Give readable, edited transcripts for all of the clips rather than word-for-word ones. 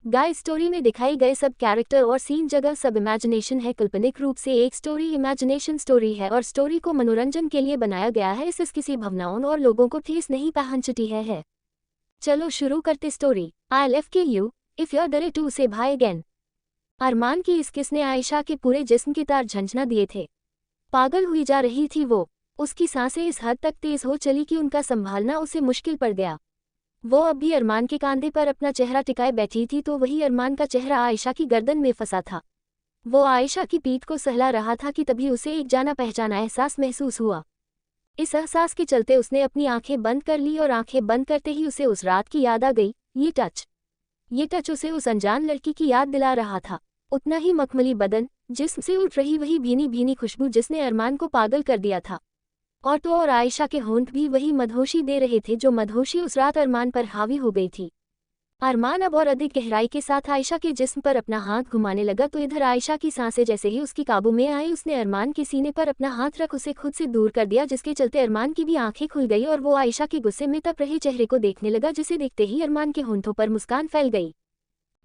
Guys, story में दिखाई गए सब कैरेक्टर और सीन जगह सब इमेजिनेशन है। काल्पनिक रूप से एक स्टोरी इमेजिनेशन स्टोरी है और स्टोरी को मनोरंजन के लिए बनाया गया है। इस किसी भावनाओं और लोगों को ठेस नहीं पहुंचती है। चलो शुरू करते स्टोरी। आई लेव के यू इफ यू आर डरे टू से भाई अगेन। अरमान की इस किस ने आयशा के पूरे जिस्म के तार झंझना दिए थे। पागल हुई जा रही थी वो। उसकी सांसें इस हद तक तेज हो चली कि उनका संभालना उसे मुश्किल पड़ गया। वो अब भी अरमान के कंधे पर अपना चेहरा टिकाए बैठी थी तो वही अरमान का चेहरा आयशा की गर्दन में फंसा था। वो आयशा की पीठ को सहला रहा था कि तभी उसे एक जाना पहचाना एहसास महसूस हुआ। इस एहसास के चलते उसने अपनी आंखें बंद कर ली और आंखें बंद करते ही उसे उस रात की याद आ गई। ये टच उसे उस अनजान लड़की की याद दिला रहा था। उतना ही मखमली बदन, जिस्म से उठ रही वही भीनी भीनी खुशबू जिसने अरमान को पागल कर दिया था। और तो और आयशा के होंठ भी वही मदहोशी दे रहे थे जो मदहोशी उस रात अरमान पर हावी हो गई थी। अरमान अब और अधिक गहराई के साथ आयशा के जिस्म पर अपना हाथ घुमाने लगा तो इधर आयशा की सांसें जैसे ही उसकी काबू में आई उसने अरमान के सीने पर अपना हाथ रख उसे खुद से दूर कर दिया, जिसके चलते अरमान की भी आंखें खुल गई और वो आयशा के गुस्से में तप रहे चेहरे को देखने लगा, जिसे देखते ही अरमान के होंठों पर मुस्कान फैल गई।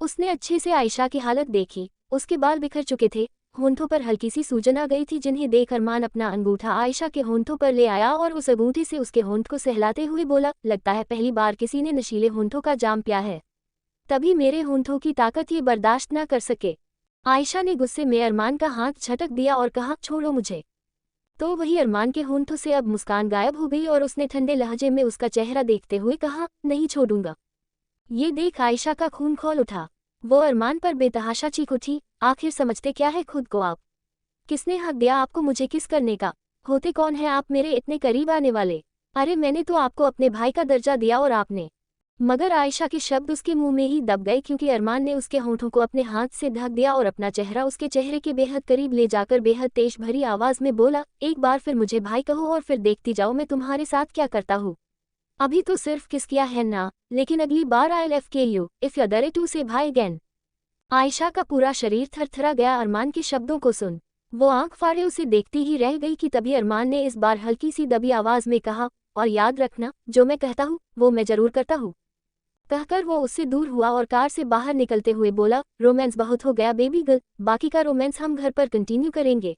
उसने अच्छे से आयशा की हालत देखी। उसके बाल बिखर चुके थे, होंठों पर हल्की सी सूजन आ गई थी, जिन्हें देख अरमान अपना अंगूठा आयशा के होंठों पर ले आया और उस अंगूठे से उसके होंठ को सहलाते हुए बोला, लगता है पहली बार किसी ने नशीले होंठों का जाम पिया है, तभी मेरे होंठों की ताकत ये बर्दाश्त न कर सके। आयशा ने गुस्से में अरमान का हाथ झटक दिया और कहा, छोड़ो मुझे। तो वही अरमान के होंठों से अब मुस्कान गायब हो गई और उसने ठंडे लहजे में उसका चेहरा देखते हुए कहा, नहीं छोड़ूंगा। ये देख आयशा का खून खौल उठा। वो अरमान पर बेतहाशा चीख उठी, आखिर समझते क्या है खुद को आप? किसने हक दिया आपको मुझे किस करने का? होते कौन है आप मेरे इतने करीब आने वाले? अरे मैंने तो आपको अपने भाई का दर्जा दिया और आपने। मगर आयशा के शब्द उसके मुंह में ही दब गए क्योंकि अरमान ने उसके होंठों को अपने हाथ से ढक दिया और अपना चेहरा उसके चेहरे के बेहद करीब ले जाकर बेहद तेज भरी आवाज में बोला, एक बार फिर मुझे भाई कहो और फिर देखती जाओ मैं तुम्हारे साथ क्या करता हूँ। अभी तो सिर्फ किस किया है ना, लेकिन अगली बार आई लेव के यू इफ यू डरे टू से भाई अगेन। आयशा का पूरा शरीर थरथरा गया अरमान के शब्दों को सुन। वो आंख फाड़े उसे देखती ही रह गई कि तभी अरमान ने इस बार हल्की सी दबी आवाज में कहा, और याद रखना जो मैं कहता हूँ वो मैं जरूर करता हूँ। कहकर वो उससे दूर हुआ और कार से बाहर निकलते हुए बोला, रोमांस बहुत हो गया बेबी गर्ल, बाकी का रोमांस हम घर पर कंटिन्यू करेंगे।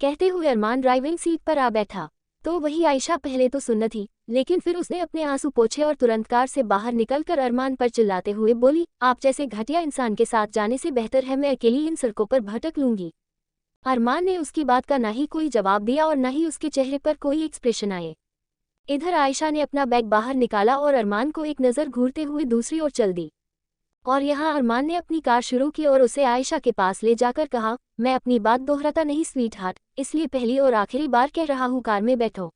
कहते हुए अरमान ड्राइविंग सीट पर आ बैठा। तो वही आयशा पहले तो सुन्न थी, लेकिन फिर उसने अपने आंसू पोंछे और तुरंत कार से बाहर निकलकर अरमान पर चिल्लाते हुए बोली, आप जैसे घटिया इंसान के साथ जाने से बेहतर है मैं अकेली इन सड़कों पर भटक लूंगी। अरमान ने उसकी बात का ना ही कोई जवाब दिया और न ही उसके चेहरे पर कोई एक्सप्रेशन आए। इधर आयशा ने अपना बैग बाहर निकाला और अरमान को एक नज़र घूरते हुए दूसरी ओर चल दी। और यहाँ अरमान ने अपनी कार शुरू की और उसे आयशा के पास ले जाकर कहा, मैं अपनी बात दोहराता नहीं स्वीट हार्ट, इसलिए पहली और आखिरी बार कह रहा हूँ कार में बैठो,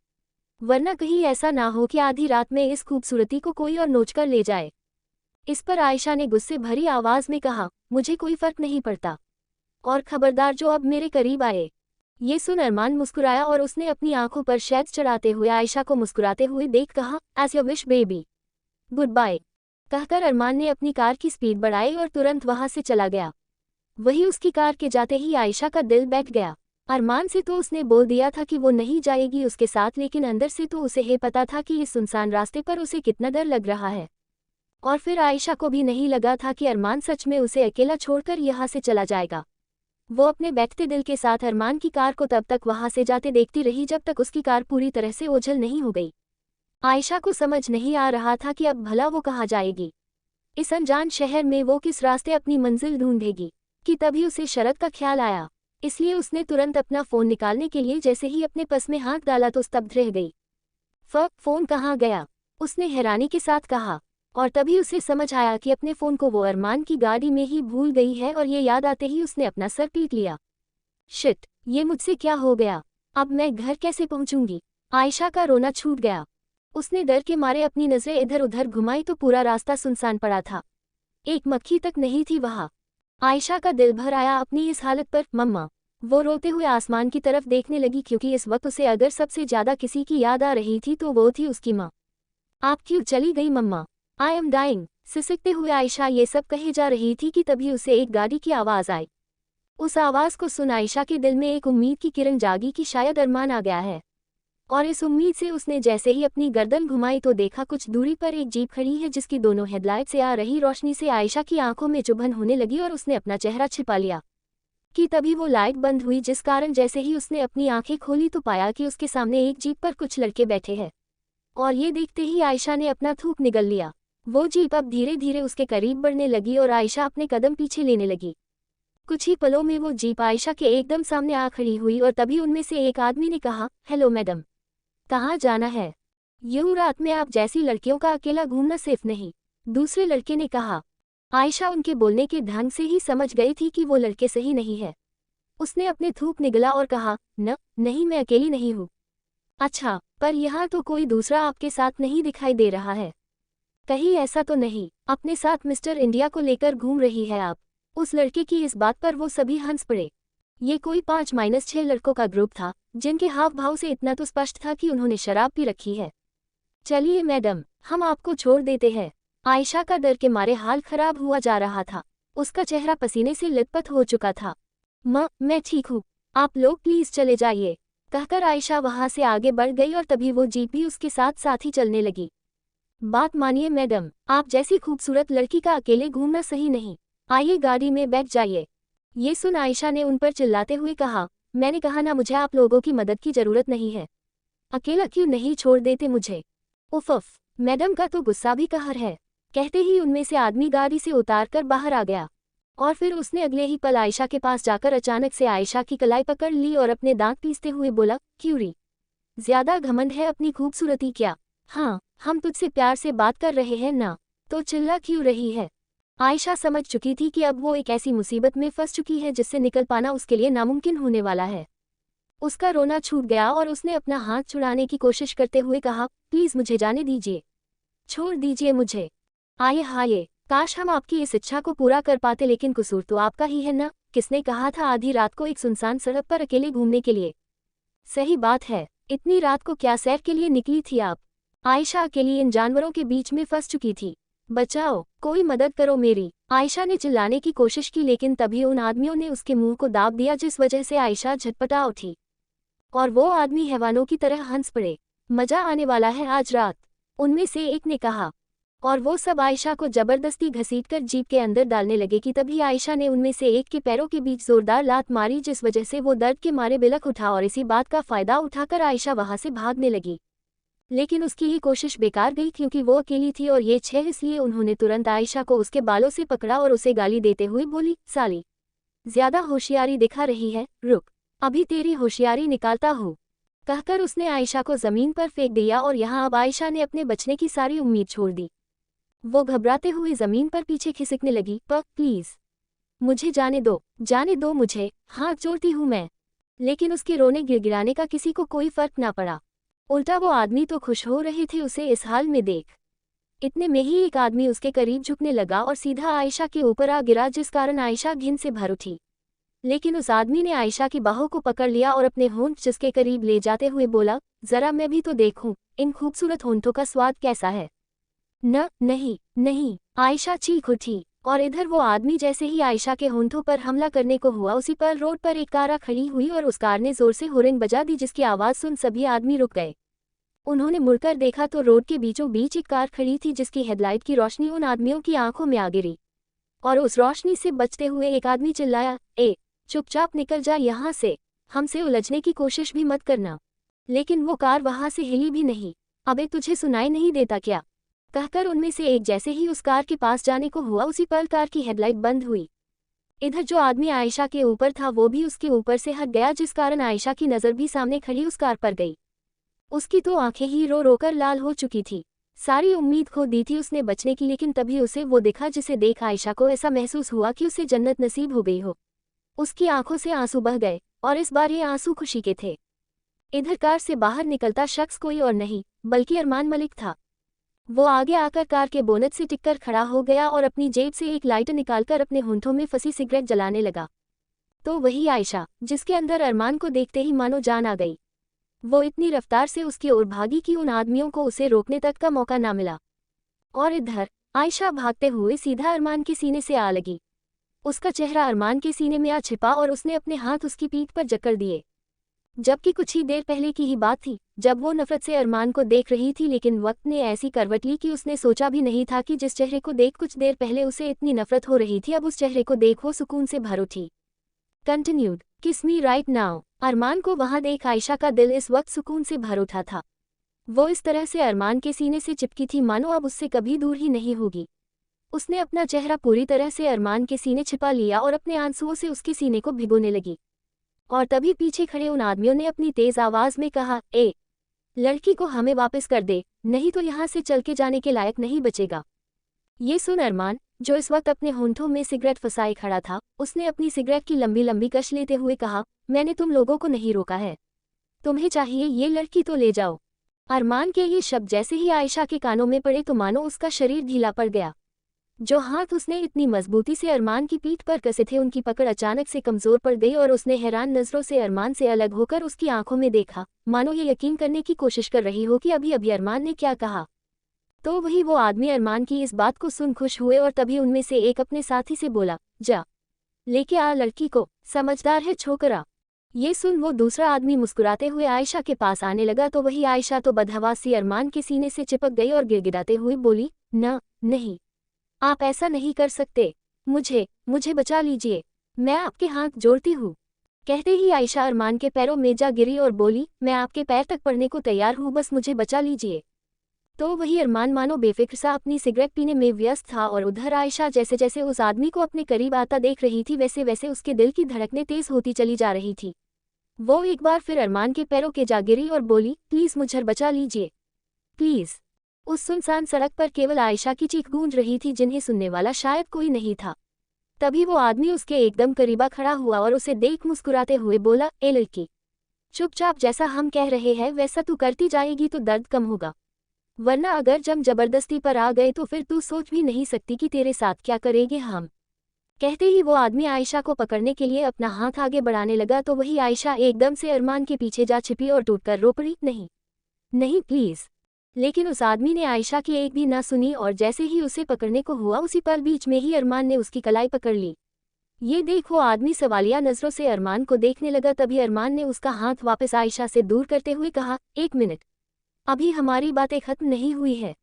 वरना कहीं ऐसा ना हो कि आधी रात में इस खूबसूरती को कोई और नोच कर ले जाए। इस पर आयशा ने गुस्से भरी आवाज में कहा, मुझे कोई फर्क नहीं पड़ता, और खबरदार जो अब मेरे करीब आए। ये सुन अरमान मुस्कुराया और उसने अपनी आंखों पर शहद चढ़ाते हुए आयशा को मुस्कुराते हुए देख कहा, as your wish baby, good bye. कहकर अरमान ने अपनी कार की स्पीड बढ़ाई और तुरंत वहां से चला गया। वही उसकी कार के जाते ही आयशा का दिल बैठ गया। अरमान से तो उसने बोल दिया था कि वो नहीं जाएगी उसके साथ, लेकिन अंदर से तो उसे ये पता था कि इस सुनसान रास्ते पर उसे कितना डर लग रहा है। और फिर आयशा को भी नहीं लगा था कि अरमान सच में उसे अकेला छोड़कर यहाँ से चला जाएगा। वो अपने बैठते दिल के साथ अरमान की कार को तब तक वहां से जाते देखती रही जब तक उसकी कार पूरी तरह से ओझल नहीं हो गई। आयशा को समझ नहीं आ रहा था कि अब भला वो कहाँ जाएगी। इस अनजान शहर में वो किस रास्ते अपनी मंजिल ढूंढेगी कि तभी उसे शरद का ख्याल आया। इसलिए उसने तुरंत अपना फ़ोन निकालने के लिए जैसे ही अपने पर्स में हाथ डाला तो स्तब्ध रह गई। फ़ोन कहाँ गया? उसने हैरानी के साथ कहा। और तभी उसे समझ आया कि अपने फ़ोन को वो अरमान की गाड़ी में ही भूल गई है और ये याद आते ही उसने अपना सर पीट लिया। शिट, ये मुझसे क्या हो गया? अब मैं घर कैसे पहुंचूंगी? आयशा का रोना छूट गया। उसने डर के मारे अपनी नज़रें इधर उधर घुमाई तो पूरा रास्ता सुनसान पड़ा था, एक मक्खी तक नहीं थी वहाँ। आयशा का दिल भर आया अपनी इस हालत पर। मम्मा, वो रोते हुए आसमान की तरफ देखने लगी क्योंकि इस वक्त उसे अगर सबसे ज़्यादा किसी की याद आ रही थी तो वो थी उसकी माँ। आप क्यों चली गई मम्मा? I am dying. सिसकते हुए आयशा ये सब कहे जा रही थी कि तभी उसे एक गाड़ी की आवाज़ आई। उस आवाज़ को सुन आयशा के दिल में एक उम्मीद की किरण जागी कि शायद अरमान आ गया है। और इस उम्मीद से उसने जैसे ही अपनी गर्दन घुमाई तो देखा कुछ दूरी पर एक जीप खड़ी है जिसकी दोनों हेडलाइट से आ रही रोशनी से आयशा की आंखों में चुभन होने लगी और उसने अपना चेहरा छिपा लिया कि तभी वो लाइट बंद हुई, जिस कारण जैसे ही उसने अपनी आंखें खोली तो पाया कि उसके सामने एक जीप पर कुछ लड़के बैठे हैं। और ये देखते ही आयशा ने अपना थूक निगल लिया। वो जीप अब धीरे धीरे उसके करीब बढ़ने लगी और आयशा अपने कदम पीछे लेने लगी। कुछ ही पलों में वो जीप आयशा के एकदम सामने आ खड़ी हुई और तभी उनमें से एक आदमी ने कहा, हेलो मैडम, कहाँ जाना है? यूं रात में आप जैसी लड़कियों का अकेला घूमना सेफ नहीं, दूसरे लड़के ने कहा। आयशा उनके बोलने के ढंग से ही समझ गई थी कि वो लड़के सही नहीं है। उसने अपने थूक निगला और कहा, नहीं मैं अकेली नहीं हूँ। अच्छा, पर यहाँ तो कोई दूसरा आपके साथ नहीं दिखाई दे रहा है। कहीं ऐसा तो नहीं अपने साथ मिस्टर इंडिया को लेकर घूम रही है आप? उस लड़के की इस बात पर वो सभी हंस पड़े। ये कोई 5-6 लड़कों का ग्रुप था जिनके हाव भाव से इतना तो स्पष्ट था कि उन्होंने शराब पी रखी है। चलिए मैडम, हम आपको छोड़ देते हैं। आयशा का डर के मारे हाल खराब हुआ जा रहा था। उसका चेहरा पसीने से लथपथ हो चुका था। मैं ठीक हूँ, आप लोग प्लीज चले जाइए, कहकर आयशा वहां से आगे बढ़ गई और तभी वो जीप भी उसके साथ साथ ही चलने लगी। बात मानिए मैडम, आप जैसी खूबसूरत लड़की का अकेले घूमना सही नहीं। आइए गाड़ी में बैठ जाइए। ये सुन आयशा ने उन पर चिल्लाते हुए कहा, मैंने कहा ना मुझे आप लोगों की मदद की जरूरत नहीं है। अकेला क्यों नहीं छोड़ देते मुझे? उफ, मैडम का तो गुस्सा भी कहर है। कहते ही उनमें से आदमी गाड़ी से उतारकर बाहर आ गया और फिर उसने अगले ही पल आयशा के पास जाकर अचानक से आयशा की कलाई पकड़ ली और अपने दांत पीसते हुए बोला, क्यूरी, ज्यादा घमंड है अपनी खूबसूरती क्या? हाँ, हम तुझसे प्यार से बात कर रहे हैं ना, तो चिल्ला क्यों रही है? आयशा समझ चुकी थी कि अब वो एक ऐसी मुसीबत में फंस चुकी है जिससे निकल पाना उसके लिए नामुमकिन होने वाला है। उसका रोना छूट गया और उसने अपना हाथ छुड़ाने की कोशिश करते हुए कहा, प्लीज मुझे जाने दीजिए, छोड़ दीजिए मुझे। आये हाये, काश हम आपकी इस इच्छा को पूरा कर पाते, लेकिन कसूर तो आपका ही है ना। किसने कहा था आधी रात को एक सुनसान सड़क पर अकेले घूमने के लिए? सही बात है, इतनी रात को क्या सैर के लिए निकली थी आप? आयशा अकेली इन जानवरों के बीच में फंस चुकी थी। बचाओ, कोई मदद करो मेरी। आयशा ने चिल्लाने की कोशिश की लेकिन तभी उन आदमियों ने उसके मुंह को दाब दिया जिस वजह से आयशा झटपटा उठी और वो आदमी हैवानों की तरह हंस पड़े। मजा आने वाला है आज रात, उनमें से एक ने कहा। और वो सब आयशा को जबरदस्ती घसीटकर जीप के अंदर डालने लगे कि तभी आयशा ने उनमें से एक के पैरों के बीच जोरदार लात मारी जिस वजह से वो दर्द के मारे बिलख उठा और इसी बात का फायदा उठाकर आयशा वहां से भागने लगी। लेकिन उसकी ये कोशिश बेकार गई क्योंकि वो अकेली थी और ये छह, इसलिए उन्होंने तुरंत आयशा को उसके बालों से पकड़ा और उसे गाली देते हुए बोली, साली, ज्यादा होशियारी दिखा रही है, रुक, अभी तेरी होशियारी निकालता हूँ, कहकर उसने आयशा को जमीन पर फेंक दिया। और यहाँ अब आयशा ने अपने बचने की सारी उम्मीद छोड़ दी। वो घबराते हुए जमीन पर पीछे खिसकने लगी। प्लीज मुझे जाने दो मुझे, हाथ जोड़ती हूँ मैं। लेकिन उसके रोने गिड़गिड़ाने का किसी को कोई फर्क ना पड़ा। उल्टा वो आदमी तो खुश हो रहे थे उसे इस हाल में देख। इतने में ही एक आदमी उसके करीब झुकने लगा और सीधा आयशा के ऊपर आ गिरा जिस कारण आयशा घिन से भर उठी। लेकिन उस आदमी ने आयशा की बाहों को पकड़ लिया और अपने होंठ जिसके करीब ले जाते हुए बोला, जरा मैं भी तो देखूं इन खूबसूरत होंठों का स्वाद कैसा है। नहीं, आयशा चीख उठी और इधर वो आदमी जैसे ही आयशा के होंठों पर हमला करने को हुआ उसी पर रोड पर एक कार खड़ी हुई और उस कार ने जोर से हॉर्न बजा दी जिसकी आवाज सुन सभी आदमी रुक गए। उन्होंने मुड़कर देखा तो रोड के बीचों बीच एक कार खड़ी थी जिसकी हेडलाइट की रोशनी उन आदमियों की आंखों में आ गिरी और उस रोशनी से बचते हुए एक आदमी चिल्लाया, चुपचाप निकल जा यहाँ से, हमसे उलझने की कोशिश भी मत करना। लेकिन वो कार वहां से हिली भी नहीं। अबे तुझे सुनाई नहीं देता क्या? कहकर उनमें से एक जैसे ही उस कार के पास जाने को हुआ उसी पल कार की हेडलाइट बंद हुई। इधर जो आदमी आयशा के ऊपर था वो भी उसके ऊपर से हट गया जिस कारण आयशा की नज़र भी सामने खड़ी उस कार पर गई। उसकी तो आंखें ही रो रोकर लाल हो चुकी थी। सारी उम्मीद खो दी थी उसने बचने की, लेकिन तभी उसे वो दिखा जिसे देख आयशा को ऐसा महसूस हुआ कि उसे जन्नत नसीब हो गई हो। उसकी आंखों से आंसू बह गए और इस बार ये आंसू खुशी के थे। इधर कार से बाहर निकलता शख्स कोई और नहीं बल्कि अरमान मलिक था। वो आगे आकर कार के बोनट से टिककर खड़ा हो गया और अपनी जेब से एक लाइटर निकालकर अपने होंठों में फंसी सिगरेट जलाने लगा। तो वही आयशा जिसके अंदर अरमान को देखते ही मानो जान आ गई। वो इतनी रफ्तार से उसकी ओर भागी कि उन आदमियों को उसे रोकने तक का मौका ना मिला। और इधर आयशा भागते हुए सीधा अरमान के सीने से आ लगी। उसका चेहरा अरमान के सीने में आ छिपा और उसने अपने हाथ उसकी पीठ पर जकड़ दिए। जबकि कुछ ही देर पहले की ही बात थी जब वो नफरत से अरमान को देख रही थी, लेकिन वक्त ने ऐसी करवट ली कि उसने सोचा भी नहीं था कि जिस चेहरे को देख कुछ देर पहले उसे इतनी नफरत हो रही थी, अब उस चेहरे को देख वो सुकून से भर उठी। कंटिन्यूड, किस मी राइट नाउ। अरमान को वहां देख आयशा का दिल इस वक्त सुकून से भर उठा था। वो इस तरह से अरमान के सीने से चिपकी थी मानो अब उससे कभी दूर ही नहीं होगी। उसने अपना चेहरा पूरी तरह से अरमान के सीने छिपा लिया और अपने आंसुओं से उसके सीने को भिगोने लगी। और तभी पीछे खड़े उन आदमियों ने अपनी तेज आवाज में कहा, ए लड़की को हमें वापस कर दे, नहीं तो यहाँ से चल के जाने के लायक नहीं बचेगा। ये सुन अरमान, जो इस वक्त अपने होंठों में सिगरेट फंसाए खड़ा था, उसने अपनी सिगरेट की लंबी लंबी कश लेते हुए कहा, मैंने तुम लोगों को नहीं रोका है, तुम्हें चाहिए ये लड़की तो ले जाओ। अरमान के ये शब्द जैसे ही आयशा के कानों में पड़े तो मानो उसका शरीर ढीला पड़ गया। जो हाथ उसने इतनी मजबूती से अरमान की पीठ पर कसे थे उनकी पकड़ अचानक से कमजोर पड़ गई और उसने हैरान नजरों से अरमान से अलग होकर उसकी आंखों में देखा, मानो ये यकीन करने की कोशिश कर रही हो कि अभी अभी अरमान ने क्या कहा। तो वही वो आदमी अरमान की इस बात को सुन खुश हुए और तभी उनमें से एक अपने साथी से बोला, जा लेके आ लड़की को, समझदार है छोकरा। ये सुन वो दूसरा आदमी मुस्कुराते हुए आयशा के पास आने लगा तो वही आयशा तो बदहवास सी अरमान के सीने से चिपक गई और गिड़गिड़ाते हुए बोली, नहीं, आप ऐसा नहीं कर सकते, मुझे बचा लीजिए, मैं आपके हाथ जोड़ती हूँ। कहते ही आयशा अरमान के पैरों में जा गिरी और बोली, मैं आपके पैर तक पड़ने को तैयार हूँ, बस मुझे बचा लीजिए। तो वही अरमान मानो बेफिक्र सा अपनी सिगरेट पीने में व्यस्त था और उधर आयशा जैसे जैसे उस आदमी को अपने करीब आता देख रही थी वैसे वैसे उसके दिल की धड़कनें तेज होती चली जा रही थी। वो एक बार फिर अरमान के पैरों के जा गिरी और बोली, प्लीज मुझे बचा लीजिए, प्लीज। उस सुनसान सड़क पर केवल आयशा की चीख गूंज रही थी जिन्हें सुनने वाला शायद कोई नहीं था। तभी वो आदमी उसके एकदम करीबा खड़ा हुआ और उसे देख मुस्कुराते हुए बोला, ए लड़की, चुपचाप जैसा हम कह रहे हैं वैसा तू करती जाएगी तो दर्द कम होगा, वरना अगर जबरदस्ती पर आ गए तो फिर तू सोच भी नहीं सकती कि तेरे साथ क्या करेंगे हम। कहते ही वो आदमी आयशा को पकड़ने के लिए अपना हाथ आगे बढ़ाने लगा तो वही आयशा एकदम से अरमान के पीछे जा छिपी और टूटकर रो पड़ी, नहीं प्लीज। लेकिन उस आदमी ने आयशा की एक भी ना सुनी और जैसे ही उसे पकड़ने को हुआ उसी पल बीच में ही अरमान ने उसकी कलाई पकड़ ली। ये देख वो आदमी सवालिया नजरों से अरमान को देखने लगा। तभी अरमान ने उसका हाथ वापस आयशा से दूर करते हुए कहा, एक मिनट, अभी हमारी बातें खत्म नहीं हुई है।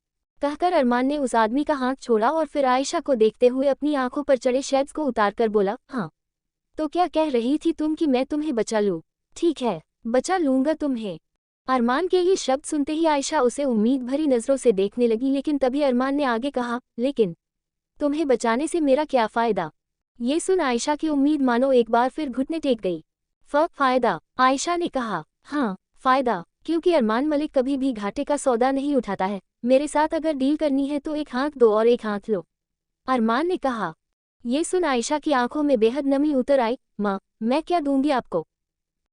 कहकर अरमान ने उस आदमी का हाथ छोड़ा और फिर आयशा को देखते हुए अपनी आंखों पर चढ़े शेड्स को उतारकर बोला, हाँ तो क्या कह रही थी तुम कि मैं तुम्हें बचा लूँ? ठीक है, बचा लूंगा तुम्हें। अरमान के ये शब्द सुनते ही आयशा उसे उम्मीद भरी नजरों से देखने लगी, लेकिन तभी अरमान ने आगे कहा, लेकिन तुम्हें बचाने से मेरा क्या फायदा? ये सुन आयशा की उम्मीद मानो एक बार फिर घुटने टेक गई। फायदा? आयशा ने कहा, हाँ फायदा, क्योंकि अरमान मलिक कभी भी घाटे का सौदा नहीं उठाता है। मेरे साथ अगर डील करनी है तो एक हाथ दो और एक हाथ लो, अरमान ने कहा। ये सुन आयशा की आंखों में बेहद नमी उतर आई। माँ, मैं क्या दूंगी आपको?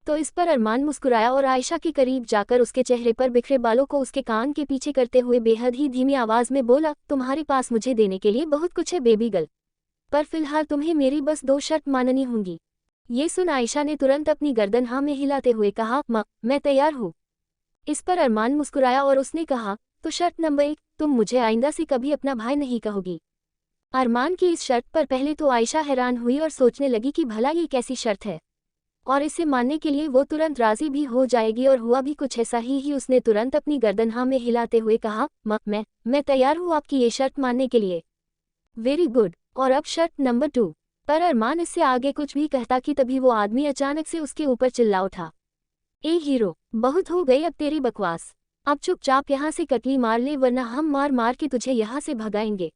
तो इस पर अरमान मुस्कुराया और आयशा के करीब जाकर उसके चेहरे पर बिखरे बालों को उसके कान के पीछे करते हुए बेहद ही धीमी आवाज में बोला, तुम्हारे पास मुझे देने के लिए बहुत कुछ है बेबी गर्ल, पर फिलहाल तुम्हें मेरी बस 2 शर्त माननी होंगी। ये सुन आयशा ने तुरंत अपनी गर्दन हाँ में हिलाते हुए कहा, माँ मैं तैयार हूँ। इस पर अरमान मुस्कुराया और उसने कहा, तो शर्त नंबर 1, तुम मुझे आइंदा से कभी अपना भाई नहीं कहोगी। अरमान की इस शर्त पर पहले तो आयशा हैरान हुई और सोचने लगी कि भला ये कैसी शर्त है और इसे मानने के लिए वो तुरंत राजी भी हो जाएगी, और हुआ भी कुछ ऐसा ही उसने तुरंत अपनी गर्दन हाँ में हिलाते हुए कहा, माँ मैं तैयार हूँ आपकी ये शर्त मानने के लिए। वेरी गुड, और अब शर्त नंबर 2। पर अरमान इससे आगे कुछ भी कहता कि तभी वो आदमी अचानक से उसके ऊपर चिल्ला उठा, ए हीरो, बहुत हो गई अब तेरी बकवास, अब चुपचाप यहाँ से कटली मार ले वरना हम मार मार के तुझे यहाँ से भगाएंगे।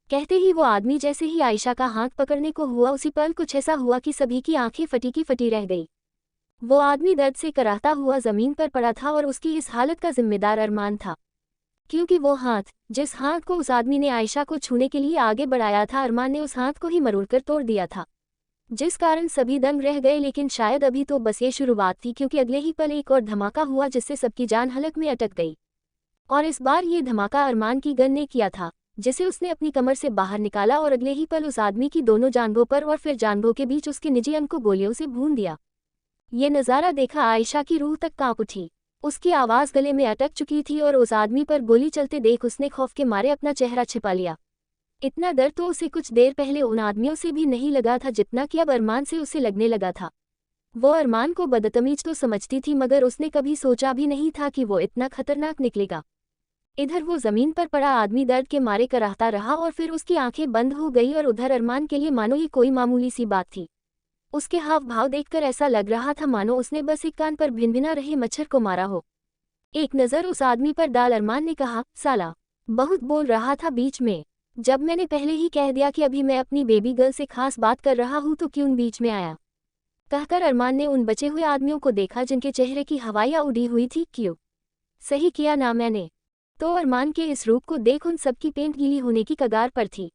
कहते ही वो आदमी जैसे ही आयशा का हाथ पकड़ने को हुआ उसी पल कुछ ऐसा हुआ कि सभी की आंखें फटी की फटी रह गई। वो आदमी दर्द से कराहता हुआ जमीन पर पड़ा था और उसकी इस हालत का जिम्मेदार अरमान था, क्योंकि वो हाथ, जिस हाथ को उस आदमी ने आयशा को छूने के लिए आगे बढ़ाया था, अरमान ने उस हाथ को ही मरोड़कर तोड़ दिया था, जिस कारण सभी दंग रह गए। लेकिन शायद अभी तो बस ये शुरुआत थी, क्योंकि अगले ही पल एक और धमाका हुआ जिससे सबकी जान हलक में अटक गई। और इस बार ये धमाका अरमान की गन ने किया था, जिसे उसने अपनी कमर से बाहर निकाला और अगले ही पल उस आदमी की दोनों जांघों पर और फिर जांघों के बीच उसके निजी अंग को गोलियों से भून दिया। ये नज़ारा देखा आयशा की रूह तक कांप उठी। उसकी आवाज़ गले में अटक चुकी थी और उस आदमी पर गोली चलते देख उसने खौफ के मारे अपना चेहरा छिपा लिया। इतना डर तो उसे कुछ देर पहले उन आदमियों से भी नहीं लगा था जितना कि अब अरमान से उसे लगने लगा था। वो अरमान को बदतमीज तो समझती थी मगर उसने कभी सोचा भी नहीं था कि वो इतना खतरनाक निकलेगा। इधर वो जमीन पर पड़ा आदमी दर्द के मारे कराहता रहा और फिर उसकी आंखें बंद हो गई और उधर अरमान के लिए मानो ये कोई मामूली सी बात थी। उसके हाव भाव देखकर ऐसा लग रहा था मानो उसने बस एक कान पर भिनभिना रहे मच्छर को मारा हो। एक नज़र उस आदमी पर डाल अरमान ने कहा, साला बहुत बोल रहा था बीच में। जब मैंने पहले ही कह दिया कि अभी मैं अपनी बेबी गर्ल से खास बात कर रहा हूँ तो क्यों बीच में आया। कहकर अरमान ने उन बचे हुए आदमियों को देखा जिनके चेहरे की हवाइयाँ उड़ी हुई थी। क्यों सही किया ना मैंने। तो अरमान के इस रूप को देख उन सबकी पेंट गीली होने की कगार पर थी।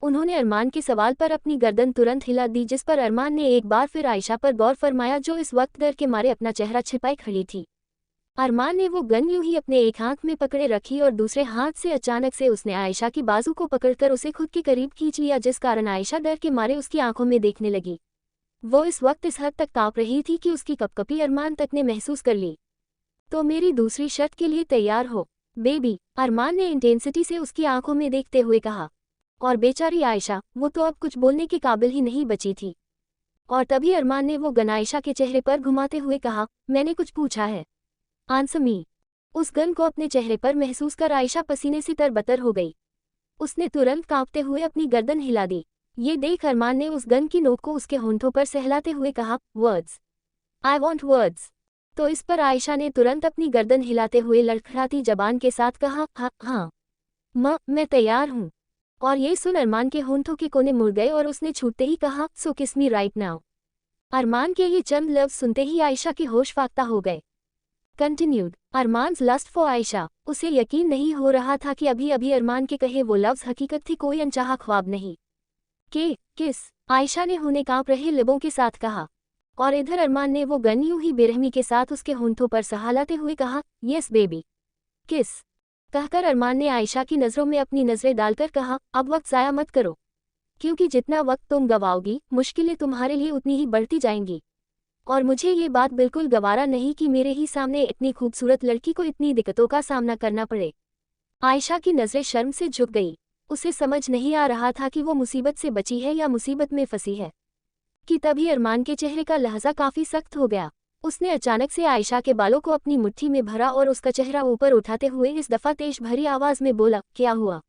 उन्होंने अरमान के सवाल पर अपनी गर्दन तुरंत हिला दी, जिस पर अरमान ने एक बार फिर आयशा पर गौर फरमाया जो इस वक्त डर के मारे अपना चेहरा छिपाए खड़ी थी। अरमान ने वो गन यूं ही अपने एक हाथ में पकड़े रखी और दूसरे हाथ से अचानक से उसने आयशा की बाजू को पकड़कर उसे खुद के करीब खींच लिया, जिस कारण आयशा डर के मारे उसकी आंखों में देखने लगी। वो इस वक्त इस हद तक कांप रही थी कि उसकी कपकपी अरमान तक ने महसूस कर ली। तो मेरी दूसरी शर्त के लिए तैयार हो बेबी, अरमान ने इंटेंसिटी से उसकी आंखों में देखते हुए कहा। और बेचारी आयशा, वो तो अब कुछ बोलने के काबिल ही नहीं बची थी। और तभी अरमान ने वो गन आयशा के चेहरे पर घुमाते हुए कहा, मैंने कुछ पूछा है, आंसर मी। उस गन को अपने चेहरे पर महसूस कर आयशा पसीने से तरबतर हो गई। उसने तुरंत कांपते हुए अपनी गर्दन हिला दी। ये देख अरमान ने उस गन की नोक को उसके होंठों पर सहलाते हुए कहा, वर्ड्स, आई वॉन्ट वर्ड्स। तो इस पर आयशा ने तुरंत अपनी गर्दन हिलाते हुए लड़खड़ाती जबान के साथ कहा, हाँ मैं तैयार हूँ। और ये सुन अरमान के होंठों के कोने मुड़ गए और उसने छूटते ही कहा, सो किस मी राइट नाउ। अरमान के ये चंद लफ्ज सुनते ही आयशा के होश फाख्ता हो गए। Continued Armaan's lust for Ayesha. उसे यकीन नहीं हो रहा था कि अभी अभी अरमान के कहे वो लफ्ज हकीकत थी, कोई अनचाहा ख्वाब नहीं। किस, आयशा ने होने कांप रहे लिबों के साथ कहा। और इधर अरमान ने वो गन यूं ही बेरहमी के साथ उसके होंठों पर सहलाते हुए कहा, यस बेबी किस। कहकर अरमान ने आयशा की नज़रों में अपनी नज़रें डालकर कहा, अब वक्त ज़ाया मत करो, क्योंकि जितना वक्त तुम गवाओगी मुश्किलें तुम्हारे लिए उतनी ही बढ़ती जाएंगी। और मुझे ये बात बिल्कुल गवारा नहीं कि मेरे ही सामने इतनी खूबसूरत लड़की को इतनी दिक्कतों का सामना करना पड़े। आयशा की नज़रें शर्म से झुक गई। उसे समझ नहीं आ रहा था कि वो मुसीबत से बची है या मुसीबत में फंसी है। कि तभी अरमान के चेहरे का लहजा काफ़ी सख्त हो गया। उसने अचानक से आयशा के बालों को अपनी मुट्ठी में भरा और उसका चेहरा ऊपर उठाते हुए इस दफ़ा तेज भरी आवाज़ में बोला, क्या हुआ?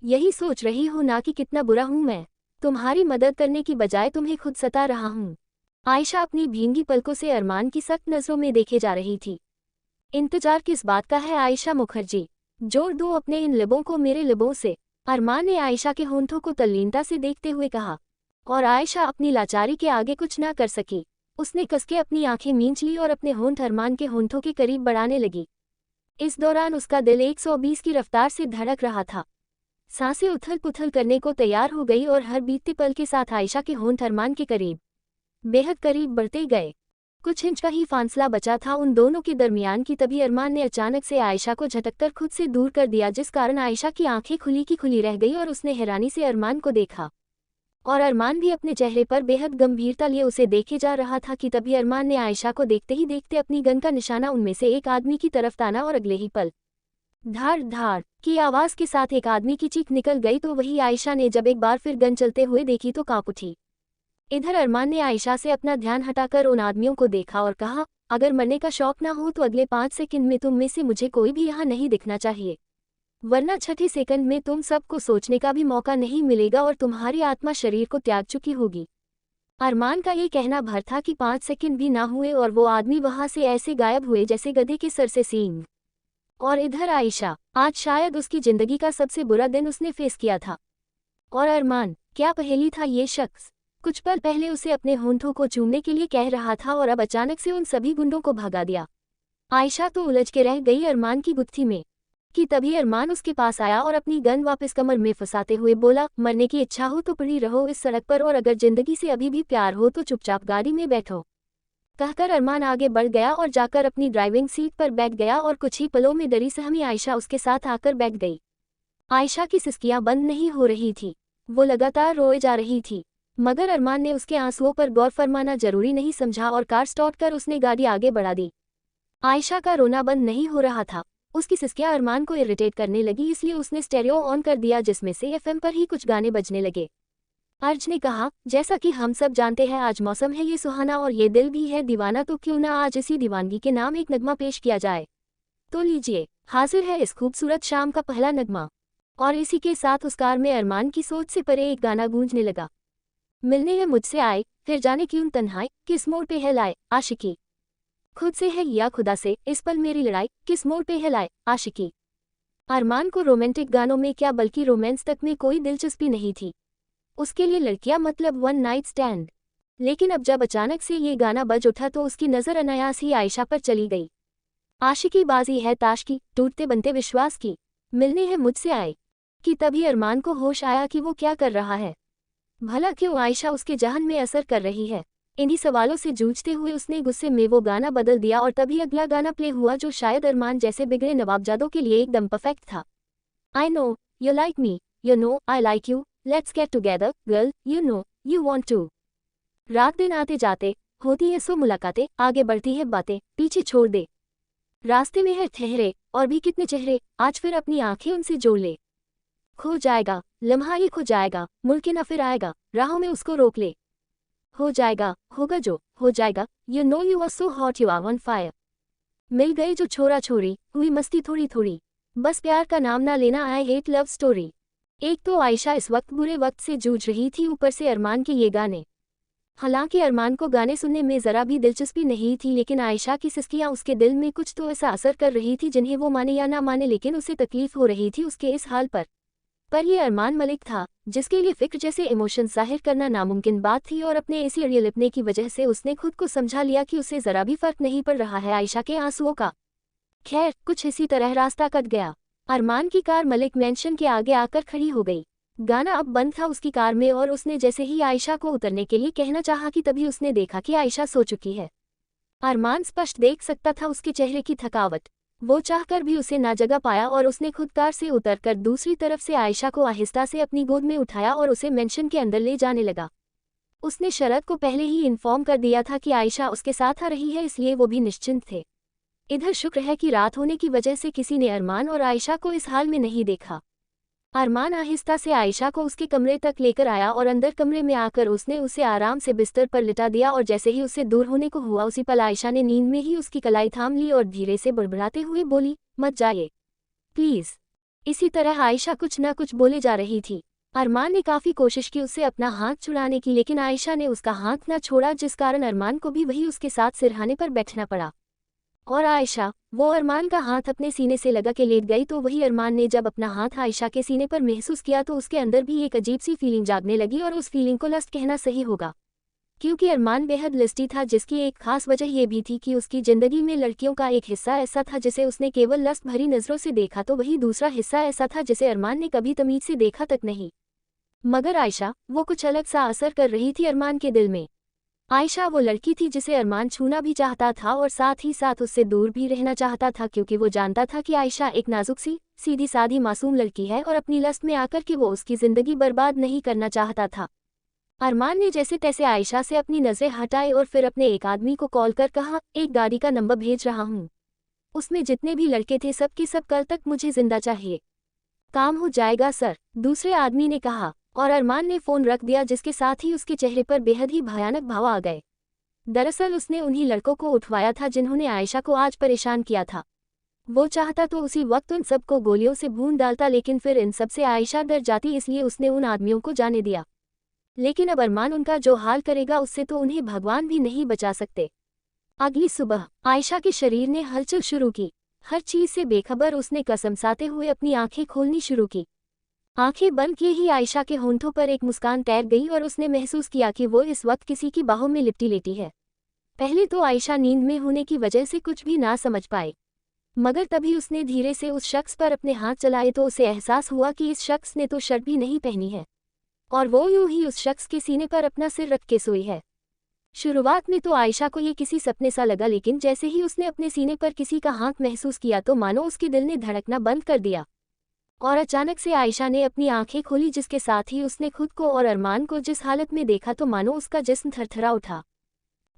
यही सोच रही हो ना कि कितना बुरा हूँ मैं? तुम्हारी मदद करने की बजाय तुम्हें खुद सता रहा हूँ। आयशा अपनी भींगी पलकों से अरमान की सख्त नज़रों में देखे जा रही थी। इंतजार किस बात का है आयशा मुखर्जी? जोड़ दो अपने इन लिबों को मेरे लिबों से। अरमान ने आयशा के होंठों को तल्लीनता से देखते हुए कहा। और आयशा अपनी लाचारी के आगे कुछ ना कर सकी। उसने कसके अपनी आंखें मींच ली और अपने होंठ अरमान के होंठों के करीब बढ़ाने लगी। इस दौरान उसका दिल 120 की रफ्तार से धड़क रहा था। सांसें उथल पुथल करने को तैयार हो गई और हर बीतते पल के साथ आयशा के होंठ अरमान के करीब, बेहद करीब बढ़ते गए। कुछ इंच का ही फासला बचा था उन दोनों के दरमियान की, तभी अरमान ने अचानक से आयशा को झटककर खुद से दूर कर दिया, जिस कारण आयशा की आंखें खुली की खुली रह गई और उसने हैरानी से अरमान को देखा। और अरमान भी अपने चेहरे पर बेहद गंभीरता लिए उसे देखे जा रहा था कि तभी अरमान ने आयशा को देखते ही देखते अपनी गन का निशाना उनमें से एक आदमी की तरफ ताना और अगले ही पल धाड़ धाड़ की आवाज़ के साथ एक आदमी की चीख निकल गई। तो वही आयशा ने जब एक बार फिर गन चलते हुए देखी तो कांप उठी। इधर अरमान ने आयशा से अपना ध्यान हटाकर उन आदमियों को देखा और कहा, अगर मरने का शौक ना हो तो अगले 5 सेकंड में तुम में से मुझे कोई भी यहाँ नहीं दिखना चाहिए, वरना छठे सेकंड में तुम सबको सोचने का भी मौका नहीं मिलेगा और तुम्हारी आत्मा शरीर को त्याग चुकी होगी। अरमान का ये कहना भर था कि 5 सेकंड भी ना हुए और वो आदमी वहां से ऐसे गायब हुए जैसे गधे के सर से सींग। और इधर आयशा, आज शायद उसकी जिंदगी का सबसे बुरा दिन उसने फेस किया था। और अरमान, क्या पहेली था ये शख्स? कुछ पल पहले उसे अपने होंठों को चूमने के लिए कह रहा था और अब अचानक से उन सभी गुंडों को भगा दिया। आयशा तो उलझ के रह गई अरमान की गुत्थी में। कि तभी अरमान उसके पास आया और अपनी गन वापस कमर में फंसाते हुए बोला, मरने की इच्छा हो तो पड़ी रहो इस सड़क पर, और अगर जिंदगी से अभी भी प्यार हो तो चुपचाप गाड़ी में बैठो। कहकर अरमान आगे बढ़ गया और जाकर अपनी ड्राइविंग सीट पर बैठ गया और कुछ ही पलों में डरी सहमी आयशा उसके साथ आकर बैठ गई। आयशा की सिसकियां बंद नहीं हो रही थी, वो लगातार रोए जा रही थी, मगर अरमान ने उसके आंसुओं पर गौर फरमाना जरूरी नहीं समझा और कार स्टार्ट कर उसने गाड़ी आगे बढ़ा दी। आयशा का रोना बंद नहीं हो रहा था। उसकी सिसकियां अरमान को इरिटेट करने लगी, इसलिए उसने स्टेरियो ऑन कर दिया जिसमें से एफएम पर ही कुछ गाने बजने लगे। अर्ज ने कहा, जैसा कि हम सब जानते हैं आज मौसम है ये सुहाना और ये दिल भी है दीवाना, तो क्यों ना आज इसी दीवानगी के नाम एक नगमा पेश किया जाए। तो लीजिए, हाजिर है इस खूबसूरत शाम का पहला नगमा। और इसी के साथ उस कार में अरमान की सोच से परे एक गाना गूंजने लगा। मिलने है मुझसे आए, फिर जाने क्यों तन्हाई, किस मोड़ पे है लाए आशिकी। खुद से है या खुदा से, इस पल मेरी लड़ाई, किस मोड़ पे है लाए आशिकी। अरमान को रोमांटिक गानों में क्या बल्कि रोमांस तक में कोई दिलचस्पी नहीं थी। उसके लिए लड़कियां मतलब वन नाइट स्टैंड। लेकिन अब जब अचानक से ये गाना बज उठा तो उसकी नज़र अनायास ही आयशा पर चली गई। आशिकी बाजी है ताश की, टूटते बनते विश्वास की। मिलने है मुझसे आए कि तभी अरमान को होश आया कि वो क्या कर रहा है। भला क्यों आयशा उसके जहन में असर कर रही है। इन्हीं सवालों से जूझते हुए उसने गुस्से में वो गाना बदल दिया और तभी अगला गाना प्ले हुआ जो शायद अरमान जैसे बिगड़े नवाबजादों के लिए एकदम परफेक्ट था। I know you like me, you know I like you, let's get together girl, you know you want to. रात दिन आते जाते होती है सो मुलाकातें, आगे बढ़ती है बातें पीछे छोड़ दे। रास्ते में है ठहरे और भी कितने चेहरे, आज फिर अपनी आंखें उनसे जोड़ ले। खो जाएगा लम्हा ये खो जाएगा, मुड़ के ना फिर आएगा, राहों में उसको रोक ले। हो जाएगा होगा जो हो जाएगा, you know you are so hot you are on fire. मिल गए जो छोरा छोरी, हुई मस्ती थोड़ी थोड़ी, बस प्यार का नाम ना लेना, आई हेट लव स्टोरी। एक तो आयशा इस वक्त बुरे वक्त से जूझ रही थी, ऊपर से अरमान के ये गाने। हालांकि अरमान को गाने सुनने में ज़रा भी दिलचस्पी नहीं थी, लेकिन आयशा की सिस्कियां उसके दिल में कुछ तो ऐसा असर कर रही थी जिन्हें वो माने या ना माने, लेकिन उसे तकलीफ हो रही थी उसके इस हाल पर ये अरमान मलिक था जिसके लिए फिक्र जैसे इमोशन जाहिर करना नामुमकिन बात थी, और अपने इसी अड़ियल लिपने की वजह से उसने खुद को समझा लिया कि उसे ज़रा भी फर्क नहीं पड़ रहा है आयशा के आंसुओं का। खैर कुछ इसी तरह रास्ता कट गया। अरमान की कार मलिक मैंशन के आगे आकर खड़ी हो गई। गाना अब बंद था उसकी कार में और उसने जैसे ही आयशा को उतरने के लिए कहना चाहा कि तभी उसने देखा कि आयशा सो चुकी है। अरमान स्पष्ट देख सकता था उसके चेहरे की थकावट। वो चाहकर भी उसे ना जगा पाया और उसने खुद कार से उतरकर दूसरी तरफ से आयशा को आहिस्ता से अपनी गोद में उठाया और उसे मेंशन के अंदर ले जाने लगा। उसने शरद को पहले ही इन्फॉर्म कर दिया था कि आयशा उसके साथ आ रही है, इसलिए वो भी निश्चिंत थे। इधर शुक्र है कि रात होने की वजह से किसी ने अरमान और आयशा को इस हाल में नहीं देखा। अरमान आहिस्ता से आयशा को उसके कमरे तक लेकर आया और अंदर कमरे में आकर उसने उसे आराम से बिस्तर पर लिटा दिया, और जैसे ही उससे दूर होने को हुआ उसी पल आयशा ने नींद में ही उसकी कलाई थाम ली और धीरे से बड़बड़ाते हुए बोली, मत जाइए प्लीज। इसी तरह आयशा कुछ न कुछ बोले जा रही थी। अरमान ने काफ़ी कोशिश की उससे अपना हाथ छुड़ाने की, लेकिन आयशा ने उसका हाथ न छोड़ा, जिस कारण अरमान को भी वही उसके साथ सिरहाने पर बैठना पड़ा। और आयशा वो अरमान का हाथ अपने सीने से लगा के लेट गई, तो वही अरमान ने जब अपना हाथ आयशा के सीने पर महसूस किया तो उसके अंदर भी एक अजीब सी फीलिंग जागने लगी, और उस फीलिंग को लस्ट कहना सही होगा, क्योंकि अरमान बेहद लिस्टी था, जिसकी एक खास वजह यह भी थी कि उसकी जिंदगी में लड़कियों का एक हिस्सा ऐसा था जिसे उसने केवल लस्ट भरी नज़रों से देखा, तो वही दूसरा हिस्सा ऐसा था जिसे अरमान ने कभी तमीज से देखा तक नहीं। मगर आयशा वो कुछ अलग सा असर कर रही थी अरमान के दिल में। आयशा वो लड़की थी जिसे अरमान छूना भी चाहता था और साथ ही साथ उससे दूर भी रहना चाहता था, क्योंकि वो जानता था कि आयशा एक नाजुक सी सीधी साधी मासूम लड़की है और अपनी लस्ट में आकर के वो उसकी ज़िंदगी बर्बाद नहीं करना चाहता था। अरमान ने जैसे तैसे आयशा से अपनी नज़रें हटाई और फिर अपने एक आदमी को कॉल कर कहा, एक गाड़ी का नंबर भेज रहा हूँ, उसमें जितने भी लड़के थे सब के सब कल तक मुझे जिंदा चाहिए। काम हो जाएगा सर, दूसरे आदमी ने कहा, और अरमान ने फ़ोन रख दिया, जिसके साथ ही उसके चेहरे पर बेहद ही भयानक भाव आ गए। दरअसल उसने उन्हीं लड़कों को उठवाया था जिन्होंने आयशा को आज परेशान किया था। वो चाहता तो उसी वक्त उन सबको गोलियों से भून डालता, लेकिन फिर इन सब से आयशा डर जाती, इसलिए उसने उन आदमियों को जाने दिया। लेकिन अब अरमान उनका जो हाल करेगा उससे तो उन्हें भगवान भी नहीं बचा सकते। अगली सुबह आयशा के शरीर ने हलचल शुरू की। हर चीज़ से बेखबर उसने कसमसाते हुए अपनी आंखें खोलनी शुरू की। आंखें बंद किए ही आयशा के होंठों पर एक मुस्कान तैर गई और उसने महसूस किया कि वो इस वक्त किसी की बाहों में लिपटी लेटी है। पहले तो आयशा नींद में होने की वजह से कुछ भी ना समझ पाए, मगर तभी उसने धीरे से उस शख्स पर अपने हाथ चलाए तो उसे एहसास हुआ कि इस शख्स ने तो शर्ट भी नहीं पहनी है, और वो यूं ही उस शख्स के सीने पर अपना सिर रख के सोई है। शुरुआत में तो आयशा को ये किसी सपने सा लगा, लेकिन जैसे ही उसने अपने सीने पर किसी का हाथ महसूस किया तो मानो उसके दिल ने धड़कना बंद कर दिया, और अचानक से आयशा ने अपनी आंखें खोली, जिसके साथ ही उसने खुद को और अरमान को जिस हालत में देखा तो मानो उसका जिस्म थरथरा उठा।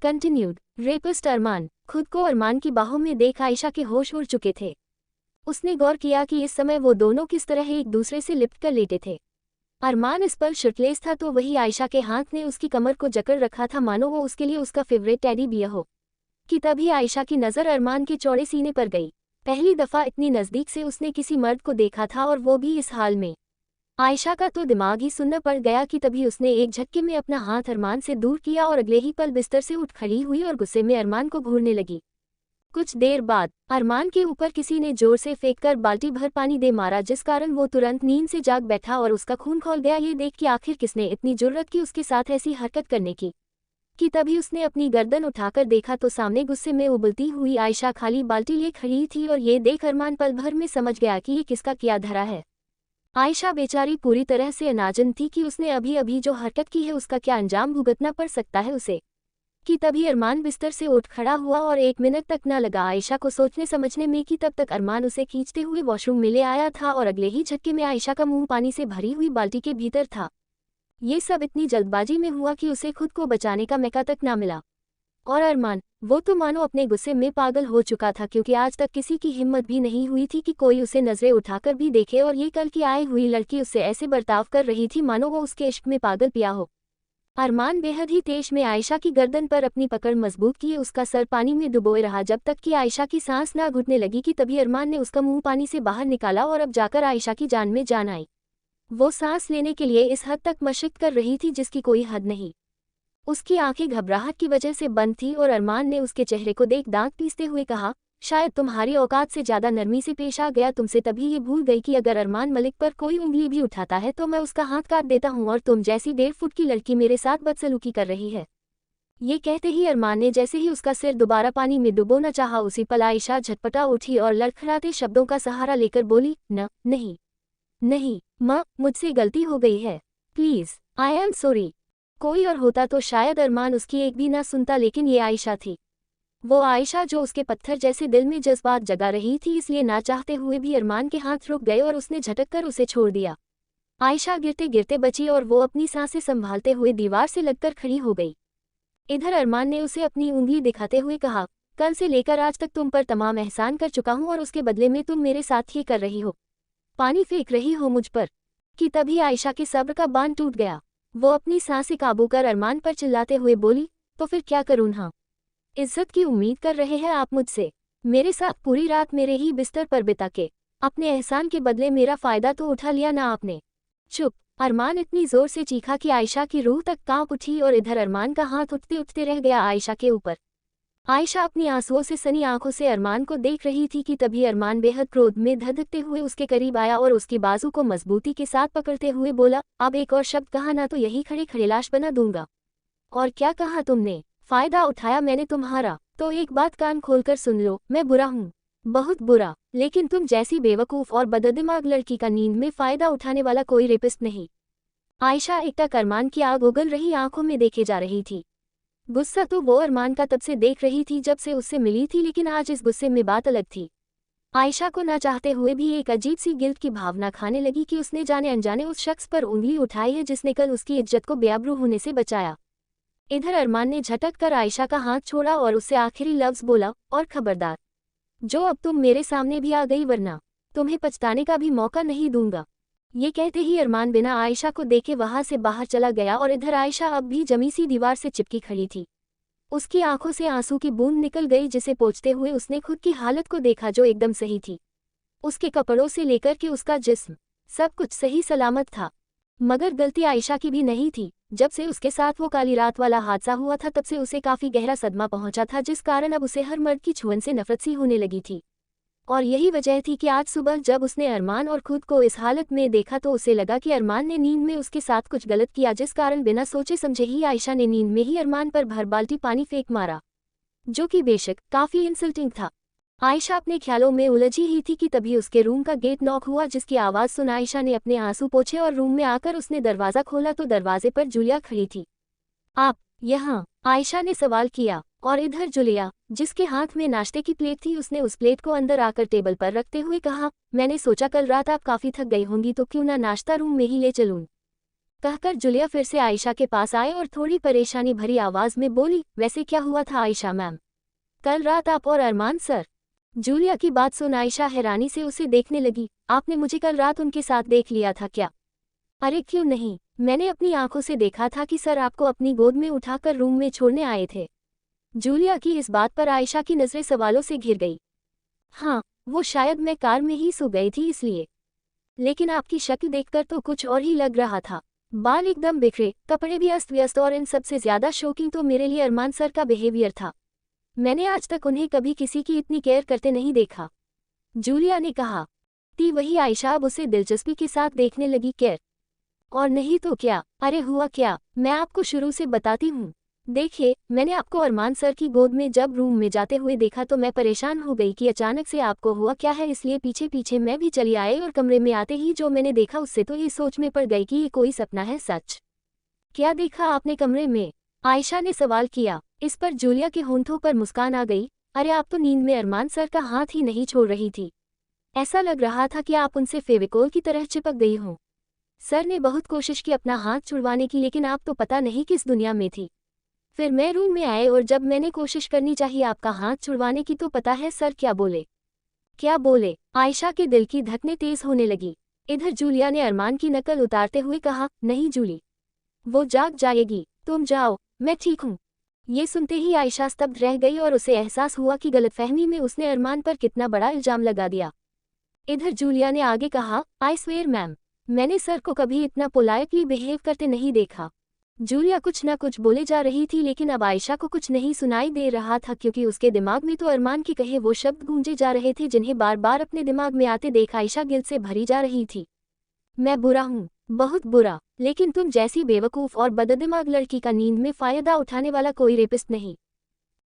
कंटिन्यूड। रेपिस्ट अरमान। खुद को अरमान की बाहों में देख आयशा के होश उड़ चुके थे। उसने गौर किया कि इस समय वो दोनों किस तरह एक दूसरे से लिपट कर लेटे थे। अरमान इस पल शर्टलेस था तो वही आयशा के हाथ ने उसकी कमर को जकड़ रखा था, मानो वो उसके लिए उसका फेवरेट टेडी बियर हो। कि तभी आयशा की नज़र अरमान के चौड़े सीने पर गई। पहली दफ़ा इतनी नज़दीक से उसने किसी मर्द को देखा था और वो भी इस हाल में। आयशा का तो दिमाग ही सुन्न पड़ गया कि तभी उसने एक झटके में अपना हाथ अरमान से दूर किया और अगले ही पल बिस्तर से उठ खड़ी हुई और गुस्से में अरमान को घूरने लगी। कुछ देर बाद अरमान के ऊपर किसी ने जोर से फेंककर बाल्टी भर पानी दे मारा, जिस कारण वो तुरंत नींद से जाग बैठा और उसका खून खौल गया। ये देख कि आखिर किसने इतनी जुर्रत की उसके साथ ऐसी हरकत करने की। कि तभी उसने अपनी गर्दन उठाकर देखा तो सामने गुस्से में उबलती हुई आयशा खाली बाल्टी लिए खड़ी थी और ये देख अरमान पल भर में समझ गया कि ये किसका किया धरा है। आयशा बेचारी पूरी तरह से अनाजन थी कि उसने अभी अभी जो हरकत की है उसका क्या अंजाम भुगतना पड़ सकता है उसे। कि तभी अरमान बिस्तर से उठ खड़ा हुआ और 1 मिनट तक न लगा आयशा को सोचने समझने में कि तब तक अरमान उसे खींचते हुए वॉशरूम में ले आया था और अगले ही झटके में आयशा का मुंह पानी से भरी हुई बाल्टी के भीतर था। ये सब इतनी जल्दबाजी में हुआ कि उसे खुद को बचाने का मौका तक ना मिला। और अरमान, वो तो मानो अपने गुस्से में पागल हो चुका था, क्योंकि आज तक किसी की हिम्मत भी नहीं हुई थी कि कोई उसे नजरें उठाकर भी देखे और ये कल की आई हुई लड़की उससे ऐसे बर्ताव कर रही थी मानो वो उसके इश्क में पागल पिया हो। अरमान बेहद ही तेज में आयशा की गर्दन पर अपनी पकड़ मजबूत किए उसका सर पानी में डुबोए रहा जब तक कि आयशा की सांस ना घुटने लगी। कि तभी अरमान ने उसका मुंह पानी से बाहर निकाला और अब जाकर आयशा की जान में जान आई। वो सांस लेने के लिए इस हद तक मशक्कत कर रही थी जिसकी कोई हद नहीं। उसकी आंखें घबराहट की वजह से बंद थी और अरमान ने उसके चेहरे को देख दांत पीसते हुए कहा, शायद तुम्हारी औकात से ज्यादा नरमी से पेश आ गया तुमसे। तभी ये भूल गई कि अगर अरमान मलिक पर कोई उंगली भी उठाता है तो मैं उसका हाथ काट देता हूँ और तुम जैसी 1.5 फुट की लड़की मेरे साथ बदसलूकी कर रही है। ये कहते ही अरमान ने जैसे ही उसका सिर दोबारा पानी में डुबोना चाहा उसी पल आयशा झटपटा उठी और लड़खड़ाते शब्दों का सहारा लेकर बोली, नहीं नहीं माँ, मुझसे गलती हो गई है, प्लीज आई एम सॉरी। कोई और होता तो शायद अरमान उसकी एक भी ना सुनता, लेकिन ये आयशा थी। वो आयशा जो उसके पत्थर जैसे दिल में जज्बात जगा रही थी, इसलिए ना चाहते हुए भी अरमान के हाथ रुक गए और उसने झटक कर उसे छोड़ दिया। आयशा गिरते गिरते बची और वो अपनी सांसें संभालते हुए दीवार से लगकर खड़ी हो गई। इधर अरमान ने उसे अपनी उंगली दिखाते हुए कहा, कल से लेकर आज तक तुम पर तमाम एहसान कर चुका हूँ और उसके बदले में तुम मेरे साथ ये कर रही हो, पानी फेंक रही हो मुझ पर। कि तभी आयशा के सब्र का बांध टूट गया। वो अपनी सांसें काबू कर अरमान पर चिल्लाते हुए बोली, तो फिर क्या करूँ? हाँ, इज्जत की उम्मीद कर रहे हैं आप मुझसे? मेरे साथ पूरी रात मेरे ही बिस्तर पर बिता के अपने एहसान के बदले मेरा फायदा तो उठा लिया ना आपने? चुप! अरमान इतनी जोर से चीखा कि आयशा की रूह तक कांप उठी और इधर अरमान का हाथ उठते उठते रह गया आयशा के ऊपर। आयशा अपनी आंसुओं से सनी आंखों से अरमान को देख रही थी कि तभी अरमान बेहद क्रोध में धधकते हुए उसके करीब आया और उसकी बाजू को मजबूती के साथ पकड़ते हुए बोला, अब एक और शब्द कहा ना तो यही खड़े खड़े लाश बना दूंगा। और क्या कहा तुमने? फायदा उठाया मैंने तुम्हारा? तो एक बात कान खोलकर सुन लो, मैं बुरा हूँ, बहुत बुरा, लेकिन तुम जैसी बेवकूफ़ और बददिमाग लड़की का नींद में फ़ायदा उठाने वाला कोई रेपिस्ट नहीं। आयशा एकटक अरमान की आग उगल रही आंखों में देखे जा रही थी। गुस्सा तो वो अरमान का तब से देख रही थी जब से उससे मिली थी, लेकिन आज इस गुस्से में बात अलग थी। आयशा को ना चाहते हुए भी एक अजीब सी गिल्ट की भावना खाने लगी कि उसने जाने अनजाने उस शख्स पर उंगली उठाई है जिसने कल उसकी इज्जत को बेआबरू होने से बचाया। इधर अरमान ने झटक कर आयशा का हाथ छोड़ा और उससे आखिरी लफ्ज बोला, और खबरदार, जो अब तुम मेरे सामने भी आ गई वरना तुम्हें पछताने का भी मौका नहीं दूंगा। ये कहते ही अरमान बिना आयशा को देखे वहां से बाहर चला गया और इधर आयशा अब भी जमी सी दीवार से चिपकी खड़ी थी। उसकी आंखों से आंसू की बूंद निकल गई जिसे पोंछते हुए उसने खुद की हालत को देखा जो एकदम सही थी। उसके कपड़ों से लेकर के उसका जिस्म, सब कुछ सही सलामत था। मगर गलती आयशा की भी नहीं थी। जब से उसके साथ वो काली रात वाला हादसा हुआ था तब से उसे काफी गहरा सदमा पहुंचा था, जिस कारण अब उसे हर मर्द की छुअन से नफरत सी होने लगी थी। और यही वजह थी कि आज सुबह जब उसने अरमान और खुद को इस हालत में देखा तो उसे लगा कि अरमान ने नींद में उसके साथ कुछ गलत किया, जिस कारण बिना सोचे समझे ही आयशा ने नींद में ही अरमान पर भर बाल्टी पानी फेंक मारा, जो कि बेशक काफी इंसल्टिंग था। आयशा अपने ख्यालों में उलझी ही थी कि तभी उसके रूम का गेट नॉक हुआ, जिसकी आवाज़ सुन आयशा ने अपने आंसू पोंछे और रूम में आकर उसने दरवाज़ा खोला तो दरवाजे पर जूलिया खड़ी थी। आप यहाँ? आयशा ने सवाल किया। और इधर जूलिया, जिसके हाथ में नाश्ते की प्लेट थी, उसने उस प्लेट को अंदर आकर टेबल पर रखते हुए कहा, मैंने सोचा कल रात आप काफ़ी थक गई होंगी तो क्यों ना नाश्ता रूम में ही ले चलूं। कहकर जूलिया फिर से आयशा के पास आए और थोड़ी परेशानी भरी आवाज़ में बोली, वैसे क्या हुआ था आयशा मैम? कल रात आप और अरमान सर? जूलिया की बात सुन आयशा हैरानी से उसे देखने लगी। आपने मुझे कल रात उनके साथ देख लिया था क्या? अरे क्यों नहीं, मैंने अपनी आंखों से देखा था कि सर आपको अपनी गोद में उठाकर रूम में छोड़ने आए थे। जूलिया की इस बात पर आयशा की नज़रें सवालों से घिर गई। हाँ, वो शायद मैं कार में ही सो गई थी इसलिए। लेकिन आपकी शक्ल देखकर तो कुछ और ही लग रहा था। बाल एकदम बिखरे, कपड़े भी अस्त व्यस्त, और इन सबसे ज्यादा शॉकिंग तो मेरे लिए अरमान सर का बिहेवियर था। मैंने आज तक उन्हें कभी किसी की इतनी केयर करते नहीं देखा, जूलिया ने कहा। ती वही आयशा अब उसे दिलचस्पी के साथ देखने लगी। केयर? और नहीं तो क्या। अरे हुआ क्या, मैं आपको शुरू से बताती हूँ। देखिए, मैंने आपको अरमान सर की गोद में जब रूम में जाते हुए देखा तो मैं परेशान हो गई कि अचानक से आपको हुआ क्या है, इसलिए पीछे पीछे मैं भी चली आई और कमरे में आते ही जो मैंने देखा उससे तो ये सोच में पड़ गई कि ये कोई सपना है। सच? क्या देखा आपने कमरे में? आयशा ने सवाल किया। इस पर जूलिया के होंठों पर मुस्कान आ गई। अरे आप तो नींद में अरमान सर का हाथ ही नहीं छोड़ रही थी। ऐसा लग रहा था कि आप उनसे फेविकोल की तरह चिपक गई हों। सर ने बहुत कोशिश की अपना हाथ छुड़वाने की, लेकिन आप तो पता नहीं किस दुनिया में थी। फिर मैं रूम में आए और जब मैंने कोशिश करनी चाहिए आपका हाथ छुड़वाने की तो पता है सर क्या बोले? क्या बोले? आयशा के दिल की धड़कनें तेज होने लगी। इधर जूलिया ने अरमान की नकल उतारते हुए कहा, नहीं जूली, वो जाग जाएगी, तुम जाओ, मैं ठीक हूँ। ये सुनते ही आयशा स्तब्ध रह गई और उसे एहसास हुआ कि गलतफहमी में उसने अरमान पर कितना बड़ा इल्जाम लगा दिया। इधर जूलिया ने आगे कहा, आई स्वेयर मैम, मैंने सर को कभी इतना पोलाइटली बिहेव करते नहीं देखा। जूलिया कुछ न कुछ बोले जा रही थी, लेकिन अब आयशा को कुछ नहीं सुनाई दे रहा था, क्योंकि उसके दिमाग में तो अरमान के कहे वो शब्द गूंजे जा रहे थे जिन्हें बार बार अपने दिमाग में आते देख आयशा गिल्ट से भरी जा रही थी। मैं बुरा हूँ, बहुत बुरा, लेकिन तुम जैसी बेवकूफ़ और बददिमाग लड़की का नींद में फ़ायदा उठाने वाला कोई रेपिस्ट नहीं।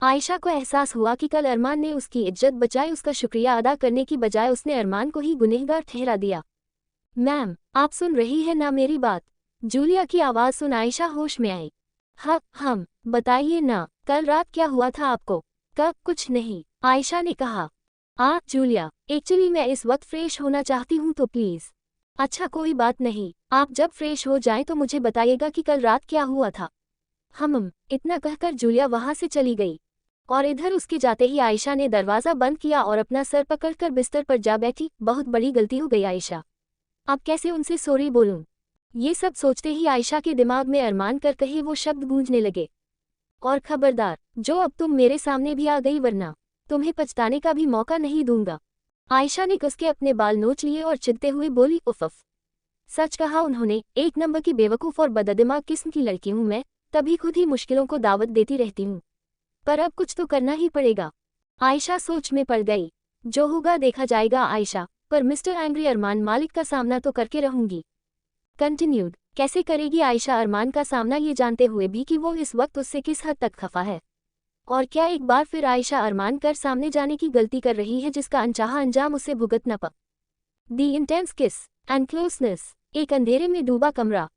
आयशा को एहसास हुआ कि कल अरमान ने उसकी इज्जत बचाई, उसका शुक्रिया अदा करने की बजाय उसने अरमान को ही गुनहगार ठहरा दिया। मैम, आप सुन रही है ना मेरी बात? जूलिया की आवाज़ सुन आयशा होश में आई। हाँ, हम बताइए ना, कल रात क्या हुआ था आपको? कुछ नहीं, आयशा ने कहा। जूलिया, एक्चुअली मैं इस वक्त फ्रेश होना चाहती हूँ तो प्लीज़। अच्छा कोई बात नहीं, आप जब फ्रेश हो जाएं तो मुझे बताइएगा कि कल रात क्या हुआ था। हम इतना कहकर जूलिया वहाँ से चली गई और इधर उसके जाते ही आयशा ने दरवाज़ा बंद किया और अपना सर पकड़कर बिस्तर पर जा बैठी। बहुत बड़ी गलती हो गई आयशा, अब कैसे उनसे सॉरी बोलूं? ये सब सोचते ही आयशा के दिमाग में अरमान कर कहे वो शब्द गूंजने लगे। और खबरदार, जो अब तुम मेरे सामने भी आ गई वरना तुम्हें पछताने का भी मौका नहीं दूंगा। आयशा ने कस के अपने बाल नोच लिए और चिढ़ते हुए बोली, उफ़। सच कहा उन्होंने, एक नंबर की बेवकूफ़ और बददिमाग किस्म की लड़की हूँ मैं, तभी खुद ही मुश्किलों को दावत देती रहती हूँ। पर अब कुछ तो करना ही पड़ेगा। आयशा सोच में पड़ गई। जो होगा देखा जाएगा आयशा, पर मिस्टर एंग्री अरमान मालिक का सामना तो करके रहूंगी। कंटिन्यूड। कैसे करेगी आयशा अरमान का सामना, ये जानते हुए भी कि वो इस वक्त उससे किस हद तक खफा है? और क्या एक बार फिर आयशा अरमान कर सामने जाने की गलती कर रही है जिसका अनचाहा अंजाम उसे भुगतना पड़ा? दी इंटेंस किस एंड क्लोजनेस। एक अंधेरे में डूबा कमरा,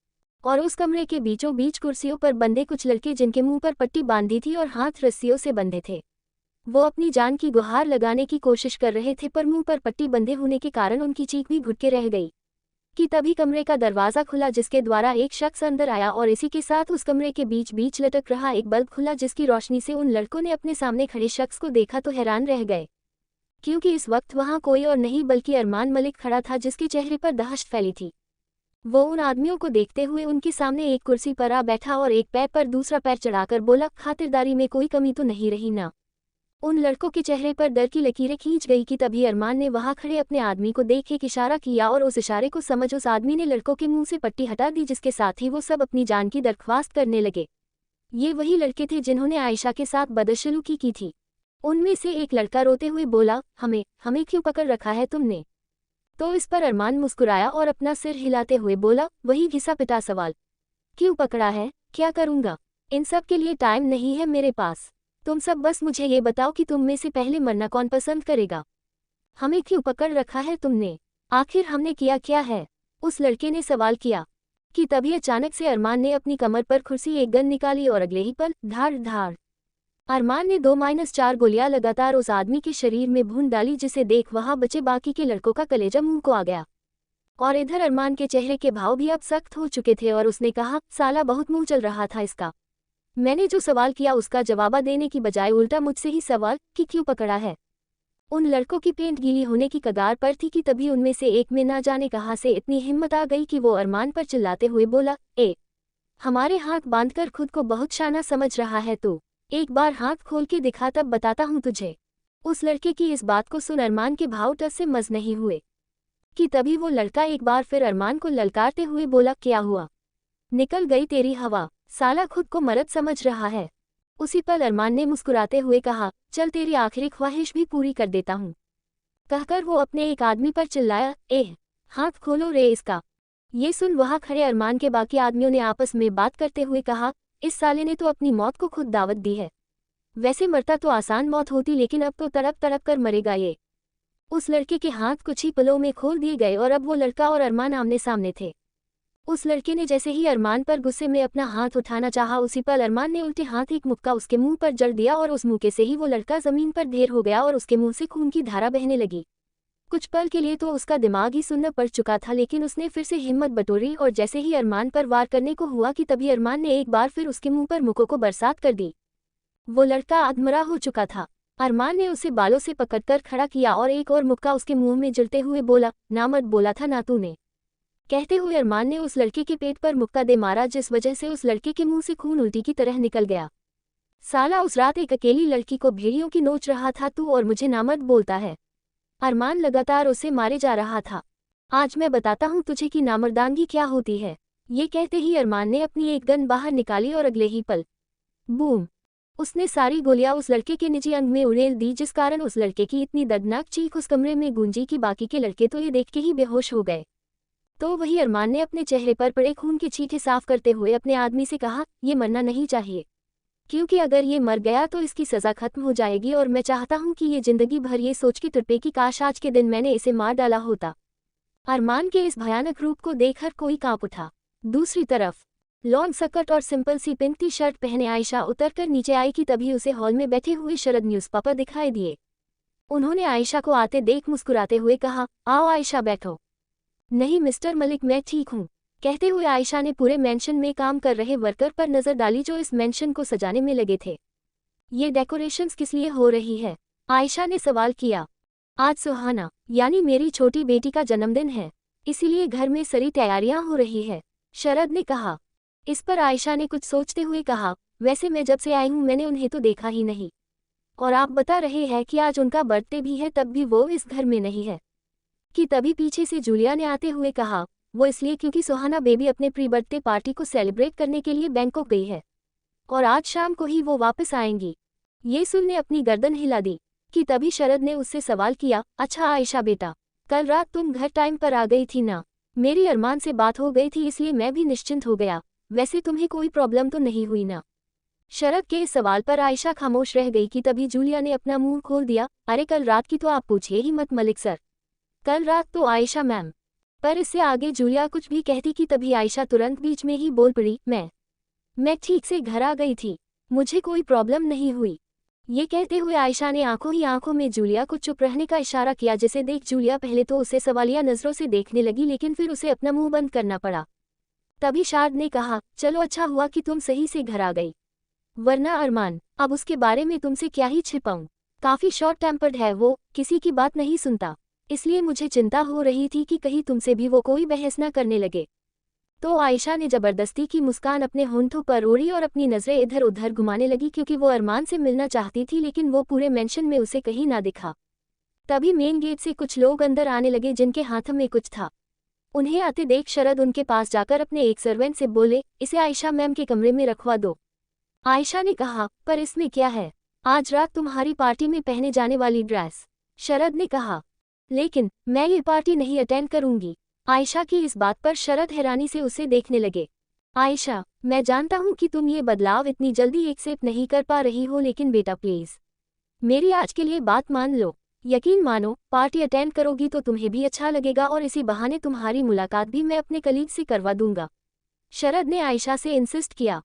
और उस कमरे के बीचों बीच कुर्सियों पर बंधे कुछ लड़के जिनके मुंह पर पट्टी बांधी थी और हाथ रस्सियों से बंधे थे। वो अपनी जान की गुहार लगाने की कोशिश कर रहे थे, पर मुंह पर पट्टी बंधे होने के कारण उनकी चीख भी घुट के रह गई। कि तभी कमरे का दरवाज़ा खुला जिसके द्वारा एक शख्स अंदर आया और इसी के साथ उस कमरे के बीच बीच लटक रहा एक बल्ब खुला जिसकी रोशनी से उन लड़कों ने अपने सामने खड़े शख्स को देखा तो हैरान रह गए, क्योंकि इस वक्त वहाँ कोई और नहीं बल्कि अरमान मलिक खड़ा था जिसके चेहरे पर दहशत फैली थी। वो उन आदमियों को देखते हुए उनके सामने एक कुर्सी पर आ बैठा और एक पैर पर दूसरा पैर चढ़ाकर बोला, खातिरदारी में कोई कमी तो नहीं रही ना? उन लड़कों के चेहरे पर डर की लकीरें खींच गई कि तभी अरमान ने वहां खड़े अपने आदमी को देख एक इशारा किया और उस इशारे को समझ उस आदमी ने लड़कों के मुंह से पट्टी हटा दी, जिसके साथ ही वो सब अपनी जान की दरख्वास्त करने लगे। ये वही लड़के थे जिन्होंने आयशा के साथ बदसलूकी की थी। उनमें से एक लड़का रोते हुए बोला, हमें हमें क्यों पकड़ रखा है तुमने? तो इस पर अरमान मुस्कुराया और अपना सिर हिलाते हुए बोला, वही घिसा पिटा सवाल, क्यों पकड़ा है? क्या करूंगा? इन सब के लिए टाइम नहीं है मेरे पास। तुम सब बस मुझे ये बताओ कि तुम में से पहले मरना कौन पसंद करेगा? हमें क्यों पकड़ रखा है तुमने? आखिर हमने किया क्या है? उस लड़के ने सवाल किया। कि तभी अचानक से अरमान ने अपनी कमर पर खुर्सी एक गन निकाली और अगले ही पल धाड़ धाड़ अरमान ने 2-4 गोलियां लगातार उस आदमी के शरीर में भून डाली, जिसे देख वहां बचे बाकी के लड़कों का कलेजा मुंह को आ गया। और इधर अरमान के चेहरे के भाव भी अब सख्त हो चुके थे और उसने कहा, साला बहुत मुंह चल रहा था इसका। मैंने जो सवाल किया उसका जवाब देने की बजाय उल्टा मुझसे ही सवाल कि क्यों पकड़ा है। उन लड़कों की पेंट गीली होने की कगार पर थी कि तभी उनमें से एक में ना जाने कहाँ से इतनी हिम्मत आ गई कि वो अरमान पर चिल्लाते हुए बोला, ए, हमारे हाथ बांधकर खुद को बहुत शाना समझ रहा है तू, एक बार हाथ खोल के दिखा तब बताता हूँ तुझे। उस लड़के की इस बात को सुन अरमान के भाव टस से मस नहीं हुए कि तभी वो लड़का एक बार फिर अरमान को ललकारते हुए बोला, क्या हुआ, निकल गई तेरी हवा, साला खुद को मर्द समझ रहा है। उसी पल अरमान ने मुस्कुराते हुए कहा, चल तेरी आखिरी ख्वाहिश भी पूरी कर देता हूँ। कहकर वो अपने एक आदमी पर चिल्लाया, एह, हाथ खोलो रे इसका। ये सुन वहाँ खड़े अरमान के बाकी आदमियों ने आपस में बात करते हुए कहा, इस साले ने तो अपनी मौत को खुद दावत दी है। वैसे मरता तो आसान मौत होती, लेकिन अब तो तड़प तड़प कर मरेगा ये। उस लड़के के हाथ कुछ ही पलों में खोल दिए गए और अब वो लड़का और अरमान आमने सामने थे। उस लड़के ने जैसे ही अरमान पर गुस्से में अपना हाथ उठाना चाहा, उसी पल अरमान ने उल्टे हाथ एक मुक्का उसके मुंह पर जड़ दिया और उस मुक्के से ही वो लड़का जमीन पर ढेर हो गया और उसके मुंह से खून की धारा बहने लगी। कुछ पल के लिए तो उसका दिमाग ही सुन्न पड़ चुका था, लेकिन उसने फिर से हिम्मत बटोरी और जैसे ही अरमान पर वार करने को हुआ कि तभी अरमान ने एक बार फिर उसके मुंह पर मुक्कों को बरसात कर दी। वो लड़का अधमरा हो चुका था। अरमान ने उसे बालों से पकड़कर खड़ा किया और एक और मुक्का उसके मुंह में जलते हुए बोला, ना मत बोला था ना तूने। कहते हुए अरमान ने उस लड़के के पेट पर मुक्का दे मारा, जिस वजह से उस लड़के के मुंह से खून उल्टी की तरह निकल गया। साला उस रात एक अकेली लड़की को भेड़ियों की नोच रहा था तू, और मुझे नामर्द बोलता है। अरमान लगातार उसे मारे जा रहा था। आज मैं बताता हूँ तुझे कि नामर्दांगी क्या होती है। ये कहते ही अरमान ने अपनी एक गन बाहर निकाली और अगले ही पल बूम, उसने सारी गोलियां उस लड़के के निजी अंग में उड़ेल दी, जिस कारण उस लड़के की इतनी दर्दनाक चीख उस कमरे में गूंजी कि बाकी के लड़के तो ये देख के ही बेहोश हो गए। तो वही अरमान ने अपने चेहरे पर पड़े खून के छींटे साफ करते हुए अपने आदमी से कहा, ये मरना नहीं चाहिए, क्योंकि अगर ये मर गया तो इसकी सज़ा खत्म हो जाएगी और मैं चाहता हूँ कि ये जिंदगी भर ये सोच के तड़पे कि काश आज के दिन मैंने इसे मार डाला होता। अरमान के इस भयानक रूप को देखकर कोई कांप उठा। दूसरी तरफ लॉन्ग स्कर्ट और सिंपल सी पिंक टी शर्ट पहने आयशा उतरकर नीचे आई कि तभी उसे हॉल में बैठे हुए शरद न्यूज़पेपर दिखाई दिए। उन्होंने आयशा को आते देख मुस्कुराते हुए कहा, आओ आयशा बैठो। नहीं मिस्टर मलिक, मैं ठीक हूँ। कहते हुए आयशा ने पूरे मेंशन में काम कर रहे वर्कर पर नजर डाली जो इस मेंशन को सजाने में लगे थे। ये डेकोरेशंस किस लिए हो रही है? आयशा ने सवाल किया। आज सुहाना यानी मेरी छोटी बेटी का जन्मदिन है, इसीलिए घर में सारी तैयारियां हो रही है, शरद ने कहा। इस पर आयशा ने कुछ सोचते हुए कहा, वैसे मैं जब से आई हूँ मैंने उन्हें तो देखा ही नहीं, और आप बता रहे हैं कि आज उनका बर्थडे भी है, तब भी वो इस घर में नहीं है। कि तभी पीछे से जूलिया ने आते हुए कहा, वो इसलिए क्योंकि सुहाना बेबी अपने प्री बर्थडे पार्टी को सेलिब्रेट करने के लिए बैंकॉक गई है और आज शाम को ही वो वापस आएंगी। ये सुनने अपनी गर्दन हिला दी। कि तभी शरद ने उससे सवाल किया, अच्छा आयशा बेटा, कल रात तुम घर टाइम पर आ गई थी ना? मेरी अरमान से बात हो गई थी इसलिए मैं भी निश्चिंत हो गया। वैसे तुम्हें कोई प्रॉब्लम तो नहीं हुई ना? शरद के इस सवाल पर आयशा खामोश रह गई कि तभी जूलिया ने अपना मुंह खोल दिया, अरे कल रात की तो आप पूछिए ही मत मलिक सर, कल रात तो आयशा मैम। पर इससे आगे जूलिया कुछ भी कहती कि तभी आयशा तुरंत बीच में ही बोल पड़ी, मैं ठीक से घर आ गई थी, मुझे कोई प्रॉब्लम नहीं हुई। ये कहते हुए आयशा ने आंखों ही आंखों में जूलिया को चुप रहने का इशारा किया, जिसे देख जूलिया पहले तो उसे सवालिया नजरों से देखने लगी, लेकिन फिर उसे अपना मुंह बंद करना पड़ा। तभी शारद ने कहा, चलो अच्छा हुआ कि तुम सही से घर आ गई, वरना अरमान, अब उसके बारे में तुमसे क्या ही छिपाऊं। काफी शॉर्ट टेम्पर्ड है वो, किसी की बात नहीं सुनता, इसलिए मुझे चिंता हो रही थी कि कहीं तुमसे भी वो कोई बहस न करने लगे। तो आयशा ने जबरदस्ती की मुस्कान अपने होंठों पर ओढ़ी और अपनी नजरें इधर उधर घुमाने लगी, क्योंकि वो अरमान से मिलना चाहती थी लेकिन वो पूरे मेंशन में उसे कहीं ना दिखा। तभी मेन गेट से कुछ लोग अंदर आने लगे जिनके हाथ में कुछ था। उन्हें आते देख शरद उनके पास जाकर अपने एक सर्वेंट से बोले, इसे आयशा मैम के कमरे में रखवा दो। आयशा ने कहा, पर इसमें क्या है? आज रात तुम्हारी पार्टी में पहने जाने वाली ड्रेस। शरद ने कहा, लेकिन मैं ये पार्टी नहीं अटेंड करूंगी। आयशा की इस बात पर शरद हैरानी से उसे देखने लगे। आयशा, मैं जानता हूँ कि तुम ये बदलाव इतनी जल्दी एक्सेप्ट नहीं कर पा रही हो, लेकिन बेटा प्लीज मेरी आज के लिए बात मान लो। यकीन मानो, पार्टी अटेंड करोगी तो तुम्हें भी अच्छा लगेगा और इसी बहाने तुम्हारी मुलाकात भी मैं अपने कलीग से करवा दूंगा। शरद ने आयशा से इंसिस्ट किया।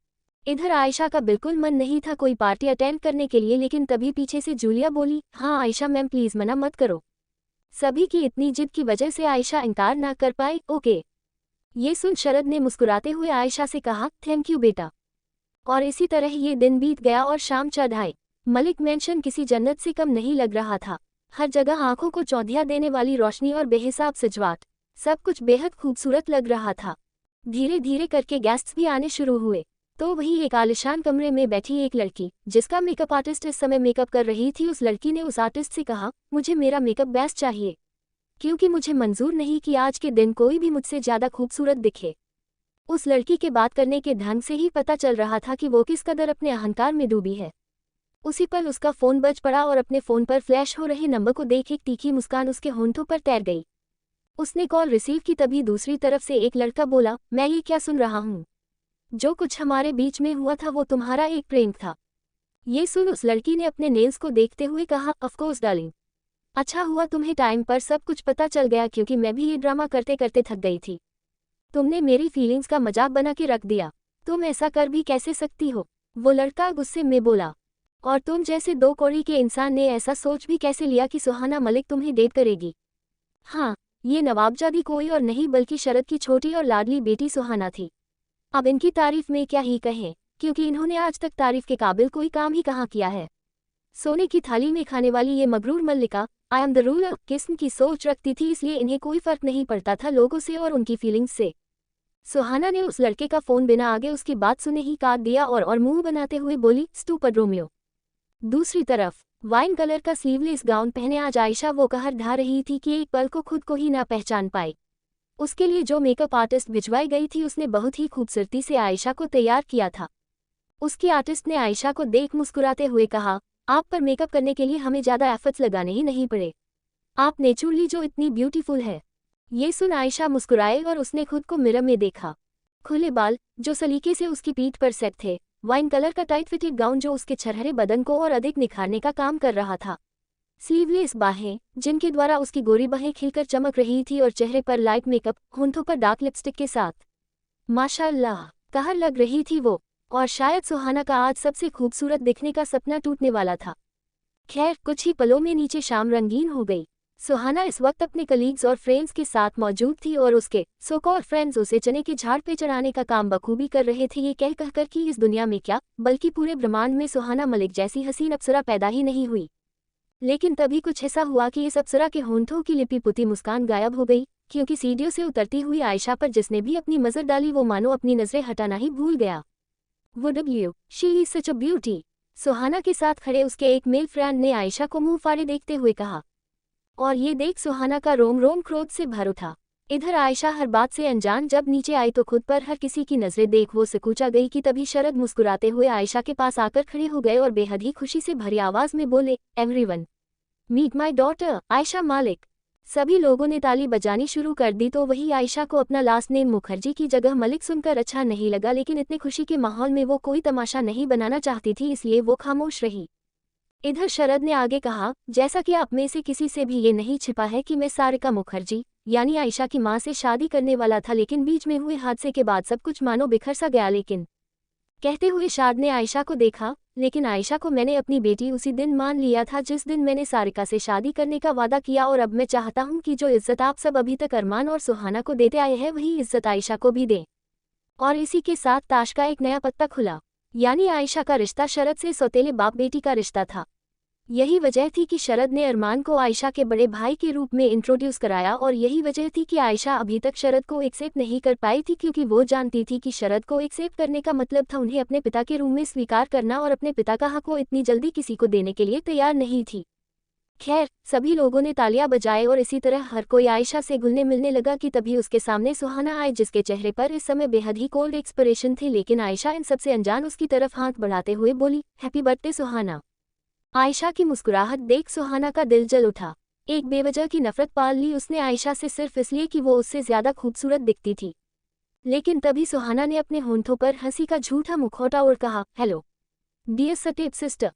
इधर आयशा का बिल्कुल मन नहीं था कोई पार्टी अटेंड करने के लिए, लेकिन तभी पीछे से जूलिया बोली, हाँ आयशा मैम प्लीज मना मत करो। सभी की इतनी जिद की वजह से आयशा इनकार ना कर पाई। ओके। ये सुन शरद ने मुस्कुराते हुए आयशा से कहा, थैंक यू बेटा। और इसी तरह ये दिन बीत गया और शाम चढ़ आई। मलिक मेंशन किसी जन्नत से कम नहीं लग रहा था। हर जगह आंखों को चौंधिया देने वाली रोशनी और बेहिसाब सजावट, सब कुछ बेहद खूबसूरत लग रहा था। धीरे धीरे करके गेस्ट्स भी आने शुरू हुए, तो वही एक आलिशान कमरे में बैठी एक लड़की, जिसका मेकअप आर्टिस्ट इस समय मेकअप कर रही थी, उस लड़की ने उस आर्टिस्ट से कहा, मुझे मेरा मेकअप बेस्ट चाहिए, क्योंकि मुझे मंजूर नहीं कि आज के दिन कोई भी मुझसे ज़्यादा खूबसूरत दिखे। उस लड़की के बात करने के ढंग से ही पता चल रहा था कि वो किस कदर अपने अहंकार में डूबी है। उसी पल उसका फ़ोन बज पड़ा और अपने फ़ोन पर फ्लैश हो रहे नंबर को देख एक तीखी मुस्कान उसके होंठों पर तैर गई। उसने कॉल रिसीव की, तभी दूसरी तरफ से एक लड़का बोला, मैं ये क्या सुन रहा हूँ? जो कुछ हमारे बीच में हुआ था वो तुम्हारा एक प्रैंक था। ये सुन उस लड़की ने अपने नेल्स को देखते हुए कहा, ऑफकोर्स डार्लिंग, अच्छा हुआ तुम्हें टाइम पर सब कुछ पता चल गया, क्योंकि मैं भी ये ड्रामा करते करते थक गई थी। तुमने मेरी फीलिंग्स का मजाक बना के रख दिया, तुम ऐसा कर भी कैसे सकती हो? वो लड़का गुस्से में बोला, और तुम जैसे दो कौड़ी के इंसान ने ऐसा सोच भी कैसे लिया कि सुहाना मलिक तुम्हें डेट करेगी? हाँ, ये नवाबजादी कोई और नहीं बल्कि शरद की छोटी और लाडली बेटी सुहाना थी। अब इनकी तारीफ में क्या ही कहें, क्योंकि इन्होंने आज तक तारीफ के काबिल कोई काम ही कहाँ किया है। सोने की थाली में खाने वाली ये मगरूर मल्लिका आई एम द रूलर किस्म की सोच रखती थी, इसलिए इन्हें कोई फर्क नहीं पड़ता था लोगों से और उनकी फीलिंग्स से। सुहाना ने उस लड़के का फ़ोन बिना आगे उसकी बात सुने ही काट दिया और मुंह बनाते हुए बोली, स्टूपिड रोमियो। दूसरी तरफ वाइन कलर का स्लीवलेस गाउन पहने आज आयशा वो कहर ढा रही थी कि एक पल को खुद को ही ना पहचान पाई। उसके लिए जो मेकअप आर्टिस्ट भिजवाई गई थी उसने बहुत ही खूबसूरती से आयशा को तैयार किया था। उसकी आर्टिस्ट ने आयशा को देख मुस्कुराते हुए कहा, आप पर मेकअप करने के लिए हमें ज़्यादा एफर्ट्स लगाने ही नहीं पड़े, आप नेचुरली जो इतनी ब्यूटीफुल है। ये सुन आयशा मुस्कुराए और उसने खुद को मिरर में देखा। खुले बाल जो सलीके से उसकी पीठ पर सेट थे, वाइन कलर का टाइट फिटेड गाउन जो उसके छरहरे बदन को और अधिक निखारने का काम कर रहा था, स्लीवलेस बाहें जिनके द्वारा उसकी गोरी बाहें खिलकर चमक रही थी और चेहरे पर लाइट मेकअप, होंठों पर डार्क लिपस्टिक के साथ माशाअल्लाह कहर लग रही थी वो। और शायद सुहाना का आज सबसे खूबसूरत दिखने का सपना टूटने वाला था। खैर कुछ ही पलों में नीचे शाम रंगीन हो गई। सुहाना इस वक्त अपने कलीग्स और फ्रेंड्स के साथ मौजूद थी और उसके सो कॉल्ड फ्रेंड्स उसे चने के झाड़ पे चढ़ाने का काम बखूबी कर रहे थे, ये कह कहकर कि इस दुनिया में क्या बल्कि पूरे ब्रह्मांड में सुहाना मलिक जैसी हसीन अप्सरा पैदा ही नहीं हुई। लेकिन तभी कुछ ऐसा हुआ कि इस अप्सरा के होंठों की लिपी पुती मुस्कान गायब हो गई, क्योंकि सीढ़ियों से उतरती हुई आयशा पर जिसने भी अपनी नजर डाली वो मानो अपनी नजरें हटाना ही भूल गया। वो W she is such a beauty. Suhana के साथ खड़े उसके एक मेल फ्रेंड ने आयशा को मुंह फाड़े देखते हुए कहा, और ये देख सुहाना का रोम रोम क्रोध से भर उठा। इधर आयशा हर बात से अनजान जब नीचे आई तो खुद पर हर किसी की नजरें देख वो सिकुचा गई कि तभी शरद मुस्कुराते हुए आयशा के पास आकर खड़े हो गए और बेहद ही खुशी से भरी आवाज में बोले, everyone meet my daughter Ayesha Malik. सभी लोगों ने ताली बजानी शुरू कर दी, तो वही आयशा को अपना लास्ट नेम मुखर्जी की जगह मलिक सुनकर अच्छा नहीं लगा, लेकिन इतने खुशी के माहौल में वो कोई तमाशा नहीं बनाना चाहती थी, इसलिए वो खामोश रही। इधर शरद ने आगे कहा, जैसा कि आप में से किसी से भी ये नहीं छिपा है कि मैं सारिका मुखर्जी यानी आयशा की मां से शादी करने वाला था, लेकिन बीच में हुए हादसे के बाद सब कुछ मानो बिखर सा गया। लेकिन कहते हुए शाद ने आयशा को देखा, लेकिन आयशा को मैंने अपनी बेटी उसी दिन मान लिया था जिस दिन मैंने सारिका से शादी करने का वादा किया, और अब मैं चाहता हूं कि जो इज्जत आप सब अभी तक अरमान और सुहाना को देते आए हैं वही इज्जत आयशा को भी दें। और इसी के साथ ताश का एक नया पत्ता खुला, यानी आयशा का रिश्ता शरद से सौतेले बाप बेटी का रिश्ता था। यही वजह थी कि शरद ने अरमान को आयशा के बड़े भाई के रूप में इंट्रोड्यूस कराया, और यही वजह थी कि आयशा अभी तक शरद को एक्सेप्ट नहीं कर पाई थी, क्योंकि वो जानती थी कि शरद को एक्सेप्ट करने का मतलब था उन्हें अपने पिता के रूम में स्वीकार करना, और अपने पिता का हक वो इतनी जल्दी किसी को देने के लिए तैयार नहीं थी। खैर सभी लोगों ने तालियां बजाए और इसी तरह हर कोई आयशा से घुलने मिलने लगा कि तभी उसके सामने सुहाना आए, जिसके चेहरे पर इस समय बेहद ही कोल्ड एक्सप्रेशन थे, लेकिन आयशा इन सबसे अनजान उसकी तरफ हाथ बढ़ाते हुए बोली, हैप्पी बर्थडे सुहाना। आयशा की मुस्कुराहट देख सुहाना का दिल जल उठा। एक बेवजह की नफरत पाल ली उसने आयशा से सिर्फ इसलिए कि वो उससे ज्यादा खूबसूरत दिखती थी। लेकिन तभी सुहाना ने अपने होंठों पर हंसी का झूठा मुखौटा और कहा, हेलो डियर स्टेप सिस्टर।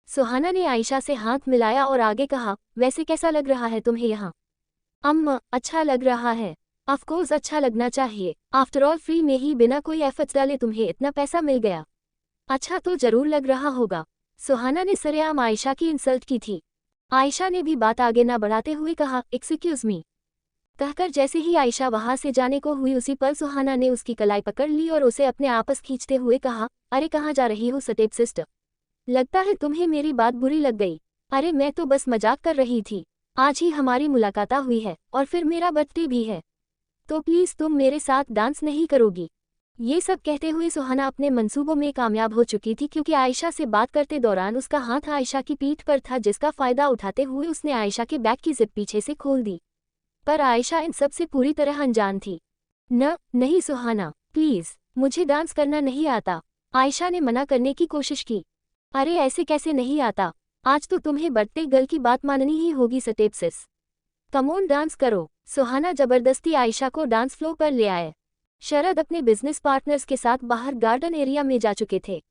सुहाना ने आयशा से हाथ मिलाया और आगे कहा, वैसे कैसा लग रहा है तुम्हें यहाँ? अम्मा अच्छा लग रहा है। ऑफकोर्स अच्छा लगना चाहिए, आफ्टर ऑल फ्री में ही बिना कोई एफर्ट्स डाले तुम्हें इतना पैसा मिल गया। अच्छा तो जरूर लग रहा होगा। सुहाना ने सरेआम आयशा की इंसल्ट की थी। आयशा ने भी बात आगे ना बढ़ाते हुए कहा, एक्सक्यूज मी। कहकर जैसे ही आयशा वहां से जाने को हुई उसी पल सुहाना ने उसकी कलाई पकड़ ली और उसे अपने आपस खींचते हुए कहा, अरे कहाँ जा रही हो स्टेप सिस्टर? लगता है तुम्हें मेरी बात बुरी लग गई। अरे मैं तो बस मजाक कर रही थी। आज ही हमारी मुलाकात हुई है और फिर मेरा बर्थडे भी है, तो प्लीज तुम मेरे साथ डांस नहीं करोगी? ये सब कहते हुए सुहाना अपने मंसूबों में कामयाब हो चुकी थी, क्योंकि आयशा से बात करते दौरान उसका हाथ आयशा की पीठ पर था, जिसका फायदा उठाते हुए उसने आयशा के बैग की जिप पीछे से खोल दी। पर आयशा इन सब से पूरी तरह अनजान थी। नहीं सुहाना, प्लीज, मुझे डांस करना नहीं आता। आयशा ने मना करने की कोशिश की। अरे ऐसे कैसे नहीं आता, आज तो तुम्हें बर्थडे गर्ल की बात माननी ही होगी स्टेप्सिस। कमोन डांस करो। सुहाना जबरदस्ती आयशा को डांस फ्लोर पर ले आए। शरद अपने बिजनेस पार्टनर्स के साथ बाहर गार्डन एरिया में जा चुके थे,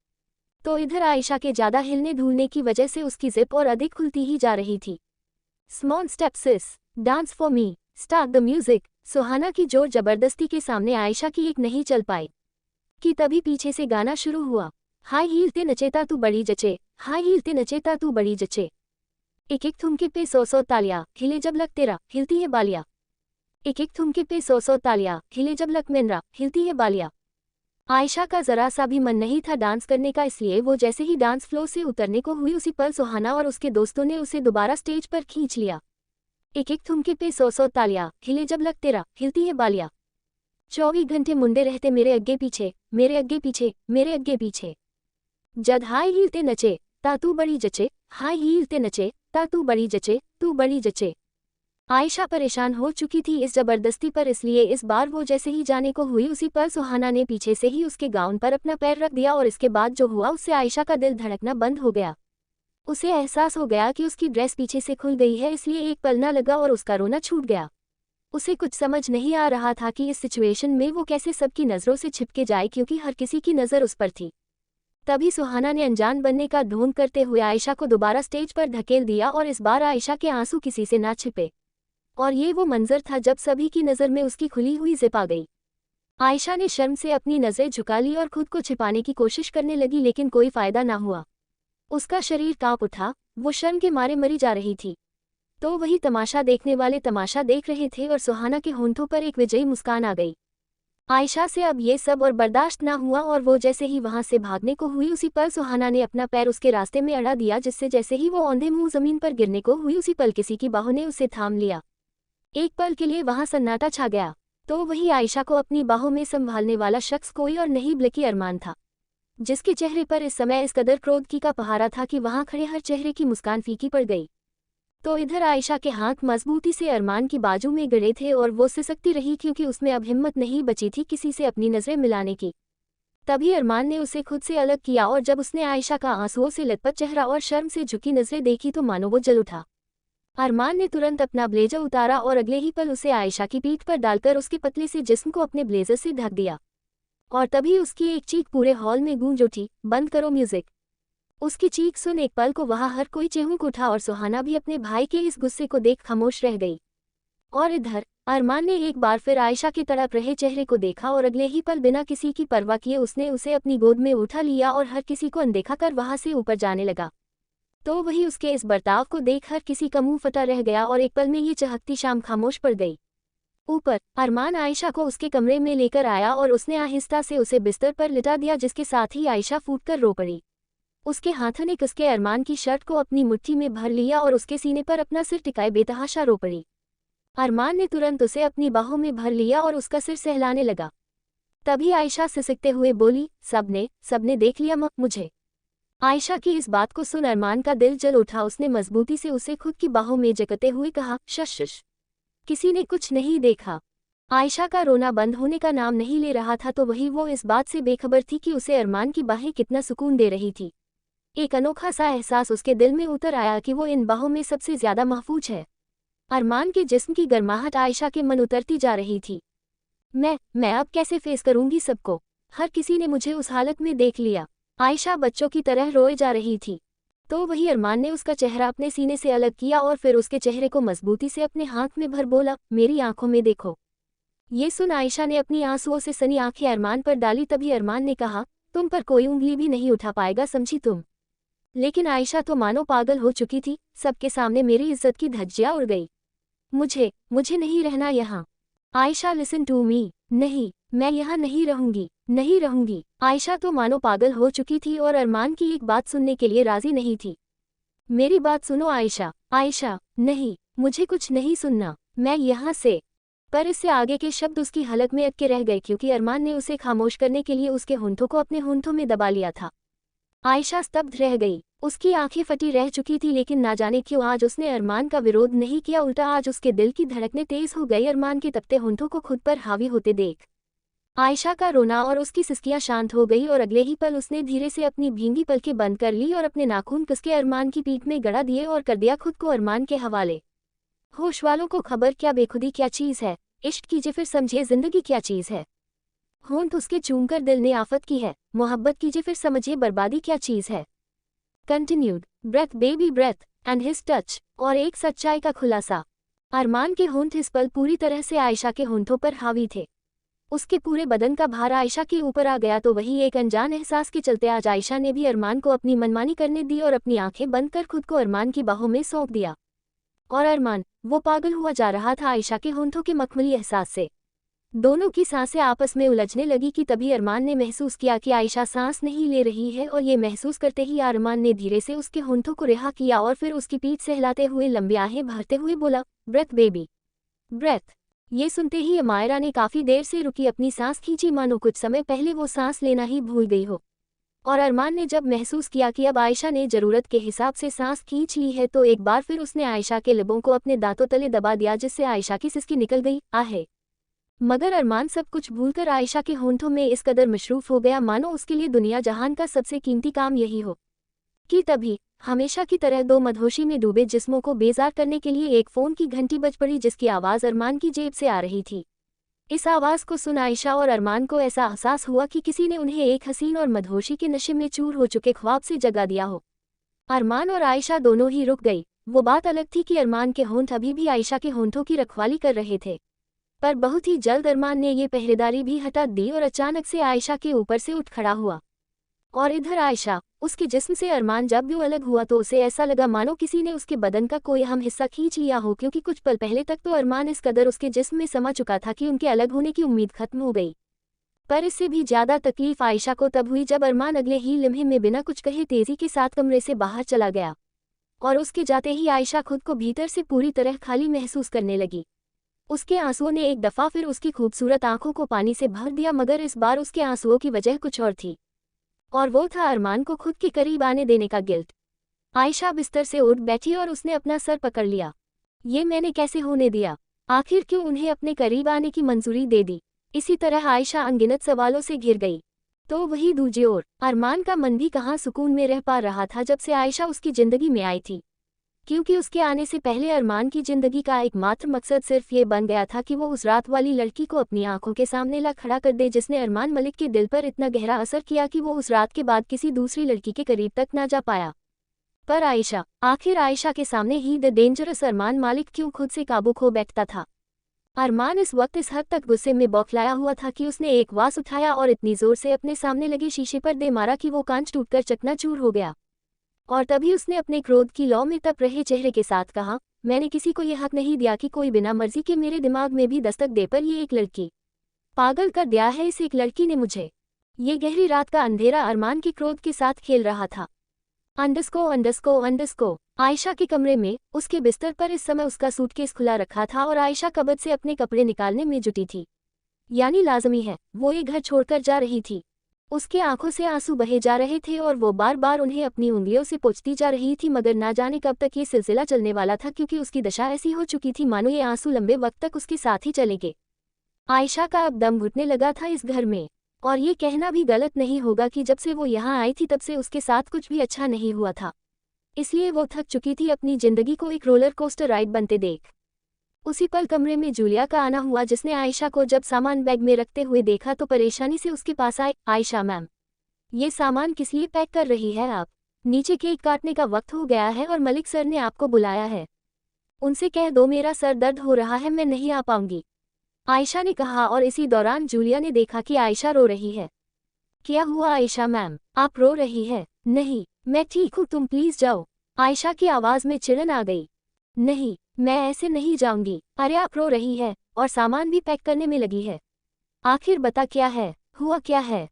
तो इधर आयशा के ज्यादा हिलने धूलने की वजह से उसकी जिप और अधिक खुलती ही जा रही थी। Small steps, dance for me, start the music. Suhana की जोर जबरदस्ती के सामने आयशा की एक नहीं चल पाई कि तभी पीछे से गाना शुरू हुआ। हाई हील ते नचेता तू बड़ी जचे, हाई हील ते नचेता तू बड़ी जचे। एक एक थुमके पे 100 तालियां, हिले जब लग तेरा, हिलती है बालिया। एक एक थुमके पे 100 तालियां, हिले जब लग मेरा, हिलती है बालिया। आयशा का जरा सा भी मन नहीं था डांस करने का, इसलिए वो जैसे ही डांस फ्लोर से उतरने को हुई उसी पल सुहाना और उसके दोस्तों ने उसे दोबारा स्टेज पर खींच लिया। एक एक थुमके पे 100 तालियां, हिले जब लग तेरा, हिलती है बालिया। 24 घंटे मुंडे रहते मेरे अग्गे पीछे, मेरे अग्गे पीछे, मेरे अग्गे पीछे। जद हाई हील ते नचे ता तू बड़ी जचे, हाई हील ते नचे ता तू बड़ी जचे, तू बड़ी जचे। आयशा परेशान हो चुकी थी इस जबरदस्ती पर, इसलिए इस बार वो जैसे ही जाने को हुई उसी पर सुहाना ने पीछे से ही उसके गाउन पर अपना पैर रख दिया और इसके बाद जो हुआ उससे आयशा का दिल धड़कना बंद हो गया। उसे एहसास हो गया कि उसकी ड्रेस पीछे से खुल गई है, इसलिए एक पल न लगा और उसका रोना छूट गया। उसे कुछ समझ नहीं आ रहा था कि इस सिचुएशन में वो कैसे सबकी नज़रों से छिपके जाए, क्योंकि हर किसी की नज़र उस पर थी। तभी सुहाना ने अनजान बनने का ढोंग करते हुए आयशा को दोबारा स्टेज पर धकेल दिया और इस बार आयशा के आंसू किसी से ना छिपे। और ये वो मंजर था जब सभी की नज़र में उसकी खुली हुई जिप आ गई। आयशा ने शर्म से अपनी नज़रें झुका ली और खुद को छिपाने की कोशिश करने लगी, लेकिन कोई फायदा ना हुआ। उसका शरीर कांप उठा, वो शर्म के मारे मरी जा रही थी। तो वही तमाशा देखने वाले तमाशा देख रहे थे और सुहाना के होंठों पर एक विजयी मुस्कान आ गई। आयशा से अब ये सब और बर्दाश्त ना हुआ और वो जैसे ही वहां से भागने को हुई उसी पल सुहाना ने अपना पैर उसके रास्ते में अड़ा दिया, जिससे जैसे ही वो औंधे मुंह जमीन पर गिरने को हुई उसी पल किसी की बाहों ने उसे थाम लिया। एक पल के लिए वहां सन्नाटा छा गया, तो वही आयशा को अपनी बाहों में संभालने वाला शख्स कोई और नहीं बल्कि अरमान था, जिसके चेहरे पर इस समय इस कदर क्रोध की का पहारा था कि वहां खड़े हर चेहरे की मुस्कान फीकी पड़ गई। तो इधर आयशा के हाथ मजबूती से अरमान की बाजू में गड़े थे और वो सिसकती रही, क्योंकि उसमें अब हिम्मत नहीं बची थी किसी से अपनी नज़रें मिलाने की। तभी अरमान ने उसे खुद से अलग किया और जब उसने आयशा का आंसुओं से लथपथ चेहरा और शर्म से झुकी नज़रें देखी तो मानो वो जल उठा। अरमान ने तुरंत अपना ब्लेजर उतारा और अगले ही पल उसे आयशा की पीठ पर डालकर उसके पतले से जिस्म को अपने ब्लेजर से ढक दिया। और तभी उसकी एक चीख पूरे हॉल में गूंज उठी, बंद करो म्यूजिक। उसकी चीख सुन एक पल को वहां हर कोई चेहूक उठा और सुहाना भी अपने भाई के इस गुस्से को देख खामोश रह गई। और इधर अरमान ने एक बार फिर आयशा के तड़प रहे चेहरे को देखा और अगले ही पल बिना किसी की परवाह किए उसने उसे अपनी गोद में उठा लिया और हर किसी को अनदेखा कर वहां से ऊपर जाने लगा। तो वही उसके इस बर्ताव को देख हर किसी का मुंह फटा रह गया और एक पल में ये चहकती शाम खामोश पड़ गई। ऊपर अरमान आयशा को उसके कमरे में लेकर आया और उसने आहिस्ता से उसे बिस्तर पर लिटा दिया, जिसके साथ ही आयशा फूटकर रो पड़ी। उसके हाथों ने कसके अरमान की शर्ट को अपनी मुट्ठी में भर लिया और उसके सीने पर अपना सिर टिकाए बेतहाशा रो पड़ी। अरमान ने तुरंत उसे अपनी बाहों में भर लिया और उसका सिर सहलाने लगा। तभी आयशा सिसकते हुए बोली, सबने देख लिया मुझे। आयशा की इस बात को सुन अरमान का दिल जल उठा। उसने मजबूती से उसे खुद की बाहों में जकते हुए कहा, शश, किसी ने कुछ नहीं देखा। आयशा का रोना बंद होने का नाम नहीं ले रहा था, तो वही वो इस बात से बेखबर थी कि उसे अरमान की बाहें कितना सुकून दे रही थी। एक अनोखा सा एहसास उसके दिल में उतर आया कि वो इन बाहों में सबसे ज्यादा महफूज है। अरमान के जिस्म की गर्माहट आयशा के मन उतरती जा रही थी। मैं अब कैसे फेस करूंगी सबको? हर किसी ने मुझे उस हालत में देख लिया। आयशा बच्चों की तरह रोए जा रही थी। तो वही अरमान ने उसका चेहरा अपने सीने से अलग किया और फिर उसके चेहरे को मजबूती से अपने हाथ में भर बोला, मेरी आंखों में देखो। ये सुन आयशा ने अपनी आंसुओं से सनी आंखें अरमान पर डाली। तभी अरमान ने कहा, तुम पर कोई उंगली भी नहीं उठा पाएगा, समझी तुम? लेकिन आयशा तो मानो पागल हो चुकी थी। सबके सामने मेरी इज्जत की धज्जियां उड़ गई। मुझे नहीं रहना यहाँ। आयशा लिसन टू मी, नहीं, मैं यहाँ नहीं रहूंगी। आयशा तो मानो पागल हो चुकी थी और अरमान की एक बात सुनने के लिए राजी नहीं थी। मेरी बात सुनो आयशा। आयशा, नहीं, मुझे कुछ नहीं सुनना, मैं यहाँ से। पर इससे आगे के शब्द उसकी हलक में अटके रह गए क्योंकि अरमान ने उसे खामोश करने के लिए उसके होंठों को अपने होंठों में दबा लिया था। आयशा स्तब्ध रह गई। उसकी आंखें फटी रह चुकी थी, लेकिन ना जाने क्यों आज उसने अरमान का विरोध नहीं किया, उल्टा आज उसके दिल की धड़कनें तेज हो गई अरमान के तपते होंठों को खुद पर हावी होते देख। आयशा का रोना और उसकी सिसकियां शांत हो गई और अगले ही पल उसने धीरे से अपनी भींगी पलकें बंद कर ली और अपने नाखून कसके अरमान की पीठ में गड़ा दिए और कर दिया खुद को अरमान के हवाले। होश वालों को खबर क्या बेखुदी क्या चीज़ है, इश्क कीजिए फिर समझिए जिंदगी क्या चीज़ है। होंठ उसके चूमकर दिल ने आफत की है, मोहब्बत कीजिए फिर समझिए बर्बादी क्या चीज़ है। Continued breath baby breath and his touch. और एक सच्चाई का खुलासा। अरमान के होंठ इस पल पूरी तरह से आयशा के होंठों पर हावी थे। उसके पूरे बदन का भार आयशा के ऊपर आ गया तो वही एक अनजान एहसास के चलते आज आयशा ने भी अरमान को अपनी मनमानी करने दी और अपनी आंखें बंद कर खुद को अरमान की बाहों में सौंप दिया। और अरमान, वो पागल हुआ जा रहा था आयशा के होंठों के मखमली एहसास से। दोनों की सांसें आपस में उलझने लगी कि तभी अरमान ने महसूस किया कि आयशा सांस नहीं ले रही है और ये महसूस करते ही अरमान ने धीरे से उसके होंठों को रिहा किया और फिर उसकी पीठ से हिलाते हुए लंबी आहें भरते हुए बोला, ब्रेथ बेबी ब्रेथ। ये सुनते ही अमायरा ने काफी देर से रुकी अपनी सांस खींची, मानो कुछ समय पहले वो सांस लेना ही भूल गई हो। और अरमान ने जब महसूस किया कि अब आयशा ने जरूरत के हिसाब से सांस खींच ली है तो एक बार फिर उसने आयशा के लबों को अपने दांतों तले दबा दिया, जिससे आयशा की सिसकी निकल गई आहे। मगर अरमान सब कुछ भूलकर आयशा के होंठों में इस कदर मशरूफ हो गया मानो उसके लिए दुनिया जहान का सबसे कीमती काम यही हो। कि तभी हमेशा की तरह दो मदहोशी में डूबे जिस्मों को बेजार करने के लिए एक फ़ोन की घंटी बज पड़ी, जिसकी आवाज़ अरमान की जेब से आ रही थी। इस आवाज़ को सुन आयशा और अरमान को ऐसा एहसास हुआ कि किसी ने उन्हें एक हसीन और मदहोशी के नशे में चूर हो चुके ख्वाब से जगा दिया हो। अरमान और आयशा दोनों ही रुक गई। वो बात अलग थी कि अरमान के होंठ अभी भी आयशा के होंठों की रखवाली कर रहे थे, पर बहुत ही जल्द अरमान ने ये पहरेदारी भी हटा दी और अचानक से आयशा के ऊपर से उठ खड़ा हुआ। और इधर आयशा, उसके जिस्म से अरमान जब भी अलग हुआ तो उसे ऐसा लगा मानो किसी ने उसके बदन का कोई अहम हिस्सा खींच लिया हो, क्योंकि कुछ पल पहले तक तो अरमान इस कदर उसके जिस्म में समा चुका था कि उनके अलग होने की उम्मीद खत्म हो गई। पर इससे भी ज्यादा तकलीफ आयशा को तब हुई जब अरमान अगले ही लम्हे में बिना कुछ कहे तेजी के साथ कमरे से बाहर चला गया। और उसके जाते ही आयशा खुद को भीतर से पूरी तरह खाली महसूस करने लगी। उसके आंसुओं ने एक दफ़ा फिर उसकी खूबसूरत आंखों को पानी से भर दिया, मगर इस बार उसके आंसुओं की वजह कुछ और थी, और वो था अरमान को खुद के करीब आने देने का गिल्ट। आयशा बिस्तर से उठ बैठी और उसने अपना सर पकड़ लिया। ये मैंने कैसे होने दिया? आखिर क्यों उन्हें अपने करीब आने की मंजूरी दे दी? इसी तरह आयशा अनगिनत सवालों से घिर गई। तो वही दूजे ओर अरमान का मन भी कहाँ सुकून में रह पा रहा था जब से आयशा उसकी जिंदगी में आई थी, क्योंकि उसके आने से पहले अरमान की जिंदगी का एकमात्र मकसद सिर्फ ये बन गया था कि वो उस रात वाली लड़की को अपनी आंखों के सामने ला खड़ा कर दे, जिसने अरमान मलिक के दिल पर इतना गहरा असर किया कि वो उस रात के बाद किसी दूसरी लड़की के करीब तक ना जा पाया। पर आयशा, आखिर आयशा के सामने ही द डेंजरस अरमान मालिक क्यों खुद से काबू खो बैठता था? अरमान इस वक्त इस हद तक गुस्से में बौखलाया हुआ था कि उसने एक वास उठाया और इतनी जोर से अपने सामने लगे शीशे पर दे मारा कि वो कांच टूटकर चकनाचूर हो गया। और तभी उसने अपने क्रोध की लौ में तप रहे चेहरे के साथ कहा, मैंने किसी को यह हक नहीं दिया कि कोई बिना मर्जी के मेरे दिमाग में भी दस्तक दे, पर ये एक लड़की पागल कर दिया है, इस एक लड़की ने मुझे। ये गहरी रात का अंधेरा अरमान के क्रोध के साथ खेल रहा था। अंडस्को आयशा के कमरे में उसके बिस्तर पर इस समय उसका सूटकेस खुला रखा था और आयशा कबर्ड से अपने कपड़े निकालने में जुटी थी। यानी लाजमी है वो ये घर छोड़कर जा रही थी। उसके आंखों से आंसू बहे जा रहे थे और वो बार बार उन्हें अपनी उंगलियों से पोंछती जा रही थी, मगर ना जाने कब तक ये सिलसिला चलने वाला था, क्योंकि उसकी दशा ऐसी हो चुकी थी मानो ये आंसू लंबे वक्त तक उसके साथ ही चलेंगे। आयशा का अब दम घुटने लगा था इस घर में, और ये कहना भी गलत नहीं होगा कि जब से वो यहाँ आई थी तब से उसके साथ कुछ भी अच्छा नहीं हुआ था। इसलिए वो थक चुकी थी अपनी जिंदगी को एक रोलर कोस्टर राइड बनते देख। उसी पल कमरे में जूलिया का आना हुआ, जिसने आयशा को जब सामान बैग में रखते हुए देखा तो परेशानी से उसके पास आए। आयशा मैम, ये सामान किस लिए पैक कर रही है आप? नीचे केक काटने का वक्त हो गया है और मलिक सर ने आपको बुलाया है। उनसे कह दो मेरा सर दर्द हो रहा है, मैं नहीं आ पाऊंगी, आयशा ने कहा। और इसी दौरान जूलिया ने देखा कि आयशा रो रही है। क्या हुआ आयशा मैम, आप रो रही है? नहीं, मैं ठीक हूँ, तुम प्लीज जाओ। आयशा की आवाज में चिड़न आ गई। नहीं, मैं ऐसे नहीं जाऊंगी। अरे आप रो रही है और सामान भी पैक करने में लगी है, आखिर बता क्या है, हुआ क्या है?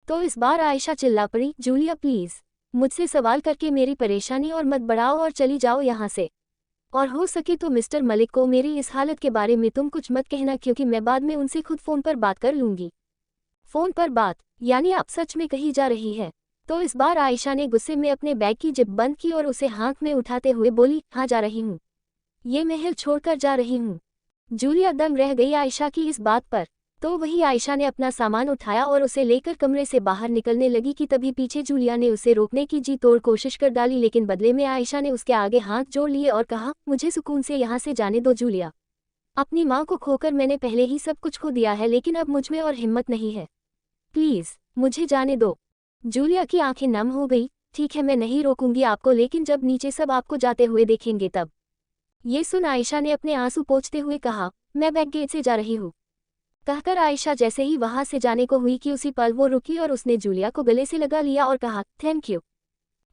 तो इस बार आयशा चिल्ला पड़ी, जूलिया प्लीज मुझसे सवाल करके मेरी परेशानी और मत बढ़ाओ और चली जाओ यहाँ से। और हो सके तो मिस्टर मलिक को मेरी इस हालत के बारे में तुम कुछ मत कहना, क्योंकि मैं बाद में उनसे खुद फ़ोन पर बात कर लूँगी। फ़ोन पर बात, यानी आप सच में कही जा रही है? तो इस बार आयशा ने गुस्से में अपने बैग की जिप बंद की और उसे हाथ में उठाते हुए बोली, हाँ जा रही हूँ, ये महल छोड़कर जा रही हूँ। जूलिया दंग रह गई आयशा की इस बात पर। तो वही आयशा ने अपना सामान उठाया और उसे लेकर कमरे से बाहर निकलने लगी कि तभी पीछे जूलिया ने उसे रोकने की जी तोड़ कोशिश कर डाली, लेकिन बदले में आयशा ने उसके आगे हाथ जोड़ लिए और कहा, मुझे सुकून से यहाँ से जाने दो जूलिया। अपनी माँ को खोकर मैंने पहले ही सब कुछ खो दिया है, लेकिन अब मुझमें और हिम्मत नहीं है। प्लीज़ मुझे जाने दो। जूलिया की आंखें नम हो गई। ठीक है, मैं नहीं रोकूंगी आपको, लेकिन जब नीचे सब आपको जाते हुए देखेंगे तब। ये सुन आयशा ने अपने आंसू पोंछते हुए कहा, मैं बैक गेट से जा रही हूँ। कहकर आयशा जैसे ही वहां से जाने को हुई कि उसी पल वो रुकी और उसने जूलिया को गले से लगा लिया और कहा, थैंक यू।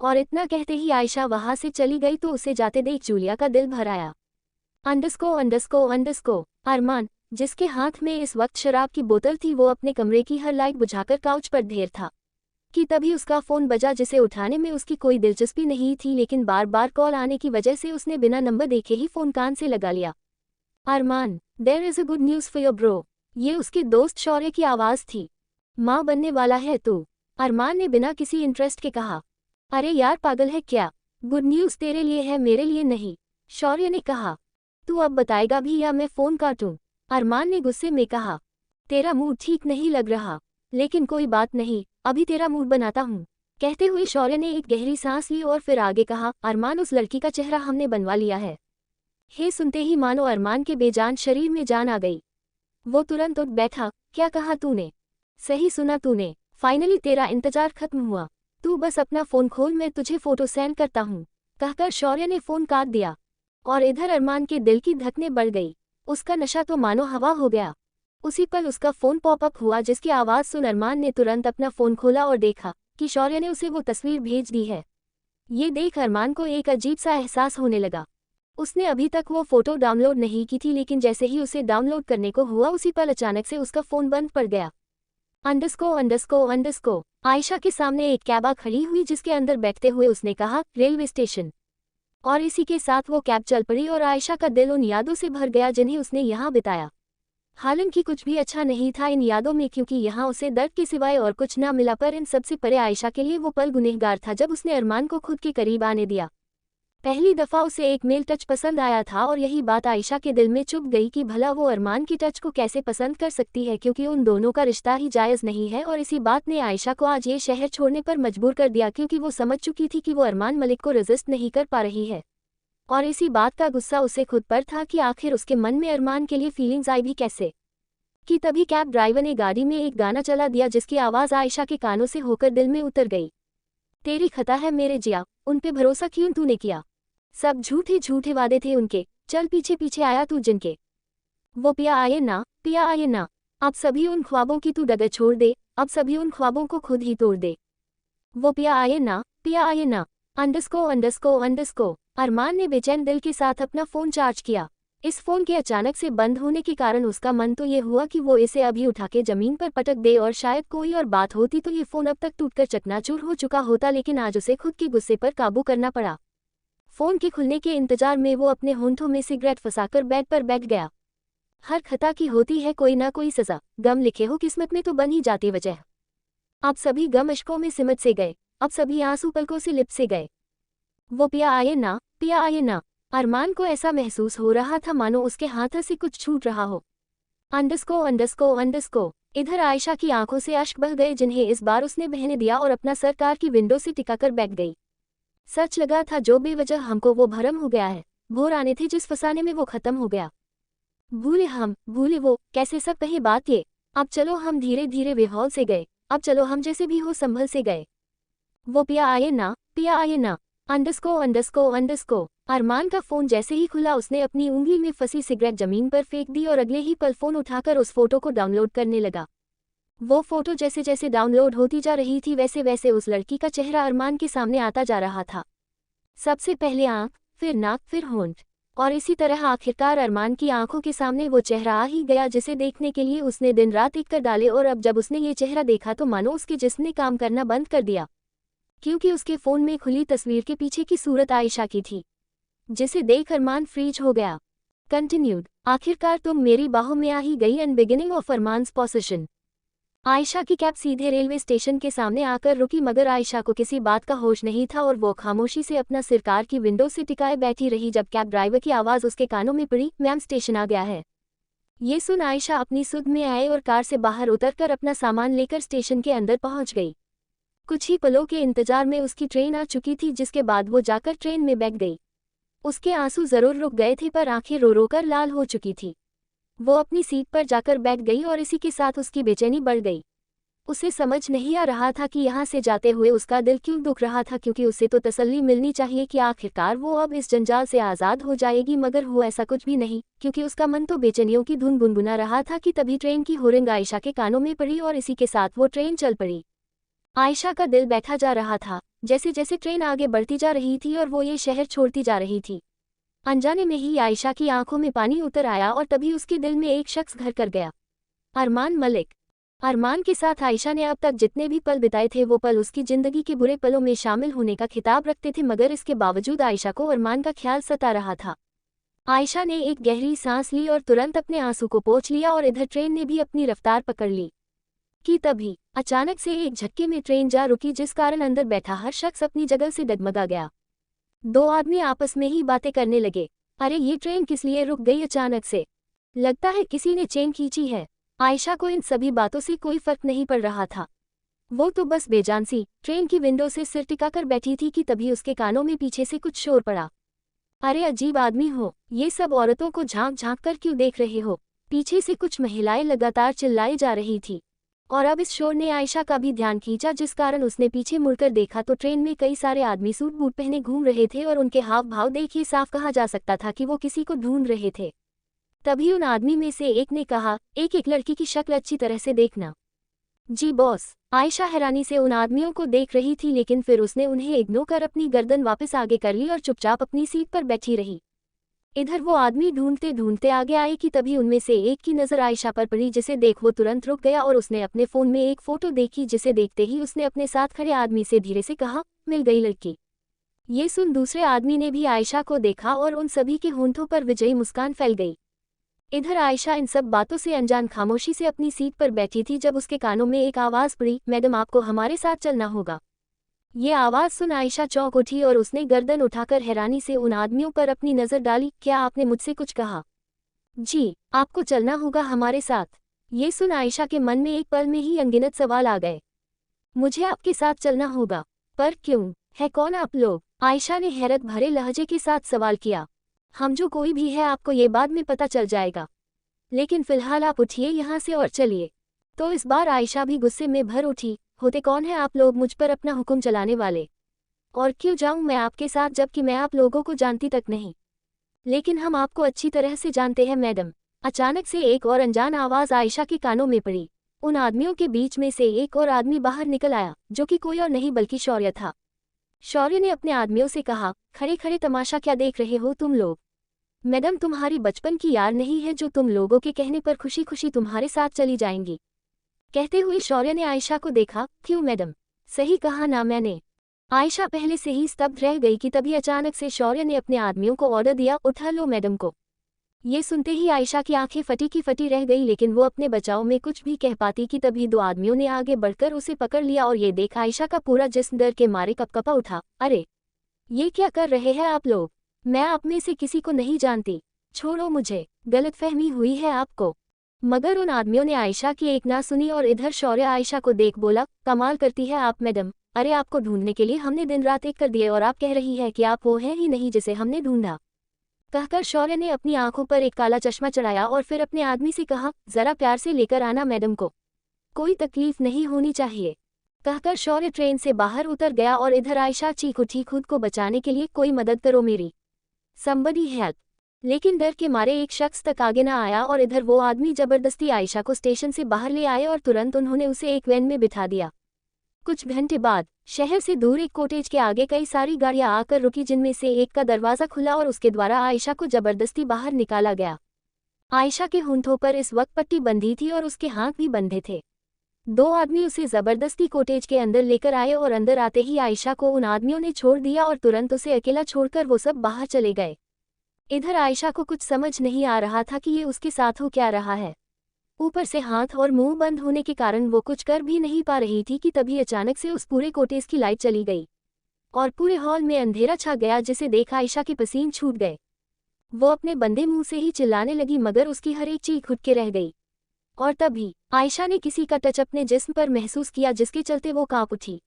और इतना कहते ही आयशा वहां से चली गई तो उसे जाते देख जूलिया का दिल भर आया। अंडरस्को अरमान, जिसके हाथ में इस वक्त शराब की बोतल थी, वो अपने कमरे की हर लाइट बुझाकर काउच पर ढेर था कि तभी उसका फ़ोन बजा, जिसे उठाने में उसकी कोई दिलचस्पी नहीं थी, लेकिन बार बार कॉल आने की वजह से उसने बिना नंबर देखे ही फ़ोन कान से लगा लिया। Armaan, there is a good news for your bro. ये उसके दोस्त शौर्य की आवाज़ थी। माँ बनने वाला है तू, अरमान ने बिना किसी इंटरेस्ट के कहा। अरे यार पागल है क्या, गुड न्यूज़ तेरे लिए है, मेरे लिए नहीं, शौर्य ने कहा। तू अब बताएगा भी या मैं फ़ोन काटूं? अरमान ने गुस्से में कहा। तेरा मूड ठीक नहीं लग रहा, लेकिन कोई बात नहीं, अभी तेरा मूड बनाता हूँ। कहते हुए शौर्य ने एक गहरी सांस ली और फिर आगे कहा, अरमान, उस लड़की का चेहरा हमने बनवा लिया है। हे सुनते ही मानो अरमान के बेजान शरीर में जान आ गई। वो तुरंत उठ बैठा। क्या कहा तूने? सही सुना तूने, फाइनली तेरा इंतजार खत्म हुआ। तू बस अपना फ़ोन खोल, मैं तुझे फ़ोटो सेंड करता हूँ। कहकर शौर्य ने फ़ोन काट दिया। और इधर अरमान के दिल की धड़कनें बढ़ गई। उसका नशा तो मानो हवा हो गया। उसी पल उसका फ़ोन पॉपअप हुआ, जिसकी आवाज़ सुन अरमान ने तुरंत अपना फ़ोन खोला और देखा कि शौर्य ने उसे वो तस्वीर भेज दी है। ये देख अरमान को एक अजीब सा एहसास होने लगा। उसने अभी तक वो फ़ोटो डाउनलोड नहीं की थी, लेकिन जैसे ही उसे डाउनलोड करने को हुआ, उसी पल अचानक से उसका फ़ोन बंद पड़ गया। अंडरस्को आयशा के सामने एक कैब खड़ी हुई, जिसके अंदर बैठते हुए उसने कहा, रेलवे स्टेशन। और इसी के साथ वो कैब चल पड़ी और आयशा का दिल उन यादों से भर गया जिन्हें उसने यहाँ बिताया। हालांकि कुछ भी अच्छा नहीं था इन यादों में, क्योंकि यहाँ उसे दर्द के सिवाय और कुछ ना मिला, पर इन सबसे परे आयशा के लिए वो पल गुनहगार था जब उसने अरमान को खुद के करीब आने दिया। पहली दफ़ा उसे एक मेल टच पसंद आया था और यही बात आयशा के दिल में चुभ गई कि भला वो अरमान की टच को कैसे पसंद कर सकती है, क्योंकि उन दोनों का रिश्ता ही जायज़ नहीं है। और इसी बात ने आयशा को आज ये शहर छोड़ने पर मजबूर कर दिया, क्योंकि वो समझ चुकी थी कि वो अरमान मलिक को रेजिस्ट नहीं कर पा रही है। और इसी बात का गुस्सा उसे खुद पर था कि आखिर उसके मन में अरमान के लिए फीलिंग्स आई भी कैसे। कि तभी कैब ड्राइवर ने गाड़ी में एक गाना चला दिया, जिसकी आवाज़ आयशा के कानों से होकर दिल में उतर गई। तेरी खता है मेरे जिया, उन पे भरोसा क्यों तूने किया? सब झूठे झूठे वादे थे उनके, चल पीछे पीछे आया तू जिनके। वो पिया आए ना, अब सभी उन ख्वाबों की तू डगर छोड़ दे, अब सभी उन ख्वाबों को खुद ही तोड़ दे। वो पिया आए ना। अंडरस्को अरमान ने बेचैन दिल के साथ अपना फ़ोन चार्ज किया। इस फ़ोन के अचानक से बंद होने के कारण उसका मन तो ये हुआ कि वो इसे अभी उठा के ज़मीन पर पटक दे, और शायद कोई और बात होती तो ये फ़ोन अब तक टूटकर चकनाचूर हो चुका होता, लेकिन आज उसे खुद के गुस्से पर काबू करना पड़ा। फ़ोन के खुलने के इंतजार में वो अपने होंठों में सिगरेट फंसाकर बेड पर बैठ गया। हर खता की होती है कोई ना कोई सज़ा, गम लिखे हो किस्मत में तो बन ही जाती वजह। अब सभी गम अश्कों में सिमट से गए, अब सभी आंसू पलकों से लिप से गए। वो पिया आए ना। अरमान को ऐसा महसूस हो रहा था मानो उसके हाथों से कुछ छूट रहा हो। अंडरस्को इधर आयशा की आंखों से अश्क बह गए, जिन्हें इस बार उसने बहने दिया और अपना सर कार की विंडो से टिकाकर बैठ गई। सच लगा था जो बेवजह हमको वो भरम हो गया है, भोर आने थे जिस फसाने में वो खत्म हो गया। भूले हम, भूले वो, कैसे सब कहे बात ये। अब चलो हम धीरे धीरे बेहौल से गए, अब चलो हम जैसे भी हो संभल से गए। वो पिया आए ना। अंडरस्को अरमान का फ़ोन जैसे ही खुला, उसने अपनी उंगली में फंसी सिगरेट जमीन पर फेंक दी और अगले ही पल फ़ोन उठाकर उस फोटो को डाउनलोड करने लगा। वो फोटो जैसे जैसे डाउनलोड होती जा रही थी, वैसे वैसे उस लड़की का चेहरा अरमान के सामने आता जा रहा था। सबसे पहले आँख, फिर नाक, फिर होंठ, और इसी तरह आखिरकार अरमान की आंखों के सामने वो चेहरा आ ही गया, जिसे देखने के लिए उसने दिन रात एक कर डाले। और अब जब उसने ये चेहरा देखा तो मानो उसके जिस्म ने काम करना बंद कर दिया। क्योंकि उसके फ़ोन में खुली तस्वीर के पीछे की सूरत आयशा की थी, जिसे देख अरमान फ्रीज हो गया। कंटिन्यूड। आखिरकार तुम मेरी बाहों में आ ही गई and beginning of Armaan's possession. Ayesha की कैब सीधे रेलवे स्टेशन के सामने आकर रुकी, मगर आयशा को किसी बात का होश नहीं था और वो खामोशी से अपना सिर कार की विंडो से टिकाए बैठी रही जब कैब ड्राइवर की आवाज़ उसके कानों में पड़ी, मैम स्टेशन आ गया है। ये सुन आयशा अपनी सुध में आए और कार से बाहर उतरकर अपना सामान लेकर स्टेशन के अंदर पहुंच गई। कुछ ही पलों के इंतजार में उसकी ट्रेन आ चुकी थी, जिसके बाद वो जाकर ट्रेन में बैठ गई। उसके आंसू जरूर रुक गए थे पर आंखें रो रो कर लाल हो चुकी थी। वो अपनी सीट पर जाकर बैठ गई और इसी के साथ उसकी बेचैनी बढ़ गई। उसे समझ नहीं आ रहा था कि यहाँ से जाते हुए उसका दिल क्यों दुख रहा था, क्योंकि उसे तो तसल्ली मिलनी चाहिए कि आखिरकार वो अब इस जंजाल से आज़ाद हो जाएगी, मगर हुआ ऐसा कुछ भी नहीं, क्योंकि उसका मन तो बेचैनियों की धुन गुनगुना रहा था कि तभी ट्रेन की हुरिंग आयशा के कानों में पड़ी और इसी के साथ वो ट्रेन चल पड़ी। आयशा का दिल बैठा जा रहा था जैसे जैसे ट्रेन आगे बढ़ती जा रही थी और वो ये शहर छोड़ती जा रही थी। अनजाने में ही आयशा की आंखों में पानी उतर आया और तभी उसके दिल में एक शख्स घर कर गया, अरमान मलिक। अरमान के साथ आयशा ने अब तक जितने भी पल बिताए थे वो पल उसकी जिंदगी के बुरे पलों में शामिल होने का खिताब रखते थे, मगर इसके बावजूद आयशा को अरमान का ख्याल सता रहा था। आयशा ने एक गहरी सांस ली और तुरंत अपने आंसू को पोंछ लिया और इधर ट्रेन ने भी अपनी रफ्तार पकड़ ली कि तभी अचानक से एक झटके में ट्रेन जा रुकी, जिस कारण अंदर बैठा हर शख्स अपनी जगह से डगमगा गया। दो आदमी आपस में ही बातें करने लगे। अरे ये ट्रेन किस लिए रुक गई अचानक से? लगता है किसी ने चेन खींची है। आयशा को इन सभी बातों से कोई फर्क नहीं पड़ रहा था। वो तो बस बेजान सी ट्रेन की विंडो से सिर टिकाकर बैठी थी कि तभी उसके कानों में पीछे से कुछ शोर पड़ा। अरे अजीब आदमी हो, ये सब औरतों को झांक झांक कर क्यों देख रहे हो? पीछे से कुछ महिलाएं लगातार चिल्लाई जा रही थी और अब इस शोर ने आयशा का भी ध्यान खींचा, जिस कारण उसने पीछे मुड़कर देखा तो ट्रेन में कई सारे आदमी सूट बूट पहने घूम रहे थे और उनके हाव भाव देखिए साफ कहा जा सकता था कि वो किसी को ढूंढ रहे थे। तभी उन आदमी में से एक ने कहा, एक लड़की की शक्ल अच्छी तरह से देखना। जी बॉस। आयशा हैरानी से उन आदमियों को देख रही थी, लेकिन फिर उसने उन्हें इग्नोर कर अपनी गर्दन वापस आगे कर ली और चुपचाप अपनी सीट पर बैठी रही। इधर वो आदमी ढूंढते ढूंढते आगे आए कि तभी उनमें से एक की नज़र आयशा पर पड़ी, जिसे देख वो तुरंत रुक गया और उसने अपने फ़ोन में एक फ़ोटो देखी, जिसे देखते ही उसने अपने साथ खड़े आदमी से धीरे से कहा, मिल गई लड़की। ये सुन दूसरे आदमी ने भी आयशा को देखा और उन सभी के होंठों पर विजयी मुस्कान फैल गई। इधर आयशा इन सब बातों से अनजान खामोशी से अपनी सीट पर बैठी थी जब उसके कानों में एक आवाज़ पड़ी, मैडम आपको हमारे साथ चलना होगा। ये आवाज़ सुन आयशा चौंक उठी और उसने गर्दन उठाकर हैरानी से उन आदमियों पर अपनी नज़र डाली। क्या आपने मुझसे कुछ कहा? जी, आपको चलना होगा हमारे साथ। ये सुन आयशा के मन में एक पल में ही अनगिनत सवाल आ गए। मुझे आपके साथ चलना होगा? पर क्यों? है कौन आप लोग? आयशा ने हैरत भरे लहजे के साथ सवाल किया। हम जो कोई भी है आपको ये बाद में पता चल जाएगा, लेकिन फिलहाल आप उठिए यहाँ से और चलिए। तो इस बार आयशा भी गुस्से में भर उठी। होते कौन है आप लोग मुझ पर अपना हुक्म चलाने वाले? और क्यों जाऊं मैं आपके साथ जबकि मैं आप लोगों को जानती तक नहीं? लेकिन हम आपको अच्छी तरह से जानते हैं मैडम। अचानक से एक और अनजान आवाज़ आयशा के कानों में पड़ी। उन आदमियों के बीच में से एक और आदमी बाहर निकल आया, जो कि कोई और नहीं बल्कि शौर्य था। शौर्य ने अपने आदमियों से कहा, खड़े खड़े तमाशा क्या देख रहे हो तुम लोग? मैडम तुम्हारी बचपन की यार नहीं है जो तुम लोगों के कहने पर खुशी खुशी तुम्हारे साथ चली जाएंगी। कहते हुए शौर्य ने आयशा को देखा। क्यों मैडम? सही कहा ना मैंने? आयशा पहले से ही स्तब्ध रह गई कि तभी अचानक से शौर्य ने अपने आदमियों को ऑर्डर दिया, उठा लो मैडम को। ये सुनते ही आयशा की आंखें फटी की फटी रह गई, लेकिन वो अपने बचाव में कुछ भी कह पाती कि तभी दो आदमियों ने आगे बढ़कर उसे पकड़ लिया और ये देख आयशा का पूरा जिस्म डर के मारे कपकपा उठा। अरे ये क्या कर रहे हैं आप लोग? मैं आप में से किसी को नहीं जानती, छोड़ो मुझे, गलतफहमी हुई है आपको। मगर उन आदमियों ने आयशा की एक ना सुनी और इधर शौर्य आयशा को देख बोला, कमाल करती है आप मैडम। अरे आपको ढूंढने के लिए हमने दिन रात एक कर दिए और आप कह रही है कि आप वो हैं ही नहीं जिसे हमने ढूंढा। कहकर शौर्य ने अपनी आंखों पर एक काला चश्मा चढ़ाया और फिर अपने आदमी से कहा, जरा प्यार से लेकर आना मैडम को, कोई तकलीफ नहीं होनी चाहिए। कहकर शौर्य ट्रेन से बाहर उतर गया और इधर आयशा चीख उठी खुद को बचाने के लिए, कोई मदद करो मेरी, समबडी हेल्प। लेकिन डर के मारे एक शख्स तक आगे न आया और इधर वो आदमी जबरदस्ती आयशा को स्टेशन से बाहर ले आए और तुरंत उन्होंने उसे एक वैन में बिठा दिया। कुछ घंटे बाद शहर से दूर एक कॉटेज के आगे कई सारी गाड़ियां आकर रुकी, जिनमें से एक का दरवाजा खुला और उसके द्वारा आयशा को जबरदस्ती बाहर निकाला गया। आयशा के होंठों पर इस वक्त पट्टी बंधी थी और उसके हाथ भी बंधे थे। दो आदमी उसे जबरदस्ती कॉटेज के अंदर लेकर आए और अंदर आते ही आयशा को उन आदमियों ने छोड़ दिया और तुरंत उसे अकेला छोड़कर वो सब बाहर चले गए। इधर आयशा को कुछ समझ नहीं आ रहा था कि ये उसके साथ हो क्या रहा है। ऊपर से हाथ और मुंह बंद होने के कारण वो कुछ कर भी नहीं पा रही थी कि तभी अचानक से उस पूरे कॉटेज की लाइट चली गई और पूरे हॉल में अंधेरा छा गया, जिसे देख आयशा के पसीने छूट गए। वो अपने बंदे मुंह से ही चिल्लाने लगी मगर उसकी हर एक चीख उठ के रह गई। और तभी आयशा ने किसी का टच अपने जिस्म पर महसूस किया, जिसके चलते वो कांप उठी।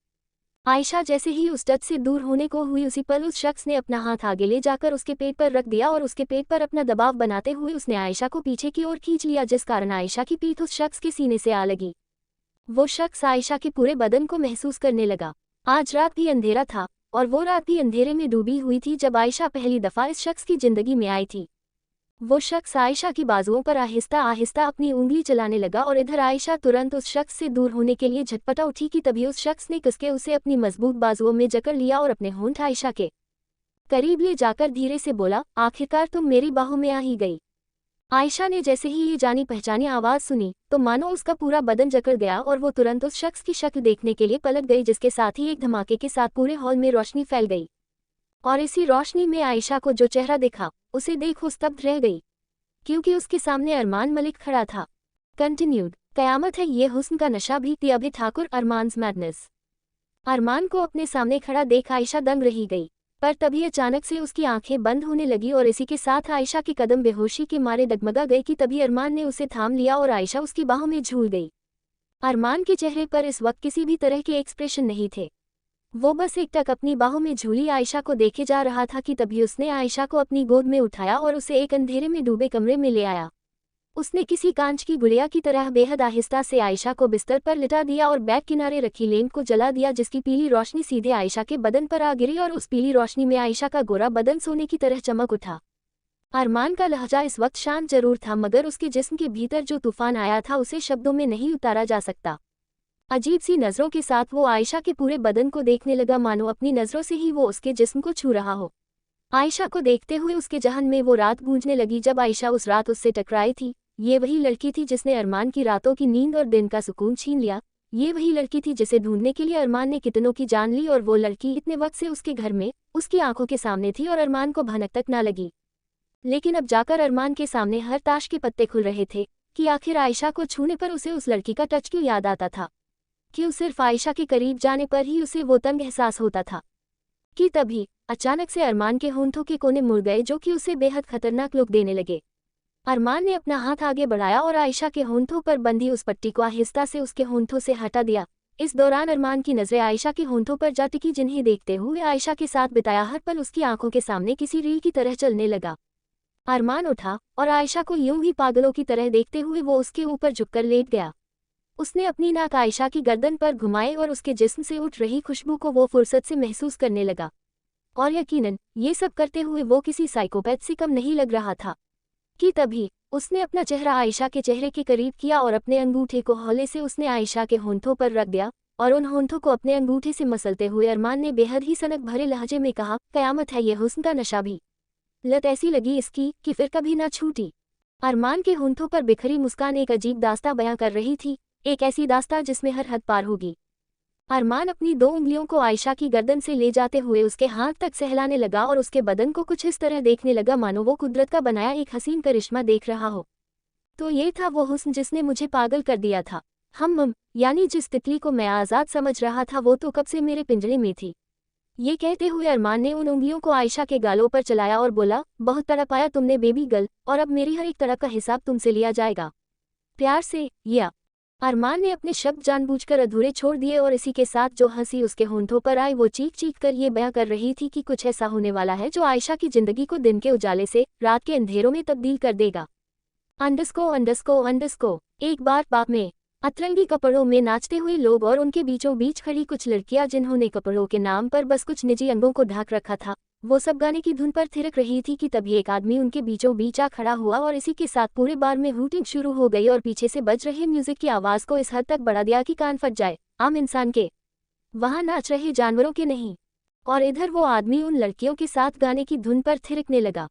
आयशा जैसे ही उस टच से दूर होने को हुई, उसी पल उस शख्स ने अपना हाथ आगे ले जाकर उसके पेट पर रख दिया और उसके पेट पर अपना दबाव बनाते हुए उसने आयशा को पीछे की ओर खींच लिया, जिस कारण आयशा की पीठ उस शख्स के सीने से आ लगी। वो शख्स आयशा के पूरे बदन को महसूस करने लगा। आज रात भी अंधेरा था और वो रात भी अंधेरे में डूबी हुई थी जब आयशा पहली दफा इस शख्स की जिंदगी में आई थी। वो शख्स आयशा की बाजुओं पर आहिस्ता आहिस्ता अपनी उंगली चलाने लगा और इधर आयशा तुरंत उस शख्स से दूर होने के लिए झटपटा उठी कि तभी उस शख्स ने कसके उसे अपनी मजबूत बाजुओं में जकड़ लिया और अपने होंठ आयशा के करीब ले जाकर धीरे से बोला, आखिरकार तुम मेरी बाहों में आ ही गई। आयशा ने जैसे ही ये जानी पहचानी आवाज़ सुनी तो मानो उसका पूरा बदन जकड़ गया और वो तुरंत उस शख्स की शक्ल देखने के लिए पलट गई, जिसके साथ ही एक धमाके के साथ पूरे हॉल में रोशनी फैल गई और इसी रोशनी में आयशा को जो चेहरा देखा उसे देख वो स्तब्ध रह गई, क्योंकि उसके सामने अरमान मलिक खड़ा था। कंटिन्यूड। कयामत है ये हुस्न का नशा भी थी अभी ठाकुर अरमान्स मैडनेस। अरमान को अपने सामने खड़ा देख आयशा दंग रही गई, पर तभी अचानक से उसकी आंखें बंद होने लगी और इसी के साथ आयशा के कदम बेहोशी के मारे डगमगा गए कि तभी अरमान ने उसे थाम लिया और आयशा उसकी बाहों में झूल गई। अरमान के चेहरे पर इस वक्त किसी भी तरह के एक्सप्रेशन नहीं थे। वो बस एकटक अपनी बाहों में झूली आयशा को देखे जा रहा था कि तभी उसने आयशा को अपनी गोद में उठाया और उसे एक अंधेरे में डूबे कमरे में ले आया। उसने किसी कांच की गुड़िया की तरह बेहद आहिस्ता से आयशा को बिस्तर पर लिटा दिया और बैग किनारे रखी लैंप को जला दिया, जिसकी पीली रोशनी सीधे आयशा के बदन पर आ गिरी और उस पीली रोशनी में आयशा का गोरा बदन सोने की तरह चमक उठा। अरमान का लहजा इस वक्त शांत जरूर था, मगर उसके जिस्म के भीतर जो तूफान आया था उसे शब्दों में नहीं उतारा जा सकता। अजीब सी नज़रों के साथ वो आयशा के पूरे बदन को देखने लगा, मानो अपनी नज़रों से ही वो उसके जिस्म को छू रहा हो। आयशा को देखते हुए उसके जहन में वो रात गूंजने लगी जब आयशा उस रात उससे टकराई थी। ये वही लड़की थी जिसने अरमान की रातों की नींद और दिन का सुकून छीन लिया। ये वही लड़की थी जिसे ढूंढने के लिए अरमान ने कितनों की जान ली, और वो लड़की इतने वक्त से उसके घर में उसकी आंखों के सामने थी और अरमान को भनक तक ना लगी। लेकिन अब जाकर अरमान के सामने हर ताश के पत्ते खुल रहे थे कि आखिर आयशा को छूने पर उसे उस लड़की का टच क्यों याद आता था, क्यों सिर्फ आयशा के करीब जाने पर ही उसे वो तंग एहसास होता था। कि तभी अचानक से अरमान के होंठों के कोने मुड़ गए, जो कि उसे बेहद खतरनाक लुक देने लगे। अरमान ने अपना हाथ आगे बढ़ाया और आयशा के होंठों पर बंधी उस पट्टी को आहिस्ता से उसके होंठों से हटा दिया। इस दौरान अरमान की नजरें आयशा के होंठों पर जा टिकी, जिन्हें देखते हुए आयशा के साथ बिताया हर पल उसकी आंखों के सामने किसी रील की तरह चलने लगा। अरमान उठा और आयशा को यूं ही पागलों की तरह देखते हुए वो उसके ऊपर झुककर लेट गया। उसने अपनी नाक आयशा की गर्दन पर घुमाई और उसके जिस्म से उठ रही खुशबू को वो फुर्सत से महसूस करने लगा। और यकीनन ये सब करते हुए वो किसी साइकोपैथ से कम नहीं लग रहा था। कि तभी उसने अपना चेहरा आयशा के चेहरे के करीब किया और अपने अंगूठे को हौले से उसने आयशा के होंठों पर रख दिया और उन होंठों को अपने अंगूठे से मसलते हुए अरमान ने बेहद ही सनक भरे लहजे में कहा, कयामत है ये हुस्न का नशा भी। लत ऐसी लगी इसकी कि फिर कभी ना छूटी। अरमान के होंठों पर बिखरी मुस्कान एक अजीब दास्तां बयां कर रही थी, एक ऐसी दास्तां जिसमें हर हद पार होगी। अरमान अपनी दो उंगलियों को आयशा की गर्दन से ले जाते हुए उसके हाथ तक सहलाने लगा और उसके बदन को कुछ इस तरह देखने लगा मानो वो कुदरत का बनाया एक हसीन करिश्मा देख रहा हो। तो ये था वो हुस्न जिसने मुझे पागल कर दिया था। यानी जिस तितली को मैं आज़ाद समझ रहा था वो तो कब से मेरे पिंजरे में थी। ये कहते हुए अरमान ने उन उंगलियों को आयशा के गालों पर चलाया और बोला, बहुत तड़प आया तुमने बेबी गर्ल, और अब मेरी हर एक तरह का हिसाब तुमसे लिया जाएगा। प्यार से या। अरमान ने अपने शब्द जानबूझकर अधूरे छोड़ दिए और इसी के साथ जो हंसी उसके होंठों पर आई वो चीख चीख कर ये बयां कर रही थी कि कुछ ऐसा होने वाला है जो आयशा की जिंदगी को दिन के उजाले से रात के अंधेरों में तब्दील कर देगा। अंडस्को एक बार बाप में अतरंगी कपड़ों में नाचते हुए लोग और उनके बीचों बीच खड़ी कुछ लड़कियां जिन्होंने कपड़ों के नाम पर बस कुछ निजी अंगों को ढक रखा था, वो सब गाने की धुन पर थिरक रही थी कि तभी एक आदमी उनके बीचों बीच आ खड़ा हुआ और इसी के साथ पूरे बार में हूटिंग शुरू हो गई और पीछे से बज रहे म्यूजिक की आवाज़ को इस हद तक बढ़ा दिया कि कान फट जाए, आम इंसान के, वहाँ नाच रहे जानवरों के नहीं। और इधर वो आदमी उन लड़कियों के साथ गाने की धुन पर थिरकने लगा।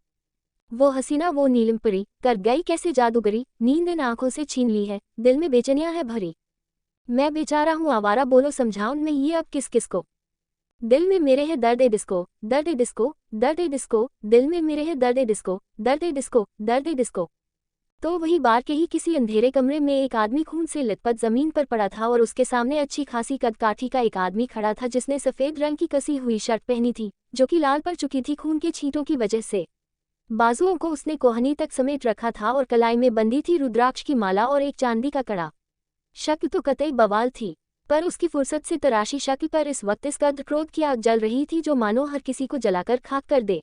वो हसीना वो नीलम परी कर गई कैसे जादूगरी, नींद इन आंखों से छीन ली है, दिल में बेचैनियां है भरी। मैं बेचारा हूँ आवारा, बोलो समझाऊं मैं ये अब किस किस को। दिल में मेरे है दर्द ए डिस्को, दर्द ए डिस्को, दर्द ए डिस्को, दिल में मेरे है दर्द ए डिस्को, दर्द ए डिस्को, दर्द ए डिस्को। तो वही बार के ही किसी अंधेरे कमरे में एक आदमी खून से लथपथ जमीन पर पड़ा था और उसके सामने अच्छी खासी कदकाठी का एक आदमी खड़ा था जिसने सफेद रंग की कसी हुई शर्ट पहनी थी जो कि लाल पड़ चुकी थी खून के छींटों की वजह से। बाजुओं को उसने कोहनी तक समेट रखा था और कलाई में बंधी थी रुद्राक्ष की माला और एक चांदी का कड़ा। शक्ल तो कतई बवाल थी, पर उसकी फुर्सत से तराशी शक्ल पर इस वक्त इस कद्र क्रोध की आग जल रही थी जो मानो हर किसी को जलाकर खाक कर दे।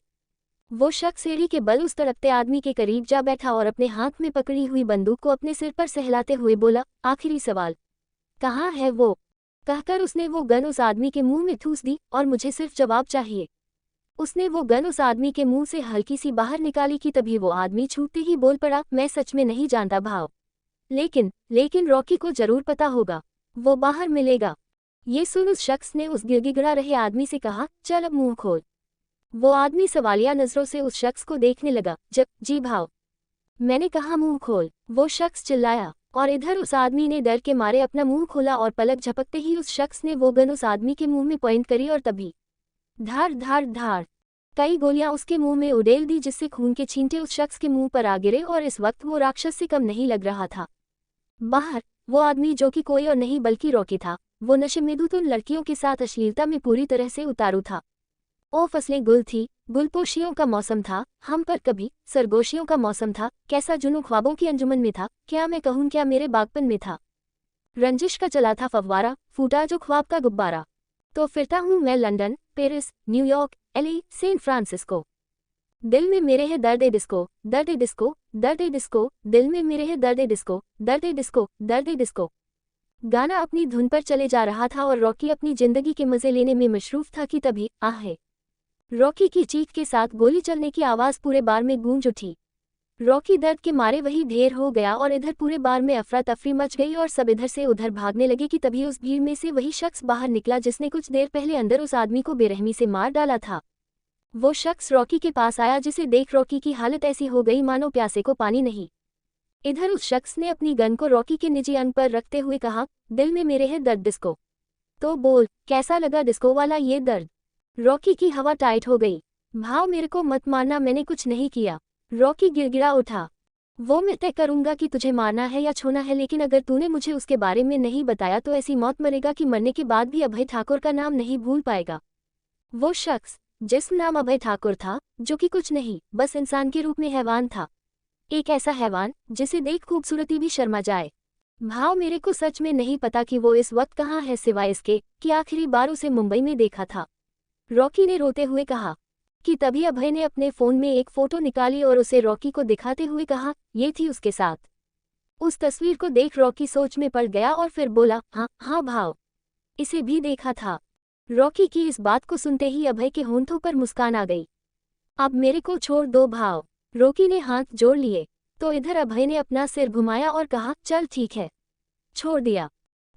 वो शख्स एड़ी के बल उस तड़पते आदमी के करीब जा बैठा और अपने हाथ में पकड़ी हुई बंदूक को अपने सिर पर सहलाते हुए बोला, आखिरी सवाल, कहाँ है वो? कहकर उसने वो गन उस आदमी के मुंह में ठूस दी और मुझे सिर्फ जवाब चाहिए। उसने वो गन उस आदमी के मुंह से हल्की सी बाहर निकाली कि तभी वो आदमी छूटते ही बोल पड़ा, मैं सच में नहीं जानता भाव, लेकिन रॉकी को जरूर पता होगा, वो बाहर मिलेगा। ये सुन उस शख्स ने उस गिड़गिड़ा रहे आदमी से कहा, चल अब मुंह खोल। वो आदमी सवालिया नजरों से उस शख्स को देखने लगा। जब जी भाव, मैंने कहा मुंह खोल, वो शख्स चिल्लाया और इधर उस आदमी ने डर के मारे अपना मुंह खोला और पलक झपकते ही उस शख्स ने वो गन उस आदमी के मुंह में पॉइंट करी और तभी धार धार धार कई गोलियां उसके मुंह में उड़ेल दी जिससे खून के छींटे उस शख्स के मुंह पर आ गिरे और इस वक्त वो राक्षस से कम नहीं लग रहा था। बाहर वो आदमी जो कि कोई और नहीं बल्कि रॉकी था, वो नशे में धुत उन लड़कियों के साथ अश्लीलता में पूरी तरह से उतारू था। ओ फसलें गुल थी, गुलपोशियों का मौसम था, हम पर कभी सरगोशियों का मौसम था, कैसा जुनून ख्वाबों की अंजुमन में था, क्या मैं कहूँ क्या मेरे बागपन में था। रंजिश का चला था फव्वारा, फूटा जो ख्वाब का गुब्बारा। तो फिरता हूँ मैं London, Paris, New York, LA, San Francisco. दिल में मेरे है दर्द ए डिस्को, दर्द ए डिस्को, दर्द ए डिस्को, दिल में मेरे है दर्द ए डिस्को, दर्द ए डिस्को, दर्द ए डिस्को। गाना अपनी धुन पर चले जा रहा था और रॉकी अपनी जिंदगी के मजे लेने में मशरूफ था कि तभी आहे, रॉकी की चीख के साथ गोली चलने की आवाज पूरे बार में गूंज उठी। रॉकी दर्द के मारे वही ढेर हो गया और इधर पूरे बार में अफरा तफरी मच गई और सब इधर से उधर भागने लगे कि तभी उस भीड़ में से वही शख्स बाहर निकला जिसने कुछ देर पहले अंदर उस आदमी को बेरहमी से मार डाला था। वो शख्स रॉकी के पास आया जिसे देख रॉकी की हालत ऐसी हो गई मानो प्यासे को पानी नहीं। इधर उस शख्स ने अपनी गन को रॉकी के निजी अंग पर रखते हुए कहा, दिल में मेरे है दर्द डिस्को, तो बोल कैसा लगा डिस्को वाला ये दर्द। रॉकी की हवा टाइट हो गई। भाव मेरे को मत मारना, मैंने कुछ नहीं किया। रॉकी गिड़गिड़ा उठा। वो मैं तय करूंगा कि तुझे मारना है या छोड़ना है, लेकिन अगर तूने मुझे उसके बारे में नहीं बताया तो ऐसी मौत मरेगा कि मरने के बाद भी अभय ठाकुर का नाम नहीं भूल पाएगा। वो शख्स जिसका नाम अभय ठाकुर था, जो कि कुछ नहीं बस इंसान के रूप में हैवान था, एक ऐसा हैवान जिसे देख खूबसूरती भी शर्मा जाए। भाव मेरे को सच में नहीं पता कि वो इस वक्त कहाँ है, सिवाय इसके कि आखिरी बार उसे मुंबई में देखा था। रॉकी ने रोते हुए कहा कि तभी अभय ने अपने फोन में एक फोटो निकाली और उसे रॉकी को दिखाते हुए कहा, ये थी उसके साथ। उस तस्वीर को देख रॉकी सोच में पड़ गया और फिर बोला, हाँ भाव, इसे भी देखा था। रॉकी की इस बात को सुनते ही अभय के होंठों पर मुस्कान आ गई। अब मेरे को छोड़ दो भाव। रॉकी ने हाथ जोड़ लिए तो इधर अभय ने अपना सिर घुमाया और कहा, चल ठीक है, छोड़ दिया।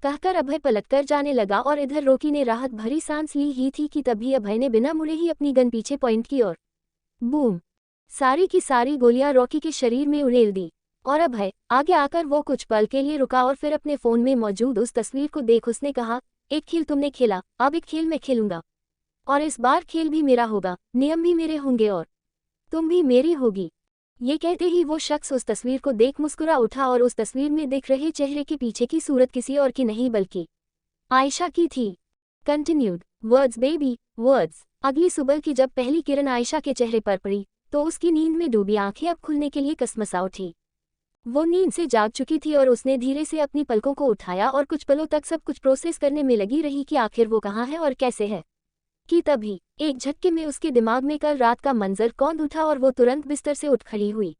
कहकर अभय पलटकर जाने लगा और इधर रॉकी ने राहत भरी सांस ली ही थी कि तभी अभय ने बिना मुड़े ही अपनी गन पीछे पॉइंट की और बूम, सारी की सारी गोलियां रॉकी के शरीर में उड़ेल दी और अभय आगे आकर वो कुछ पल के लिए रुका और फिर अपने फोन में मौजूद उस तस्वीर को देख उसने कहा, एक खेल तुमने खेला, अब एक खेल मैं खेलूंगा और इस बार खेल भी मेरा होगा, नियम भी मेरे होंगे और तुम भी मेरी होगी। ये कहते ही वो शख्स उस तस्वीर को देख मुस्कुरा उठा और उस तस्वीर में दिख रहे चेहरे के पीछे की सूरत किसी और की नहीं बल्कि आयशा की थी। Continued words baby words. अगली सुबह की जब पहली किरण आयशा के चेहरे पर पड़ी तो उसकी नींद में डूबी आंखें अब खुलने के लिए कसमसा उठी। वो नींद से जाग चुकी थी और उसने धीरे से अपनी पलकों को उठाया और कुछ पलों तक सब कुछ प्रोसेस करने में लगी रही कि आखिर वो कहाँ है और कैसे है कि तभी एक झटके में उसके दिमाग में कल रात का मंजर कौंध उठा और वो तुरंत बिस्तर से उठ खड़ी हुई।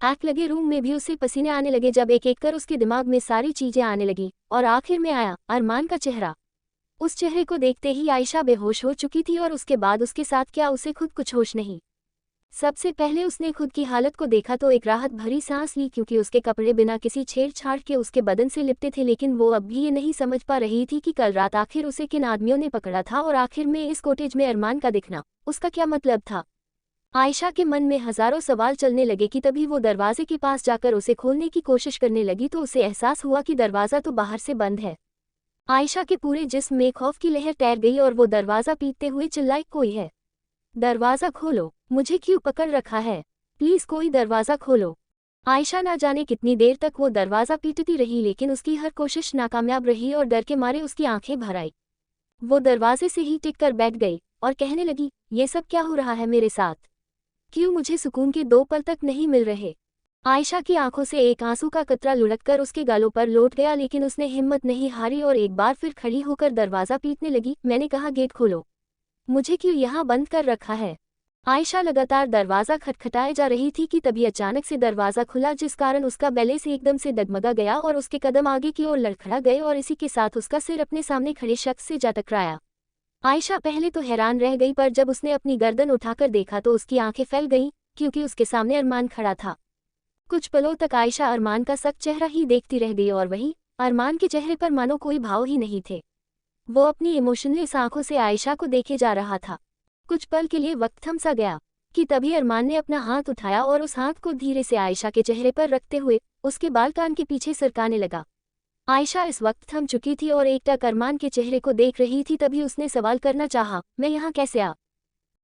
आग लगे रूम में भी उसे पसीने आने लगे जब एक एक कर उसके दिमाग में सारी चीजें आने लगी और आखिर में आया अरमान का चेहरा। उस चेहरे को देखते ही आयशा बेहोश हो चुकी थी और उसके बाद उसके साथ क्या उसे खुद कुछ होश नहीं। सबसे पहले उसने खुद की हालत को देखा तो एक राहत भरी सांस ली क्योंकि उसके कपड़े बिना किसी छेड़छाड़ के उसके बदन से लिपटे थे, लेकिन वो अब भी ये नहीं समझ पा रही थी कि कल रात आखिर उसे किन आदमियों ने पकड़ा था और आखिर में इस कॉटेज में अरमान का दिखना उसका क्या मतलब था। आयशा के मन में हजारों सवाल चलने लगे कि तभी वो दरवाजे के पास जाकर उसे खोलने की कोशिश करने लगी तो उसे एहसास हुआ कि दरवाज़ा तो बाहर से बंद है। आयशा के पूरे जिस्म में खौफ की लहर तैर गई और वो दरवाज़ा पीटते हुए चिल्लाई, कोई है? दरवाज़ा खोलो, मुझे क्यों पकड़ रखा है? प्लीज़ कोई दरवाज़ा खोलो। आयशा ना जाने कितनी देर तक वो दरवाज़ा पीटती रही, लेकिन उसकी हर कोशिश नाकामयाब रही और डर के मारे उसकी आंखें भर आई। वो दरवाजे से ही टिक कर बैठ गई और कहने लगी, ये सब क्या हो रहा है मेरे साथ? क्यों मुझे सुकून के 2 पल तक नहीं मिल रहे? आयशा की आंखों से एक आंसू का कतरा लुढ़ककर उसके गालों पर लौट गया, लेकिन उसने हिम्मत नहीं हारी और एक बार फिर खड़ी होकर दरवाज़ा पीटने लगी, मैंने कहा गेट खोलो, मुझे क्यों यहाँ बंद कर रखा है? आयशा लगातार दरवाज़ा खटखटाए जा रही थी कि तभी अचानक से दरवाज़ा खुला, जिस कारण उसका बैले से एकदम से डगमगा गया और उसके कदम आगे की ओर लड़खड़ा गए और इसी के साथ उसका सिर अपने सामने खड़े शख्स से जा टकराया। आयशा पहले तो हैरान रह गई, पर जब उसने अपनी गर्दन उठाकर देखा तो उसकी आंखें फैल गईं, क्योंकि उसके सामने अरमान खड़ा था। कुछ पलों तक आयशा अरमान का सख्त चेहरा ही देखती रह गई और वहीं अरमान के चेहरे पर मानो कोई भाव ही नहीं थे। वो अपनी इमोशनलेस आंखों से आयशा को देखे जा रहा था। कुछ पल के लिए वक्त थम सा गया कि तभी अरमान ने अपना हाथ उठाया और उस हाथ को धीरे से आयशा के चेहरे पर रखते हुए उसके बाल कान के पीछे सरकाने लगा। आयशा इस वक्त थम चुकी थी और एकटक अरमान के चेहरे को देख रही थी। तभी उसने सवाल करना चाहा, मैं यहाँ कैसे आ?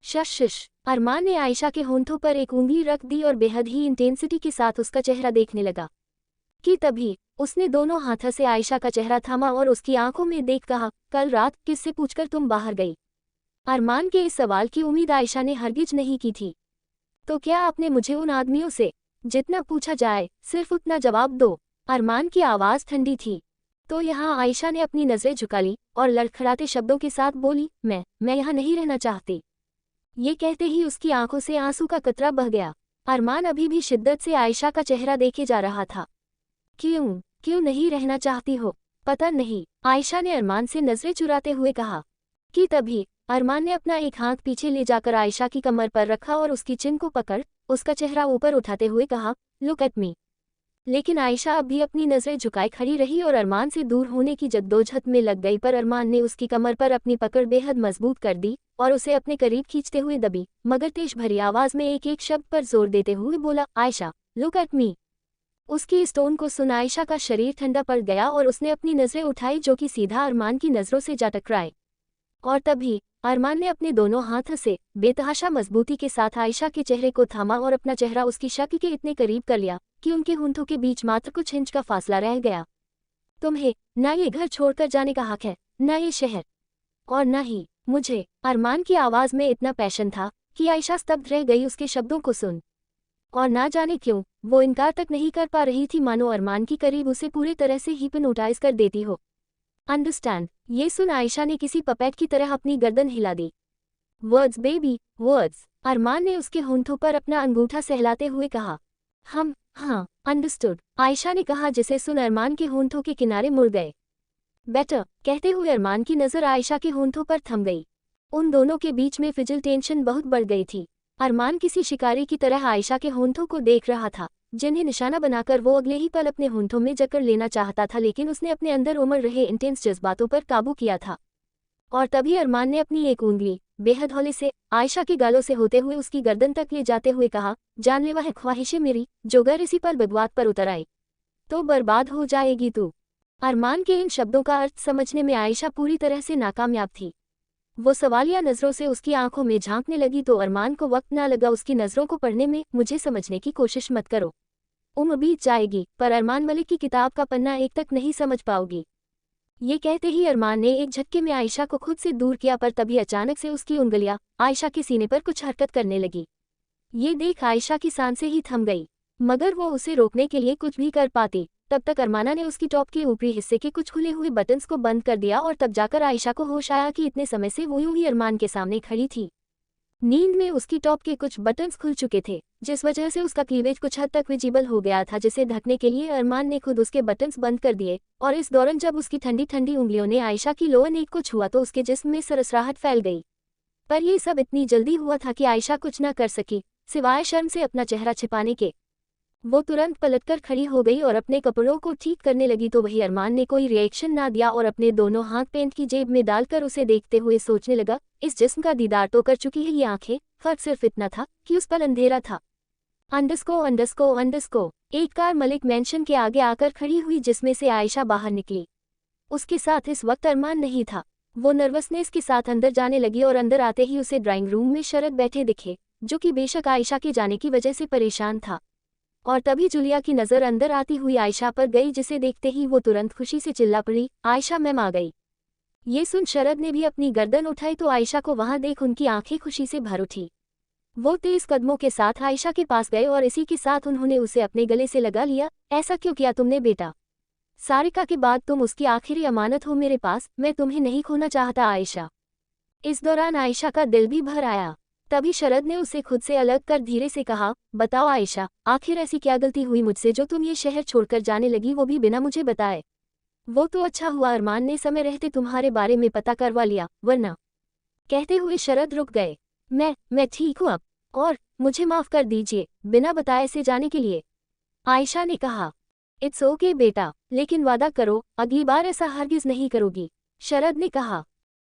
शश। अरमान ने आयशा के होंठों पर एक उंगली रख दी और बेहद ही इंटेंसिटी के साथ उसका चेहरा देखने लगा। कि तभी उसने दोनों हाथों से आयशा का चेहरा थामा और उसकी आंखों में देख कहा, कल रात किससे पूछकर तुम बाहर गई? अरमान के इस सवाल की उम्मीद आयशा ने हरगिज नहीं की थी। तो क्या आपने मुझे उन आदमियों से? जितना पूछा जाए सिर्फ उतना जवाब दो। अरमान की आवाज़ ठंडी थी। तो यहाँ आयशा ने अपनी नज़रें झुका ली और लड़खड़ाते शब्दों के साथ बोली, मैं यहाँ नहीं रहना चाहती। ये कहते ही उसकी आंखों से आंसू का कतरा बह गया। अरमान अभी भी शिद्दत से आयशा का चेहरा देखे जा रहा था। क्यों नहीं रहना चाहती हो? पता नहीं, आयशा ने अरमान से नज़रें चुराते हुए कहा। कि तभी अरमान ने अपना एक हाथ पीछे ले जाकर आयशा की कमर पर रखा और उसकी चिन को पकड़ उसका चेहरा ऊपर उठाते हुए कहा, लुक एट मी। लेकिन आयशा अब भी अपनी नज़रें झुकाए खड़ी रही और अरमान से दूर होने की जद्दोजहद में लग गई, पर अरमान ने उसकी कमर पर अपनी पकड़ बेहद मजबूत कर दी और उसे अपने करीब खींचते हुए दबी, मगर तेज भरी आवाज़ में एक एक शब्द पर जोर देते हुए बोला, आयशा लुक एट मी। उसकी इस टोन को सुन आयशा का शरीर ठंडा पड़ गया और उसने अपनी नज़रें उठाई, जो कि सीधा अरमान की नज़रों से जा टकराए। और तभी अरमान ने अपने दोनों हाथों से बेतहाशा मजबूती के साथ आयशा के चेहरे को थामा और अपना चेहरा उसकी शक्ल के इतने करीब कर लिया कि उनके होंठों के बीच मात्र कुछ इंच का फासला रह गया। तुम्हें ना ये घर छोड़कर जाने का हक है, ना ये शहर, और ना ही मुझे। अरमान की आवाज़ में इतना पैशन था कि आयशा स्तब्ध रह गई उसके शब्दों को सुन। और ना जाने क्यों वो इनकार तक नहीं कर पा रही थी, मानो अरमान की करीब उसे पूरी तरह से हिप्नोटाइज कर देती हो। अंडरस्टैंड, ये सुन आयशा ने किसी पपेट की तरह अपनी गर्दन हिला दी। Words baby, words. अरमान ने उसके होंठों पर अपना अंगूठा सहलाते हुए कहा। हाँ, अंडरस्टूड, आयशा ने कहा, जिसे सुन अरमान के होंठों के किनारे मुड़ गए। बेटर कहते हुए अरमान की नज़र आयशा के होंठों पर थम गई। उन दोनों के बीच में फिजिल टेंशन बहुत बढ़ गई थी। अरमान किसी शिकारी की तरह आयशा के होंठों को देख रहा था, जिन्हें निशाना बनाकर वो अगले ही पल अपने होंठों में जकड़ लेना चाहता था, लेकिन उसने अपने अंदर उमड़ रहे इंटेंस जज्बातों पर काबू किया था। और तभी अरमान ने अपनी एक उंगली बेहद हौले से आयशा के गालों से होते हुए उसकी गर्दन तक ले जाते हुए कहा, जानलेवा है ख्वाहिशें मेरी, जो गर इसी पल बगवात पर उतर आई तो बर्बाद हो जाएगी तू। अरमान के इन शब्दों का अर्थ समझने में आयशा पूरी तरह से नाकामयाब थी। वो सवालिया नज़रों से उसकी आंखों में झांकने लगी तो अरमान को वक्त ना लगा उसकी नज़रों को पढ़ने में। मुझे समझने की कोशिश मत करो, उम्र बीत जाएगी पर अरमान मलिक की किताब का पन्ना एक तक नहीं समझ पाओगी। ये कहते ही अरमान ने एक झटके में आयशा को खुद से दूर किया, पर तभी अचानक से उसकी उंगलियां आयशा के सीने पर कुछ हरकत करने लगी। ये देख आयशा की सांसें ही थम गई, मगर वो उसे रोकने के लिए कुछ भी कर पाती। तब तक अरमाना ने उसकी टॉप के ऊपरी हिस्से के कुछ खुले हुए बटन्स को बंद कर दिया और तब जाकर आयशा को होश आया कि इतने समय से वो यूं ही अरमान के सामने खड़ी थी। नींद में उसकी टॉप के कुछ बटन्स खुल चुके थे, जिस वजह से उसका क्लीवेज कुछ हद तक विजिबल हो गया था, जिसे ढकने के लिए अरमान ने खुद उसके बटन्स बंद कर दिए। और इस दौरान जब उसकी ठंडी ठंडी उंगलियों ने आयशा की लोअर नेक को छुआ तो उसके जिस्म में सरसराहट फैल गई। पर यह सब इतनी जल्दी हुआ था कि आयशा कुछ न कर सकी सिवाय शर्म से अपना चेहरा छिपाने के। वो तुरंत पलटकर खड़ी हो गई और अपने कपड़ों को ठीक करने लगी तो वही अरमान ने कोई रिएक्शन ना दिया और अपने दोनों हाथ पैंट की जेब में डालकर उसे देखते हुए सोचने लगा, इस जिस्म का दीदार तो कर चुकी है ये आंखें, फर्क सिर्फ इतना था कि उस पर अंधेरा था। अंडरस्को एक कार मलिक मैंशन के आगे आकर खड़ी हुई, जिसमें से आयशा बाहर निकली। उसके साथ इस वक्त अरमान नहीं था। वो नर्वसनेस के साथ अंदर जाने लगी और अंदर आते ही उसे ड्राइंग रूम में शरद बैठे दिखे, जो कि बेशक आयशा के जाने की वजह से परेशान था। और तभी जूलिया की नज़र अंदर आती हुई आयशा पर गई, जिसे देखते ही वो तुरंत खुशी से चिल्ला पड़ी, आयशा मैम आ गई। ये सुन शरद ने भी अपनी गर्दन उठाई तो आयशा को वहां देख उनकी आंखें खुशी से भर उठी। वो तेज कदमों के साथ आयशा के पास गए और इसी के साथ उन्होंने उसे अपने गले से लगा लिया। ऐसा क्यों किया तुमने बेटा? सारिका के बाद तुम उसकी आखिरी अमानत हो मेरे पास, मैं तुम्हें नहीं खोना चाहता आयशा। इस दौरान आयशा का दिल भी भर आया। तभी शरद ने उसे खुद से अलग कर धीरे से कहा, बताओ आयशा, आखिर ऐसी क्या गलती हुई मुझसे जो तुम ये शहर छोड़कर जाने लगी, वो भी बिना मुझे बताए? वो तो अच्छा हुआ अरमान ने समय रहते तुम्हारे बारे में पता करवा लिया, वरना। कहते हुए शरद रुक गए। मैं ठीक हूँ अब, और मुझे माफ कर दीजिए बिना बताए से जाने के लिए, आयशा ने कहा। इट्स ओके बेटा, लेकिन वादा करो अगली बार ऐसा हरगिज नहीं करोगी, शरद ने कहा।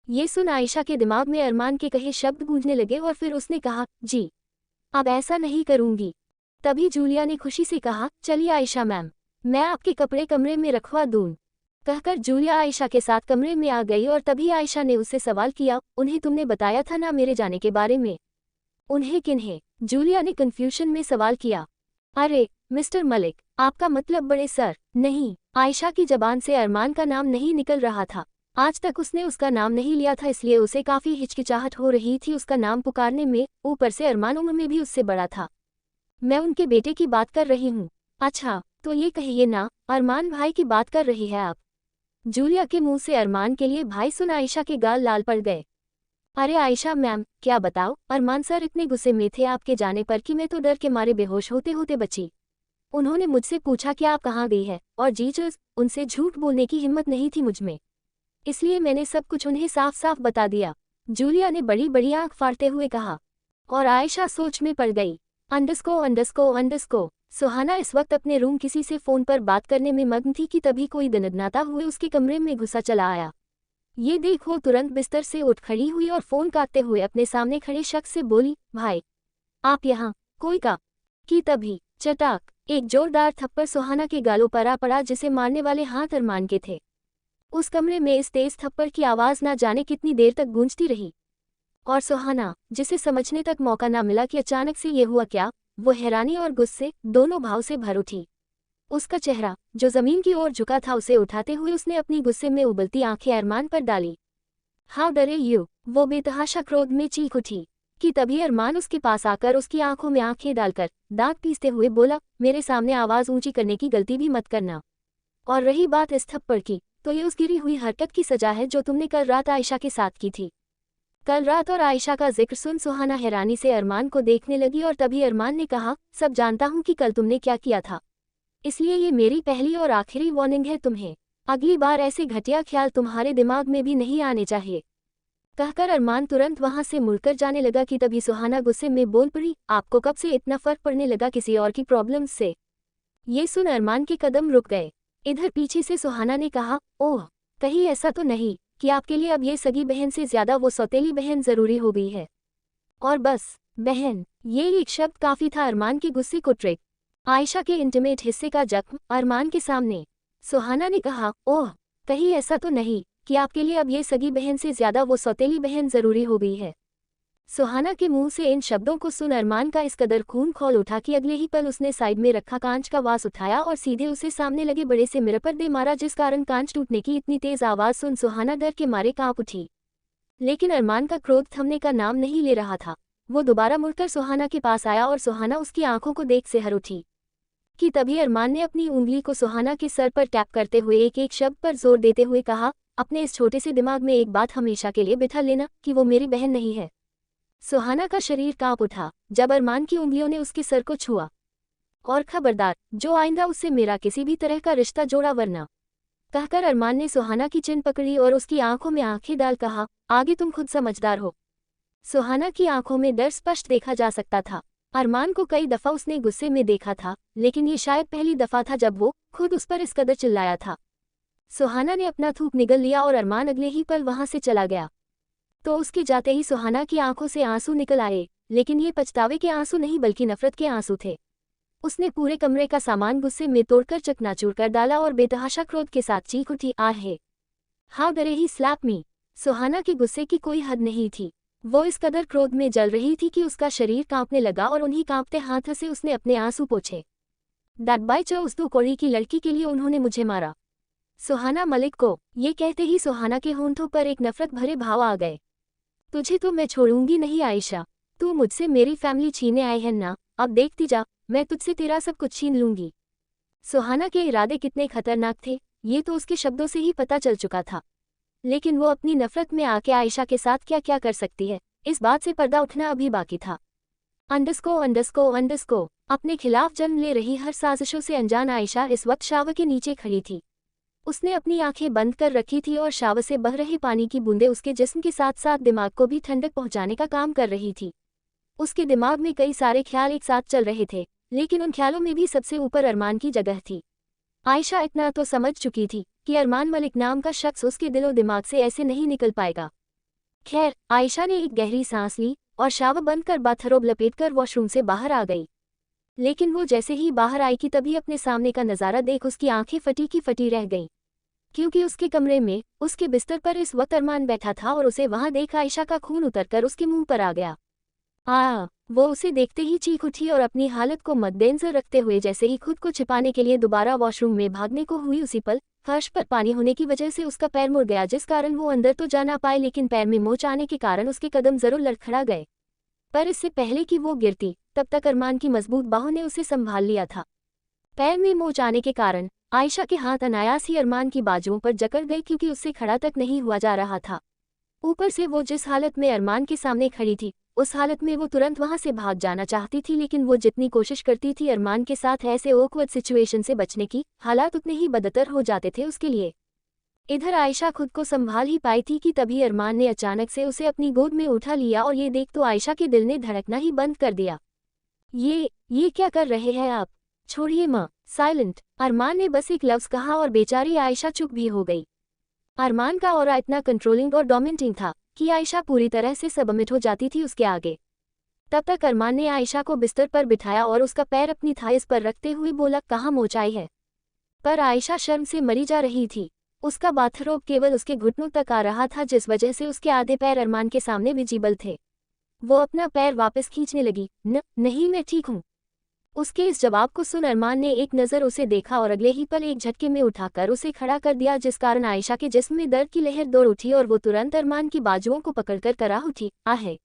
ये सुन आयशा के दिमाग में अरमान के कहे शब्द गूंजने लगे और फिर उसने कहा, जी अब ऐसा नहीं करूंगी। तभी जूलिया ने खुशी से कहा, चलिए आयशा मैम, मैं आपके कपड़े कमरे में रखवा दूं। कहकर जूलिया आयशा के साथ कमरे में आ गई और तभी आयशा ने उससे सवाल किया, उन्हें तुमने बताया था ना मेरे जाने के बारे में? उन्हें किन्हें? जूलिया ने कन्फ्यूजन में सवाल किया। अरे मिस्टर मलिक, आपका मतलब बड़े सर? नहीं, आयशा की जबान से अरमान का नाम नहीं निकल रहा था। आज तक उसने उसका नाम नहीं लिया था, इसलिए उसे काफी हिचकिचाहट हो रही थी उसका नाम पुकारने में। ऊपर से अरमान उम्र में भी उससे बड़ा था। मैं उनके बेटे की बात कर रही हूँ। अच्छा तो ये कहिए ना, अरमान भाई की बात कर रही है आप? जूलिया के मुंह से अरमान के लिए भाई सुन आयशा के गाल लाल पड़ गए। अरे आयशा मैम, क्या बताओ, अरमान सर इतने गुस्से में थे आपके जाने पर कि मैं तो डर के मारे बेहोश होते होते बची। उन्होंने मुझसे पूछा कि आप कहाँ गई है, और जीजस, उनसे झूठ बोलने की हिम्मत नहीं थी मुझमें, इसलिए मैंने सब कुछ उन्हें साफ साफ बता दिया, जूलिया ने बड़ी बड़ी आंख फाड़ते हुए कहा। और आयशा सोच में पड़ गई। अंडरस्को। सुहाना इस वक्त अपने रूम किसी से फोन पर बात करने में मग्न थी कि तभी कोई दनदनाता हुए उसके कमरे में घुसा चला आया। ये देख वो तुरंत बिस्तर से उठ खड़ी हुई और फोन काटते हुए अपने सामने खड़े शख्स से बोली, भाई आप यहाँ? कोई का? कि तभी चटाक एक जोरदार थप्पड़ सुहाना के गालों पर आ पड़ा, जिसे मारने वाले हाथ अरमान के थे। उस कमरे में इस तेज थप्पड़ की आवाज ना जाने कितनी देर तक गूंजती रही, और सुहाना, जिसे समझने तक मौका ना मिला कि अचानक से ये हुआ क्या, वो हैरानी और गुस्से दोनों भाव से भर उठी। उसका चेहरा जो जमीन की ओर झुका था, उसे उठाते हुए उसने अपनी गुस्से में उबलती आंखें अरमान पर डाली। हाउ डरे यू, वो बेतहाशा क्रोध में चीख उठी। कि तभी अरमान उसके पास आकर उसकी आंखों में आंखें डालकर दांत पीसते हुए बोला, मेरे सामने आवाज ऊंची करने की गलती भी मत करना। और रही बात इस थप्पड़ की, तो ये उस गिरी हुई हरकत की सजा है जो तुमने कल रात आयशा के साथ की थी। कल रात और आयशा का जिक्र सुन सुहाना हैरानी से अरमान को देखने लगी और तभी अरमान ने कहा, सब जानता हूँ कि कल तुमने क्या किया था, इसलिए ये मेरी पहली और आखिरी वार्निंग है तुम्हें। अगली बार ऐसे घटिया ख्याल तुम्हारे दिमाग में भी नहीं आने चाहिए। कहकर अरमान तुरंत वहां से मुड़कर जाने लगा कि तभी सुहाना गुस्से में बोल पड़ी, आपको कब से इतना फर्क पड़ने लगा किसी और की प्रॉब्लम्स से? ये सुन अरमान के कदम रुक गए। इधर पीछे से सुहाना ने कहा, ओह कहीं ऐसा तो नहीं कि आपके लिए अब ये सगी बहन से ज्यादा वो सौतेली बहन जरूरी हो गई है? और बस बहन, ये एक शब्द काफी था अरमान के गुस्से को ट्रिक। आयशा के इंटीमेट हिस्से का जख्म अरमान के सामने। सुहाना ने कहा, ओह कहीं ऐसा तो नहीं कि आपके लिए अब ये सगी बहन से ज्यादा वो सौतेली बहन जरूरी हो गई है? सुहाना के मुंह से इन शब्दों को सुन अरमान का इस कदर खून खौल उठा कि अगले ही पल उसने साइड में रखा कांच का वास उठाया और सीधे उसे सामने लगे बड़े से मिरर पर दे मारा, जिस कारण कांच टूटने की इतनी तेज आवाज सुन सुहाना डर के मारे कांप उठी। लेकिन अरमान का क्रोध थमने का नाम नहीं ले रहा था। वो दोबारा मुड़कर सुहाना के पास आया और सुहाना उसकी आंखों को देख सिहर उठी। कि तभी अरमान ने अपनी उंगली को सुहाना के सर पर टैप करते हुए एक एक शब्द पर जोर देते हुए कहा, अपने इस छोटे से दिमाग में एक बात हमेशा के लिए बिठा लेना कि वो मेरी बहन नहीं है। सुहाना का शरीर कांप उठा जब अरमान की उंगलियों ने उसके सर को छुआ। और खबरदार, जो आइंदा उससे मेरा किसी भी तरह का रिश्ता जोड़ा वरना। कहकर अरमान ने सुहाना की चिन पकड़ी और उसकी आंखों में आंखें डाल कहा, आगे तुम खुद समझदार हो। सुहाना की आंखों में डर स्पष्ट देखा जा सकता था। अरमान को कई दफा उसने गुस्से में देखा था, लेकिन ये शायद पहली दफा था जब वो खुद उस पर इस कदर चिल्लाया था। सुहाना ने अपना थूक निगल लिया और अरमान अगले ही पल वहां से चला गया। तो उसके जाते ही सुहाना की आंखों से आंसू निकल आए, लेकिन ये पछतावे के आंसू नहीं बल्कि नफरत के आंसू थे। उसने पूरे कमरे का सामान गुस्से में तोड़कर चकनाचूर कर डाला और बेतहाशा क्रोध के साथ चीख उठी, आहे। हाउ डरे ही स्लैप मी। सुहाना के गुस्से की कोई हद नहीं थी। वो इस कदर क्रोध में जल रही थी कि उसका शरीर कांपने लगा और उन्हीं कांपते हाथों से उसने अपने आंसू पोंछे। दैट बाय जो उस कोड़ी की लड़की के लिए उन्होंने मुझे मारा। सुहाना मलिक को ये कहते ही सुहाना के होंठों पर एक नफरत भरे भाव आ गए। तुझे तो मैं छोड़ूंगी नहीं आयशा, तू मुझसे मेरी फैमिली छीने आई है ना, अब देखती जा, मैं तुझसे तेरा सब कुछ छीन लूंगी। सुहाना के इरादे कितने खतरनाक थे ये तो उसके शब्दों से ही पता चल चुका था, लेकिन वो अपनी नफरत में आके आयशा के साथ क्या क्या कर सकती है, इस बात से पर्दा उठना अभी बाकी था। अंडरस्को अपने खिलाफ जन्म ले रही हर साजिशों से अनजान आयशा इस वक्त शावर के नीचे खड़ी थी। उसने अपनी आंखें बंद कर रखी थी और शावर से बह रहे पानी की बूंदें उसके जिस्म के साथ साथ दिमाग को भी ठंडक पहुंचाने का काम कर रही थी। उसके दिमाग में कई सारे ख्याल एक साथ चल रहे थे, लेकिन उन ख्यालों में भी सबसे ऊपर अरमान की जगह थी। आयशा इतना तो समझ चुकी थी कि अरमान मलिक नाम का शख्स उसके दिलो दिमाग से ऐसे नहीं निकल पाएगा। खैर, आयशा ने एक गहरी सांस ली और शावर बंद कर बाथरोब लपेटकर वॉशरूम से बाहर आ गई। लेकिन वो जैसे ही बाहर आई कि तभी अपने सामने का नज़ारा देख उसकी आंखें फटी की फटी रह गईं, क्योंकि उसके कमरे में उसके बिस्तर पर इस वक्त अरमान बैठा था और उसे वहां देख आयशा का खून उतरकर उसके मुंह पर आ गया। वो उसे देखते ही चीख उठी और अपनी हालत को मद्देनजर रखते हुए जैसे ही खुद को छिपाने के लिए दोबारा वॉशरूम में भागने को हुई, उसी पल फर्श पर पानी होने की वजह से उसका पैर मुड़ गया, जिस कारण वो अंदर तो जा ना पाए, लेकिन पैर में मोच आने के कारण उसके कदम जरूर लड़खड़ा गए। पर इससे पहले कि वो गिरती तब तक अरमान की मजबूत बाहों ने उसे संभाल लिया था। पैर में मोच आने के कारण आयशा के हाथ अनायास ही अरमान की बाजुओं पर जकड़ गए, क्योंकि उससे खड़ा तक नहीं हुआ जा रहा था। ऊपर से वो जिस हालत में अरमान के सामने खड़ी थी, उस हालत में वो तुरंत वहां से भाग जाना चाहती थी, लेकिन वो जितनी कोशिश करती थी अरमान के साथ ऐसे ऑकवर्ड सिचुएशन से बचने की, हालात उतने ही बदतर हो जाते थे उसके लिए। इधर आयशा खुद को संभाल ही पाई थी कि तभी अरमान ने अचानक से उसे अपनी गोद में उठा लिया और ये देख तो आयशा के दिल ने धड़कना ही बंद कर दिया। ये क्या कर रहे हैं आप? छोड़िए माँ, साइलेंट। अरमान ने बस एक लफ्ज कहा और बेचारी आयशा चुप भी हो गई। अरमान का ऑरा इतना कंट्रोलिंग और डोमिनेटिंग था कि आयशा पूरी तरह से सबमिट हो जाती थी उसके आगे। तब तक अरमान ने आयशा को बिस्तर पर बिठाया और उसका पैर अपनी थाइस पर रखते हुए बोला, कहाँ मोचाई है? पर आयशा शर्म से मरी जा रही थी। उसका बाथरोब केवल उसके घुटनों तक आ रहा था, जिस वजह से उसके आधे पैर अरमान के सामने विजिबल थे। वो अपना पैर वापस खींचने लगी। नहीं, मैं ठीक हूँ। उसके इस जवाब को सुन अरमान ने एक नज़र उसे देखा और अगले ही पल एक झटके में उठाकर उसे खड़ा कर दिया, जिस कारण आयशा के जिस्म में दर्द की लहर दौड़ उठी और वो तुरंत अरमान की बाजुओं को पकड़कर कराह उठी। आहे,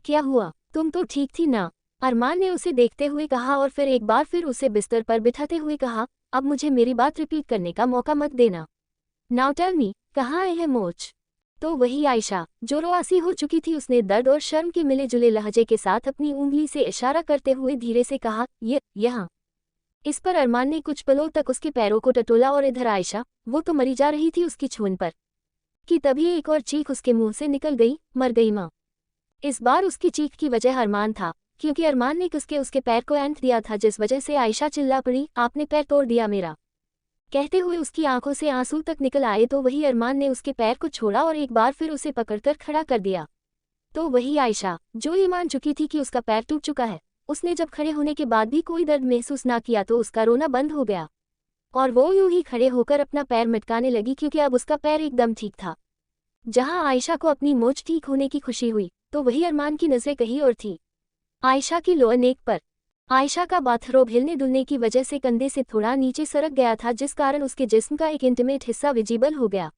क्या हुआ? तुम तो ठीक थी ना? अरमान ने उसे देखते हुए कहा और फिर एक बार फिर उसे बिस्तर पर बिठाते हुए कहा, अब मुझे मेरी बात रिपीट करने का मौका मत देना। नाउ टेल मी, कहाँ है मोच? तो वही आयशा जो रोआसी हो चुकी थी, उसने दर्द और शर्म के मिले जुले लहजे के साथ अपनी उंगली से इशारा करते हुए धीरे से कहा, यहाँ। इस पर अरमान ने कुछ पलों तक उसके पैरों को टटोला और इधर आयशा, वो तो मरी जा रही थी उसकी छून पर, कि तभी एक और चीख उसके मुंह से निकल गई, मर गई माँ। इस बार उसकी चीख की वजह अरमान था, क्योंकि अरमान ने उसके पैर को ऐंठ दिया था, जिस वजह से आयशा चिल्ला पड़ी, आपने पैर तोड़ दिया मेरा। कहते हुए उसकी आंखों से आंसू तक निकल आए। तो वही अरमान ने उसके पैर को छोड़ा और एक बार फिर उसे पकड़कर खड़ा कर दिया। तो वही आयशा जो ये मान चुकी थी कि उसका पैर टूट चुका है, उसने जब खड़े होने के बाद भी कोई दर्द महसूस ना किया तो उसका रोना बंद हो गया और वो यूं ही खड़े होकर अपना पैर मटकाने लगी, क्योंकि अब उसका पैर एकदम ठीक था। जहां आयशा को अपनी मोच ठीक होने की खुशी हुई, तो वही अरमान की नजरें कहीं और थी, आयशा की लोअर नेक पर। आयशा का बाथरोब हिलने डुलने की वजह से कंधे से थोड़ा नीचे सरक गया था, जिस कारण उसके जिस्म का एक इंटीमेट हिस्सा विजिबल हो गया।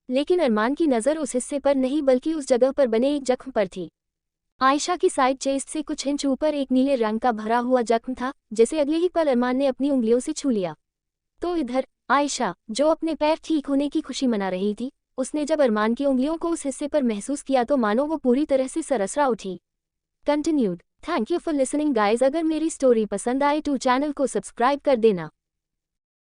लेकिन अरमान की नज़र उस हिस्से पर नहीं बल्कि उस जगह पर बने एक जख्म पर थी। आयशा की साइड चेस्ट से कुछ इंच ऊपर एक नीले रंग का भरा हुआ जख्म था, जिसे अगले ही पल अरमान ने अपनी उंगलियों से छू लिया। तो इधर आयशा जो अपने पैर ठीक होने की खुशी मना रही थी, उसने जब अरमान की उंगलियों को उस हिस्से पर महसूस किया तो मानो वो पूरी तरह से सरसरा उठी। Continued. Thank you for listening guys. अगर मेरी स्टोरी पसंद आए तो चैनल को सब्सक्राइब कर देना।